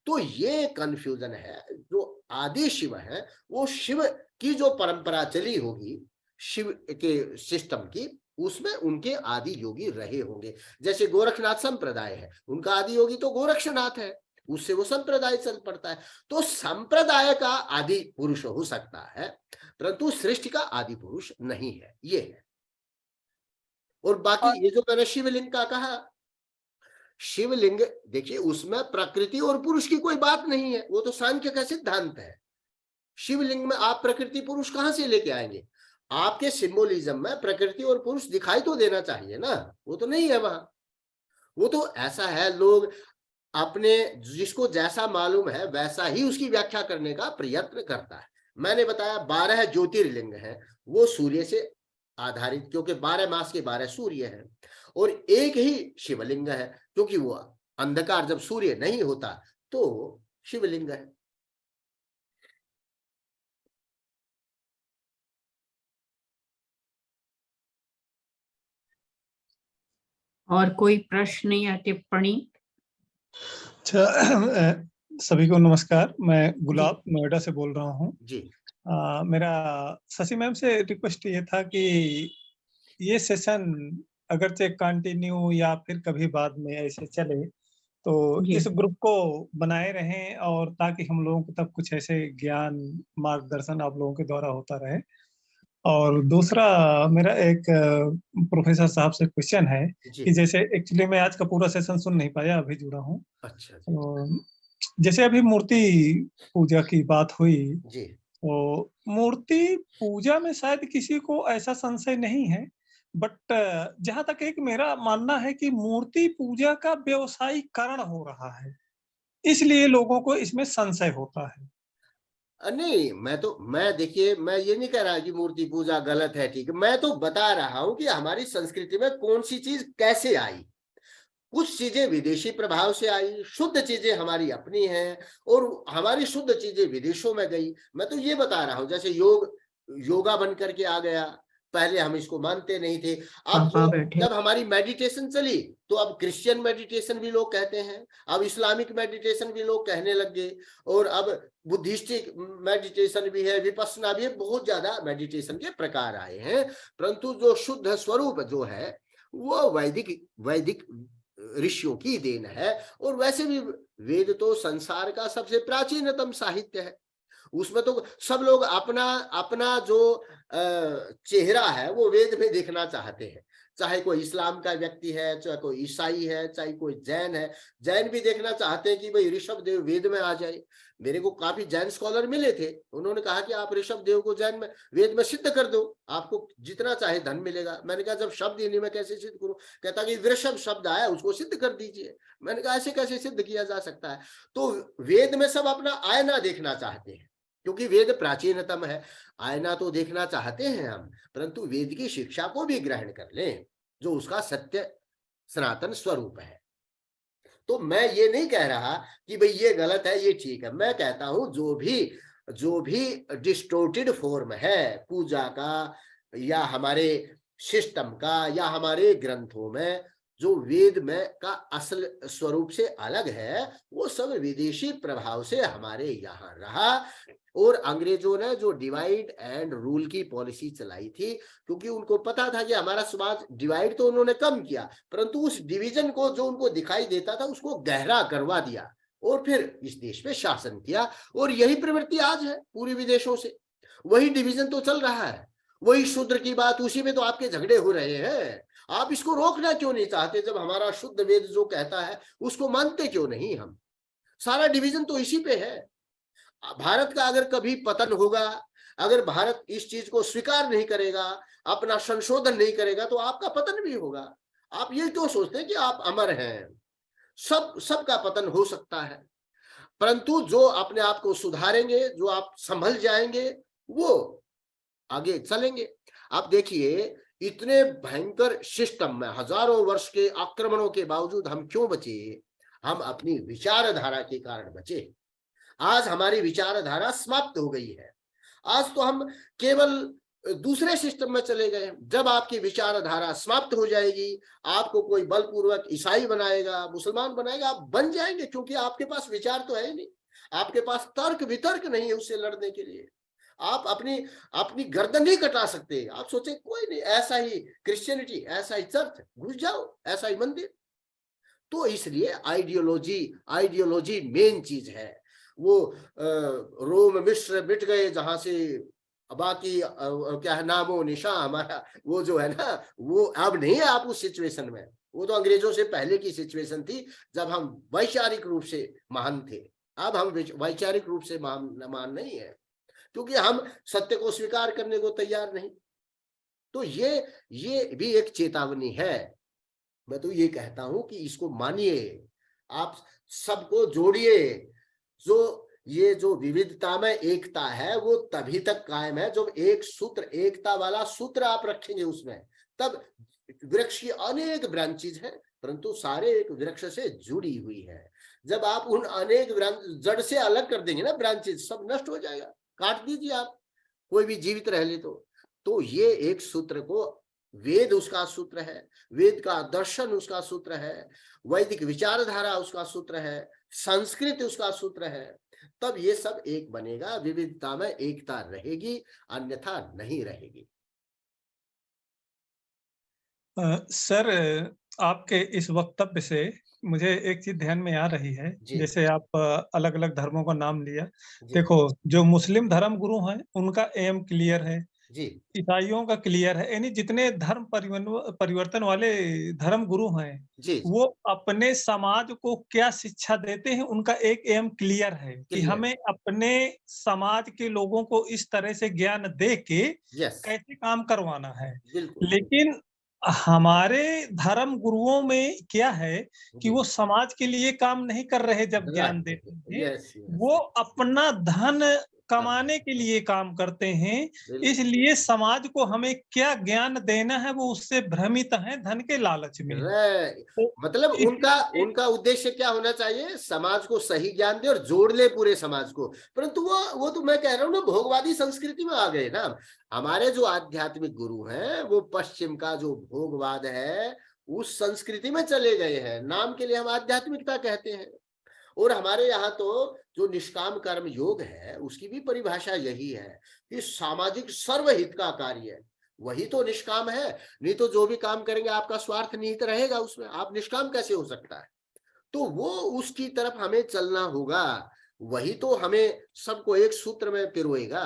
A: तो ये कंफ्यूजन है। जो आदि शिव है वो शिव की जो परंपरा चली होगी शिव के सिस्टम की, उसमें उनके आदि योगी रहे होंगे। जैसे गोरखनाथ संप्रदाय है, उनका आदि योगी तो गोरक्षनाथ है, उससे वो संप्रदाय चल पड़ता है। तो संप्रदाय का आदि पुरुष हो सकता है, परंतु सृष्टि का आदि पुरुष नहीं है, ये है। और बाकी ये जो मैंने शिवलिंग का कहा, शिवलिंग देखिए, उसमें प्रकृति और पुरुष की कोई बात नहीं है, वो तो सांख्य का सिद्धांत है। शिवलिंग में आप प्रकृति पुरुष कहां से लेके आएंगे? आपके सिंबोलिज्म में प्रकृति और पुरुष दिखाई तो देना चाहिए ना, वो तो नहीं है वहां। वो तो ऐसा है, लोग अपने जिसको जैसा मालूम है वैसा ही उसकी व्याख्या करने का प्रयत्न करता है। मैंने बताया 12 ज्योतिर्लिंग है, वो सूर्य से आधारित, क्योंकि 12 मास के 12 सूर्य है, और एक ही शिवलिंग है, क्योंकि वो अंधकार जब सूर्य नहीं होता तो शिवलिंग है।
B: और कोई प्रश्न या टिप्पणी?
E: अच्छा, सभी को नमस्कार। मैं गुलाब नोएडा से बोल रहा हूँ
A: जी।
E: मेरा शशि मैम से रिक्वेस्ट ये था कि ये सेशन अगरचे कंटिन्यू या फिर कभी बाद में ऐसे चले तो
B: जी।
E: इस ग्रुप को बनाए रहें, और ताकि हम लोगों को तब कुछ ऐसे ज्ञान मार्गदर्शन आप लोगों के द्वारा होता रहे। और दूसरा मेरा एक प्रोफेसर साहब से क्वेश्चन है
A: जी।
E: कि जैसे एक्चुअली मैं आज का पूरा सेशन सुन नहीं पाया, अभी जुड़ा हूँ।
A: अच्छा जी।
E: तो जैसे अभी मूर्ति पूजा की बात हुई,
A: जी।
E: तो मूर्ति पूजा में शायद किसी को ऐसा संशय नहीं है, बट जहां तक एक मेरा मानना है कि मूर्ति पूजा का व्यवसायीकरण हो रहा है, इसलिए लोगों को इसमें संशय होता है।
A: नहीं, मैं देखिए, मैं ये नहीं कह रहा कि मूर्ति पूजा गलत है, ठीक है, मैं तो बता रहा हूं कि हमारी संस्कृति में कौन सी चीज कैसे आई। कुछ चीजें विदेशी प्रभाव से आई, शुद्ध चीजें हमारी अपनी हैं, और हमारी शुद्ध चीजें विदेशों में गई। मैं तो ये बता रहा हूं, जैसे योगा बन करके आ गया, पहले हम इसको मानते नहीं थे। अब जब हमारी मेडिटेशन चली तो अब क्रिश्चियन मेडिटेशन भी लोग कहते हैं, अब इस्लामिक मेडिटेशन भी लोग कहने लग गए, और अब बुद्धिस्टिक मेडिटेशन भी है, विपश्यना भी है, बहुत ज्यादा मेडिटेशन के प्रकार आए हैं। परंतु जो शुद्ध स्वरूप जो है वो वैदिक ऋषियों की देन है। और वैसे भी वेद तो संसार का सबसे प्राचीनतम साहित्य है, उसमें तो सब लोग अपना अपना जो चेहरा है वो वेद में देखना चाहते हैं। चाहे कोई इस्लाम का व्यक्ति है, चाहे कोई ईसाई है, चाहे कोई जैन है, जैन भी देखना चाहते हैं कि भाई ऋषभ देव वेद में आ जाए। मेरे को काफी जैन स्कॉलर मिले थे, उन्होंने कहा कि आप ऋषभ देव को जैन में वेद में सिद्ध कर दो, आपको जितना चाहे धन मिलेगा। मैंने कहा जब शब्द ही नहीं, मैं कैसे सिद्ध करूं? कहता कि वृषभ शब्द आया, उसको सिद्ध कर दीजिए। मैंने कहा ऐसे कैसे सिद्ध किया जा सकता है? तो वेद में सब अपना आईना देखना चाहते हैं, क्योंकि वेद प्राचीनतम है। आईना तो देखना चाहते हैं हम, परंतु वेद की शिक्षा को भी ग्रहण कर लें जो उसका सत्य सनातन स्वरूप है। तो मैं ये नहीं कह रहा कि भाई ये गलत है, ये ठीक है। मैं कहता हूं जो भी डिस्टोर्टेड फॉर्म है पूजा का, या हमारे सिस्टम का, या हमारे ग्रंथों में जो वेद में का असल स्वरूप से अलग है, वो सब विदेशी प्रभाव से हमारे यहाँ रहा। और अंग्रेजों ने जो डिवाइड एंड रूल की पॉलिसी चलाई थी, क्योंकि उनको पता था कि हमारा समाज डिवाइड तो उन्होंने कम किया, परंतु उस डिवीजन को जो उनको दिखाई देता था उसको गहरा करवा दिया, और फिर इस देश पे शासन किया। और यही प्रवृत्ति आज है पूरे विदेशों से, वही डिवीजन तो चल रहा है, वही शूद्र की बात, उसी में तो आपके झगड़े हो रहे हैं। आप इसको रोकना क्यों नहीं चाहते? जब हमारा शुद्ध वेद जो कहता है उसको मानते क्यों नहीं हम? सारा डिवीजन तो इसी पे है। भारत का अगर कभी पतन होगा, अगर भारत इस चीज को स्वीकार नहीं करेगा, अपना संशोधन नहीं करेगा, तो आपका पतन भी होगा। आप ये क्यों सोचते हैं कि आप अमर हैं? सबका पतन हो सकता है, परंतु जो अपने आप को सुधारेंगे, जो आप संभल जाएंगे, वो आगे चलेंगे। आप देखिए, इतने भयंकर सिस्टम में हजारों वर्ष के आक्रमणों के बावजूद हम क्यों बचे? हम अपनी विचारधारा के कारण बचे। आज हमारी विचारधारा समाप्त हो गई है। आज तो हम केवल दूसरे सिस्टम में चले गए। जब आपकी विचारधारा समाप्त हो जाएगी, आपको कोई बलपूर्वक ईसाई बनाएगा, मुसलमान बनाएगा, आप बन जाएंगे, क्योंकि आपके पास विचार तो है ही नहीं, आपके पास तर्क वितर्क नहीं है उससे लड़ने के लिए। आप अपनी गर्दन नहीं कटा सकते। आप सोचे कोई नहीं, ऐसा ही क्रिश्चियनिटी, ऐसा ही चर्च, घुस जाओ, ऐसा ही मंदिर। तो इसलिए आइडियोलॉजी मेन चीज है। वो रोम मिस्र मिट गए जहां से, बाकी क्या है, नामो निशा हमारा वो जो है ना, वो अब नहीं है आप उस सिचुएशन में। वो तो अंग्रेजों से पहले की सिचुएशन थी, जब हम वैचारिक रूप से महान थे। अब हम वैचारिक रूप से महान नहीं है, क्योंकि हम सत्य को स्वीकार करने को तैयार नहीं। तो ये भी एक चेतावनी है। मैं तो ये कहता हूं कि इसको मानिए, आप सबको जोड़िए। ये जो विविधता में एकता है वो तभी तक कायम है जब एक सूत्र, एकता वाला सूत्र आप रखेंगे उसमें, तब वृक्ष की अनेक ब्रांचेज हैं, परंतु सारे एक वृक्ष से जुड़ी हुई है। जब आप उन अनेक जड़ से अलग कर देंगे ना ब्रांचेज, सब नष्ट हो जाएगा। काट दीजिए आप, कोई भी जीवित रह ले तो ये एक सूत्र को, वेद उसका सूत्र है, वेद का दर्शन उसका सूत्र है, वैदिक विचारधारा उसका सूत्र है, संस्कृत उसका सूत्र है, तब ये सब एक बनेगा। विविधता में एकता रहेगी, अन्यथा नहीं रहेगी।
E: सर, आपके इस वक्तव्य से मुझे एक चीज ध्यान में आ रही है। जैसे आप अलग अलग धर्मों का नाम लिया, देखो जो मुस्लिम धर्म गुरु हैं उनका एम क्लियर है जी, ईसाइयों का क्लियर है, यानी जितने धर्म परिवर्तन वाले धर्म गुरु हैं जी, वो अपने समाज को क्या शिक्षा देते हैं, उनका एक एम क्लियर है कि हमें अपने समाज के लोगों को इस तरह से ज्ञान दे के कैसे काम करवाना है। लेकिन हमारे धर्म गुरुओं में क्या है कि वो समाज के लिए काम नहीं कर रहे। जब ज्ञान देते हैं वो अपना धन कमाने के लिए काम करते हैं,
A: बिल्कुल।
E: इसलिए समाज को हमें क्या ज्ञान देना है वो उससे भ्रमित है धन के लालच में। तो
A: मतलब उनका
E: इसलिए
A: उनका उद्देश्य क्या होना चाहिए, समाज को सही ज्ञान दे और जोड़ ले पूरे समाज को। परंतु वो तो मैं कह रहा हूँ ना, भोगवादी संस्कृति में आ गए ना। हमारे जो आध्यात्मिक गुरु हैं वो पश्चिम का जो भोगवाद है उस संस्कृति में चले गए हैं। नाम के लिए हम आध्यात्मिकता कहते हैं, और हमारे यहाँ तो जो निष्काम कर्म योग है उसकी भी परिभाषा यही है कि सामाजिक सर्वहित का कार्य है, वही तो निष्काम है। नहीं तो जो भी काम करेंगे आपका स्वार्थ निहित रहेगा उसमें, आप निष्काम कैसे हो सकता है। तो वो उसकी तरफ हमें चलना होगा, वही तो हमें सबको एक सूत्र में पिरोएगा।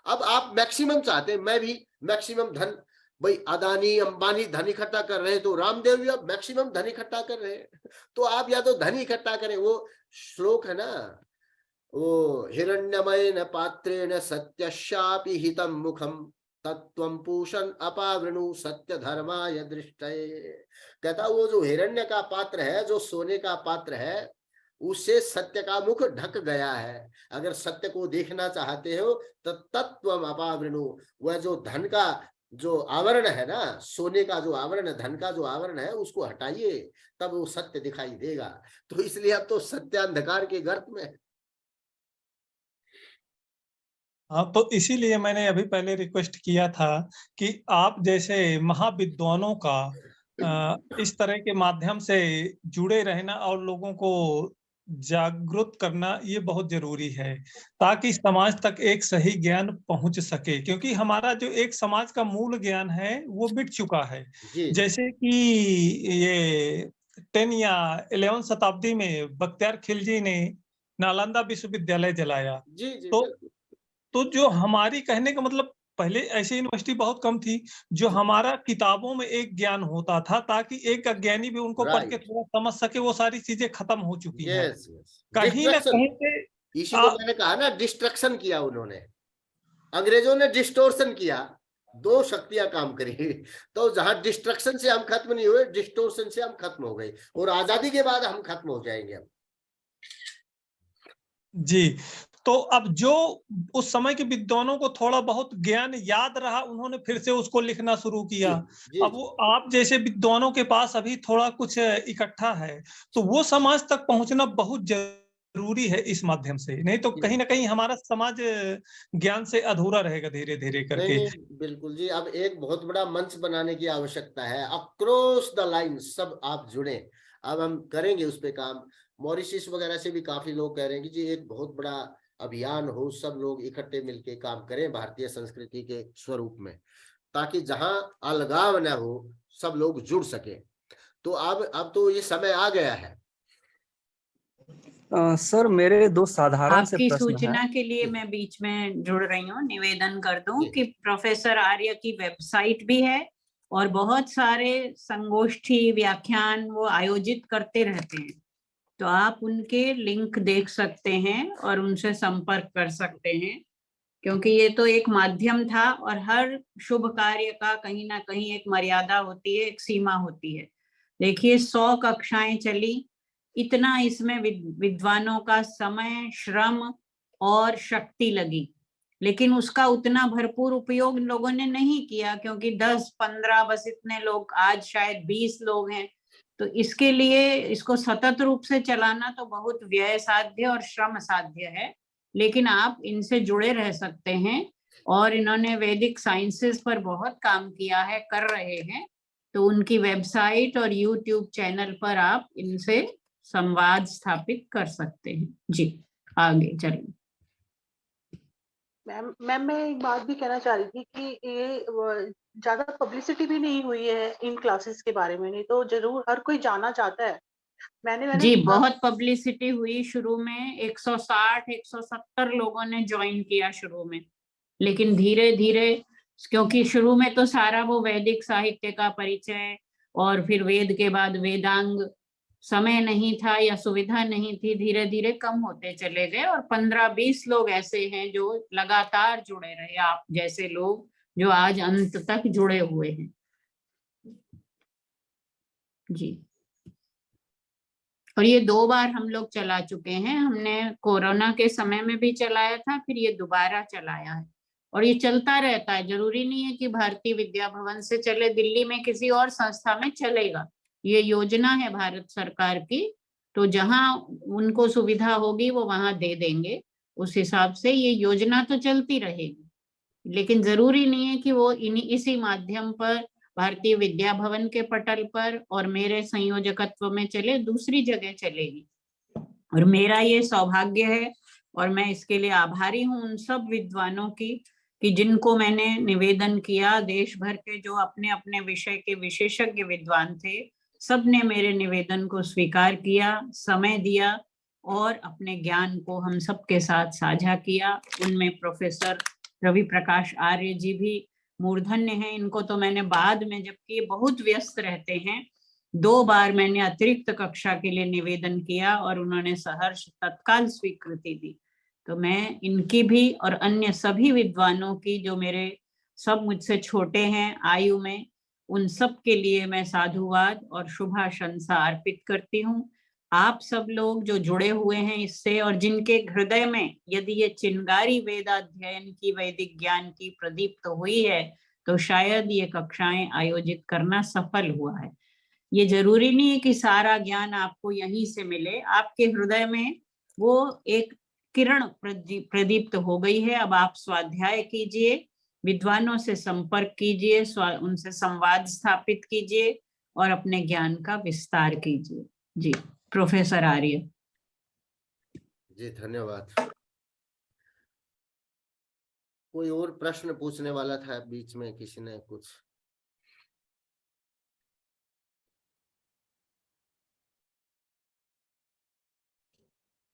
A: अब आप मैक्सिमम चाहते हैं, मैं भी मैक्सिमम धन, भाई अदानी अंबानी धन इकट्ठा कर रहे हैं तो रामदेव भी अब मैक्सिमम धन इकट्ठा कर रहे हैं। तो आप या तो धन इकट्ठा करें, वो श्लोक है ना, वो हिरण्यमयेन पात्रेण सत्यशापि हितं मुखम तत्वं पूषण अपावृणु सत्य धर्माय दृष्टये। कहता वो जो हिरण्य का पात्र है, जो सोने का पात्र है, उससे सत्य का मुख ढक गया है। अगर सत्य को देखना चाहते हो तो तत्वम अपावृणु, वह जो धन का जो आवरण है ना, सोने का जो आवरण है, धन का जो आवरण है, उसको हटाइए, तब वो सत्य दिखाई देगा। तो इसलिए अब तो सत्य अंधकार के गर्त में है।
E: हाँ, तो इसीलिए मैंने अभी पहले रिक्वेस्ट किया था कि आप जैसे महाविद्वानों का इस तरह के माध्यम से जुड़े रहना और लोगों को जागरूक करना ये बहुत जरूरी है, ताकि समाज तक एक सही ज्ञान पहुंच सके। क्योंकि हमारा जो एक समाज का मूल ज्ञान है वो मिट चुका है।
A: जी
E: जैसे कि ये 10 या 11 शताब्दी में बख्तियार खिलजी ने नालंदा विश्वविद्यालय जलाया।
A: जी जी
E: तो
A: बिल्कुल।
E: तो जो हमारी कहने का मतलब, पहले ऐसी यूनिवर्सिटी बहुत कम थी। जो हमारा किताबों में एक ज्ञान होता था, ताकि एक अज्ञानी भी उनको पढ़ के
A: राइट,
E: थोड़ा समझ सके, वो सारी चीजें खत्म हो चुकी हैं।
A: Yes yes.
E: कहीं ना
A: डिस्ट्रक्शन,
E: कहीं से
A: इसी को
E: आ,
A: मैंने कहा ना, डिस्ट्रक्शन किया उन्होंने, अंग्रेजों ने डिस्टोर्शन किया। दो शक्तियां काम करी, तो जहां डिस्ट्रक्शन से हम खत्म नहीं हुए, डिस्टोर्शन से हम खत्म हो गए, और आजादी के बाद हम खत्म हो जाएंगे अब।
E: जी। तो अब जो उस समय के विद्वानों को थोड़ा बहुत ज्ञान याद रहा, उन्होंने फिर से उसको लिखना शुरू किया।
A: जी
E: अब वो आप जैसे विद्वानों के पास अभी थोड़ा कुछ इकट्ठा है, तो वो समाज तक पहुंचना बहुत जरूरी है इस माध्यम से। नहीं तो कहीं ना कहीं हमारा समाज ज्ञान से अधूरा रहेगा धीरे धीरे
A: नहीं
E: करके।
A: नहीं बिल्कुल जी, अब एक बहुत बड़ा मंच बनाने की आवश्यकता है, अक्रॉस द लाइन सब आप जुड़े। अब हम करेंगे उस पे काम। मॉरिशस वगैरह से भी काफी लोग कह रहे हैं कि जी एक बहुत बड़ा अभियान हो, सब लोग इकट्ठे मिलके काम करें भारतीय संस्कृति के स्वरूप में, ताकि जहां अलगाव न हो, सब लोग जुड़ सके। तो अब तो ये समय आ गया है।
F: सर मेरे दो साधारण से
B: आपकी
F: प्रश्न हैं।
B: सूचना के लिए
A: जी।
B: मैं बीच में जुड़ रही हूँ, निवेदन कर दूं
A: जी।
B: कि प्रोफेसर आर्य की वेबसाइट भी है और बहुत सारे संगोष्ठी व्याख्यान वो आयोजित करते रहते हैं, तो आप उनके लिंक देख सकते हैं और उनसे संपर्क कर सकते हैं। क्योंकि ये तो एक माध्यम था, और हर शुभ कार्य का कहीं ना कहीं एक मर्यादा होती है, एक सीमा होती है। देखिए 100 कक्षाएं चली, इतना इसमें विद्वानों का समय, श्रम और शक्ति लगी, लेकिन उसका उतना भरपूर उपयोग लोगों ने नहीं किया, क्योंकि 10-15 बस इतने लोग, आज शायद 20 लोग हैं। तो इसके लिए इसको सतत रूप से चलाना तो बहुत व्यय साध्य और श्रम साध्य है, लेकिन आप इनसे जुड़े रह सकते हैं। और इन्होंने वैदिक साइंसेस पर बहुत काम किया है, कर रहे हैं, तो उनकी वेबसाइट और यूट्यूब चैनल पर आप इनसे संवाद स्थापित कर सकते हैं। जी, आगे चलिए।
D: मैम मैं एक बात भी कहना चाह रही थी कि ये ज्यादा पब्लिसिटी भी नहीं हुई है इन क्लासेस के बारे में, नहीं तो जरूर हर कोई जाना चाहता है। मैंने
B: जी, बहुत पब्लिसिटी हुई शुरू में, 160-170 लोगों ने ज्वाइन किया शुरू में, लेकिन धीरे धीरे, क्योंकि शुरू में तो सारा वो वैदिक साहित्य का परिचय, और फिर वेद के बाद वेदांग, समय नहीं था या सुविधा नहीं थी, धीरे धीरे कम होते चले गए, और 15-20 लोग ऐसे हैं जो लगातार जुड़े रहे, आप जैसे लोग जो आज अंत तक जुड़े हुए हैं। जी, और ये 2 बार हम लोग चला चुके हैं। हमने कोरोना के समय में भी चलाया था, फिर ये दोबारा चलाया है और ये चलता रहता है। जरूरी नहीं है कि भारतीय विद्या भवन से चले, दिल्ली में किसी और संस्था में चलेगा। ये योजना है भारत सरकार की, तो जहां उनको सुविधा होगी वो वहां दे देंगे। उस हिसाब से ये योजना तो चलती रहेगी, लेकिन जरूरी नहीं है कि वो इसी माध्यम पर भारतीय विद्या भवन के पटल पर और मेरे संयोजकत्व में चले, दूसरी जगह चलेगी। और मेरा ये सौभाग्य है और मैं इसके लिए आभारी हूँ उन सब विद्वानों की कि जिनको मैंने निवेदन किया। देश भर के जो अपने अपने विषय के विशेषज्ञ विद्वान थे, सबने मेरे निवेदन को स्वीकार किया, समय दिया और अपने ज्ञान को हम सबके साथ साझा किया। उनमें प्रोफेसर रवि प्रकाश आर्य जी भी मूर्धन्य हैं। इनको तो मैंने बाद में, जबकि ये बहुत व्यस्त रहते हैं, 2 बार मैंने अतिरिक्त कक्षा के लिए निवेदन किया और उन्होंने सहर्ष तत्काल स्वीकृति दी। तो मैं इनकी भी और अन्य सभी विद्वानों की, जो मेरे सब मुझसे छोटे हैं आयु में, उन सब के लिए मैं साधुवाद और शुभाशंसा अर्पित करती हूँ। आप सब लोग जो जुड़े हुए हैं इससे और जिनके हृदय में यदि ये चिंगारी वेदाध्ययन की, वैदिक ज्ञान की प्रदीप्त हुई है, तो शायद ये कक्षाएं आयोजित करना सफल हुआ है। ये जरूरी नहीं है कि सारा ज्ञान आपको यहीं से मिले, आपके हृदय में वो एक किरण प्रदीप्त हो गई है। अब आप स्वाध्याय कीजिए, विद्वानों से संपर्क कीजिए, उनसे संवाद स्थापित कीजिए और अपने ज्ञान का विस्तार कीजिए। जी, प्रोफेसर आर्य।
A: जी धन्यवाद। कोई और प्रश्न पूछने वाला था बीच में, किसी ने कुछ?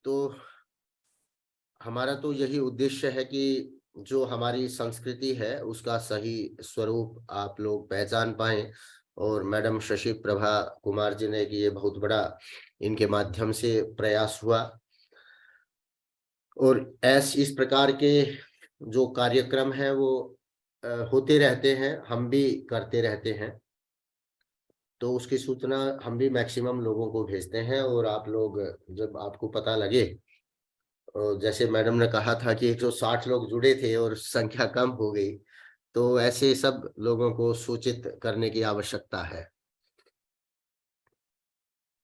A: तो हमारा तो यही उद्देश्य है कि जो हमारी संस्कृति है उसका सही स्वरूप आप लोग पहचान पाएं। और मैडम शशि प्रभा कुमार जी ने कि ये बहुत बड़ा इनके माध्यम से प्रयास हुआ, और इस प्रकार के जो कार्यक्रम है वो होते रहते हैं, हम भी करते रहते हैं। तो उसकी सूचना हम भी मैक्सिमम लोगों को भेजते हैं। और आप लोग, जब आपको पता लगे, जैसे मैडम ने कहा था कि 160 लोग जुड़े थे और संख्या कम हो गई, तो ऐसे सब लोगों को सूचित करने की आवश्यकता है।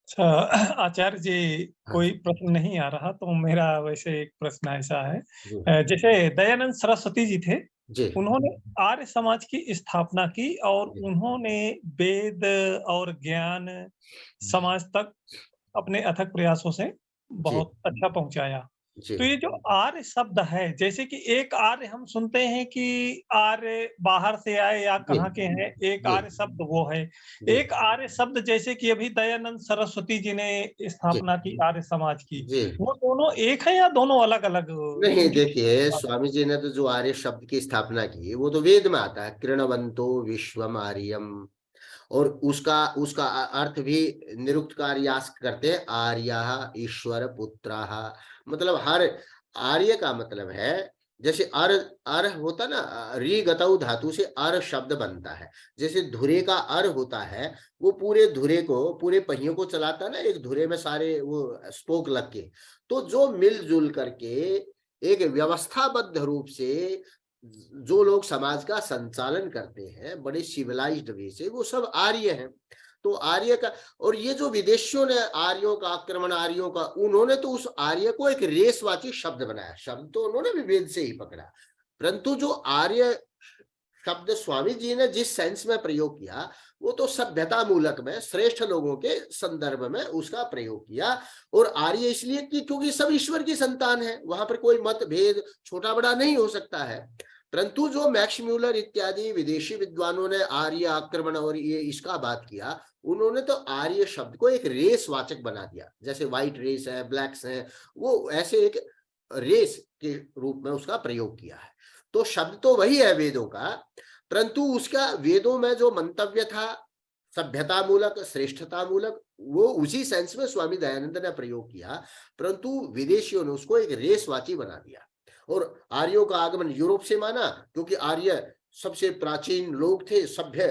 E: अच्छा आचार्य जी, कोई प्रश्न नहीं आ रहा, तो मेरा वैसे एक प्रश्न ऐसा है, जैसे दयानंद सरस्वती जी थे,
A: जी
E: उन्होंने आर्य समाज की स्थापना की और
A: जी।
E: उन्होंने वेद और ज्ञान समाज तक अपने अथक प्रयासों से बहुत अच्छा पहुंचाया।
A: जी
E: तो ये जो आर्य शब्द है, जैसे कि एक आर्य हम सुनते हैं कि आर्य बाहर से आए या कहाँ के हैं, एक
A: जी
E: आर्य शब्द वो है।
A: जी
E: एक आर्य शब्द जैसे कि अभी दयानंद सरस्वती जी ने स्थापना की आर्य समाज की,
A: जी।
E: वो दोनों एक है या दोनों अलग अलग?
A: नहीं, देखिए, स्वामी जी ने तो जो आर्य शब्द की स्थापना की वो तो वेद में आता है, कृणवंतो विश्वम आर्यम। और उसका उसका अर्थ भी निरुक्तकार्यास करते हैं, आर्या ईश्वर पुत्राः। मतलब हर आर्य का मतलब है, जैसे अर अर होता ना, री गतौ धातु से अर शब्द बनता है। जैसे धुरे का अर होता है, वो पूरे धुरे को, पूरे पहियों को चलाता है ना, एक धुरे में सारे वो स्पोक लग के। तो जो मिलजुल करके एक व्यवस्थाबद्ध रूप से जो लोग समाज का संचालन करते हैं बड़े सिविलाइज्ड वे से, वो सब आर्य हैं। तो आर्य का, और ये जो विदेशियों ने आर्यों का आक्रमण, आर्यों का, उन्होंने तो उस आर्य को एक रेसवाची शब्द बनाया। शब्द तो उन्होंने भी वेद से ही पकड़ा, परंतु जो आर्य शब्द स्वामी जी ने जिस सेंस में प्रयोग किया, वो तो सभ्यता मूलक में श्रेष्ठ लोगों के संदर्भ में उसका प्रयोग किया। और आर्य इसलिए कि क्योंकि सब ईश्वर की संतान है, वहां पर कोई मतभेद छोटा बड़ा नहीं हो सकता है। परंतु जो मैक्स म्यूलर इत्यादि विदेशी विद्वानों ने आर्य आक्रमण और ये इसका बात किया, उन्होंने तो आर्य शब्द को एक रेस वाचक बना दिया। जैसे व्हाइट रेस है, ब्लैक्स हैं, वो ऐसे एक रेस के रूप में उसका प्रयोग किया है। तो शब्द तो वही है वेदों का, परंतु उसका वेदों में जो मंतव्य था सभ्यता मूलक, श्रेष्ठता मूलक, वो उसी सेंस में स्वामी दयानंद ने प्रयोग किया। परंतु विदेशियों ने उसको एक रेसवाची बना दिया। और आर्यों का आगमन यूरोप से माना, क्योंकि आर्य सबसे प्राचीन लोग थे, सभ्य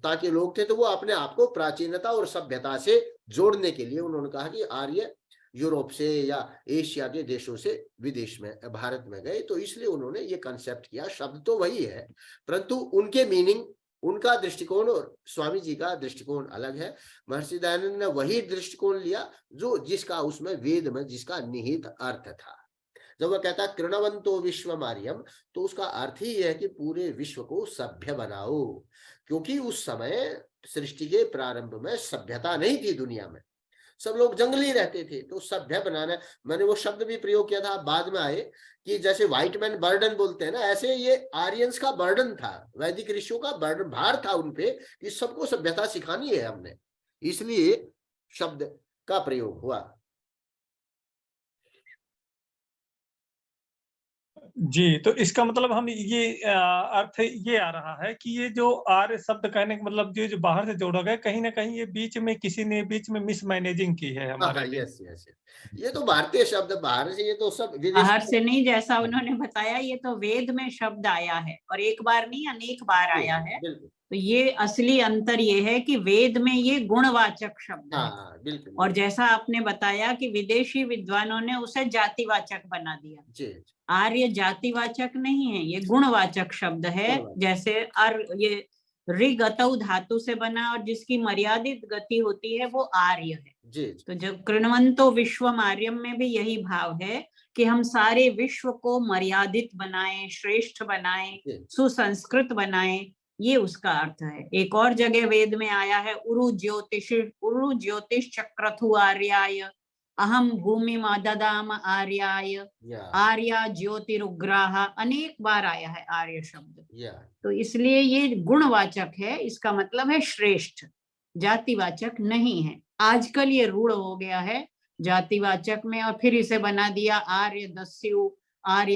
A: ताकि लोग थे, तो वो अपने आप को प्राचीनता और सभ्यता से जोड़ने के लिए उन्होंने कहा कि आर्य यूरोप से या एशिया के देशों से विदेश में भारत में गए, तो इसलिए उन्होंने ये कंसेप्ट किया। शब्द तो वही है, परंतु उनके मीनिंग, उनका दृष्टिकोण और स्वामी जी का दृष्टिकोण अलग है। महर्षि दयानंद ने वही दृष्टिकोण लिया जो जिसका उसमें वेद में जिसका निहित अर्थ था। जब वह कहता है कृणवंतो विश्वमार्यम, तो उसका अर्थ ही है कि पूरे विश्व को सभ्य बनाओ, क्योंकि उस समय सृष्टि के प्रारंभ में सभ्यता नहीं थी दुनिया में, सब लोग जंगली रहते थे, तो सभ्य बनाना। मैंने वो शब्द भी प्रयोग किया था, बाद में आए कि जैसे व्हाइट मैन बर्डन बोलते हैं ना, ऐसे ये आर्यंस का बर्डन था, वैदिक ऋषियों का बर्डन, भार था उनपे कि सबको सभ्यता सिखानी है हमने, इसलिए शब्द का प्रयोग हुआ।
E: जी, तो इसका मतलब हम ये अर्थ ये आ रहा है कि ये जो आर्य शब्द कहने का मतलब जो बाहर से जोड़ा गया, कहीं न कहीं ये बीच में किसी ने बीच में मिसमैनेजिंग की है हमारे लिए।
A: यस यस, ये तो भारतीय शब्द, बाहर से ये तो सब
B: बाहर
A: विदेशी
B: से नहीं, जैसा उन्होंने बताया ये तो वेद में शब्द आया है और एक बार नहीं अनेक बार आया है।
A: बिल्कुल,
B: तो ये असली अंतर ये है कि वेद में ये गुणवाचक शब्द है,
A: हाँ बिल्कुल।
B: और जैसा आपने बताया कि विदेशी विद्वानों ने उसे जातिवाचक बना दिया।
A: जी,
B: आर्य जातिवाचक नहीं है, ये गुणवाचक शब्द है।
A: गुणवाचक।
B: जैसे ये ऋगतौ धातु से बना और जिसकी मर्यादित गति होती है वो आर्य है।
A: जी,
B: तो जब कृण्वन्तो विश्वम आर्यम में भी यही भाव है कि हम सारे विश्व को मर्यादित बनाएं, श्रेष्ठ बनाएं,
A: जी,
B: सुसंस्कृत बनाएं, ये उसका अर्थ है। एक और जगह वेद में आया है उरु ज्योतिष चक्रथु आर्याय अहम भूमि ददाम आर्याय,
A: या
B: आर्या ज्योतिरुग्राह, अनेक बार आया है आर्य शब्द।
A: या
B: तो इसलिए ये गुणवाचक है, इसका मतलब है श्रेष्ठ, जातिवाचक नहीं है। आजकल ये रूढ़ हो गया है जातिवाचक में, और फिर इसे बना दिया आर्य दस्यु, आर्य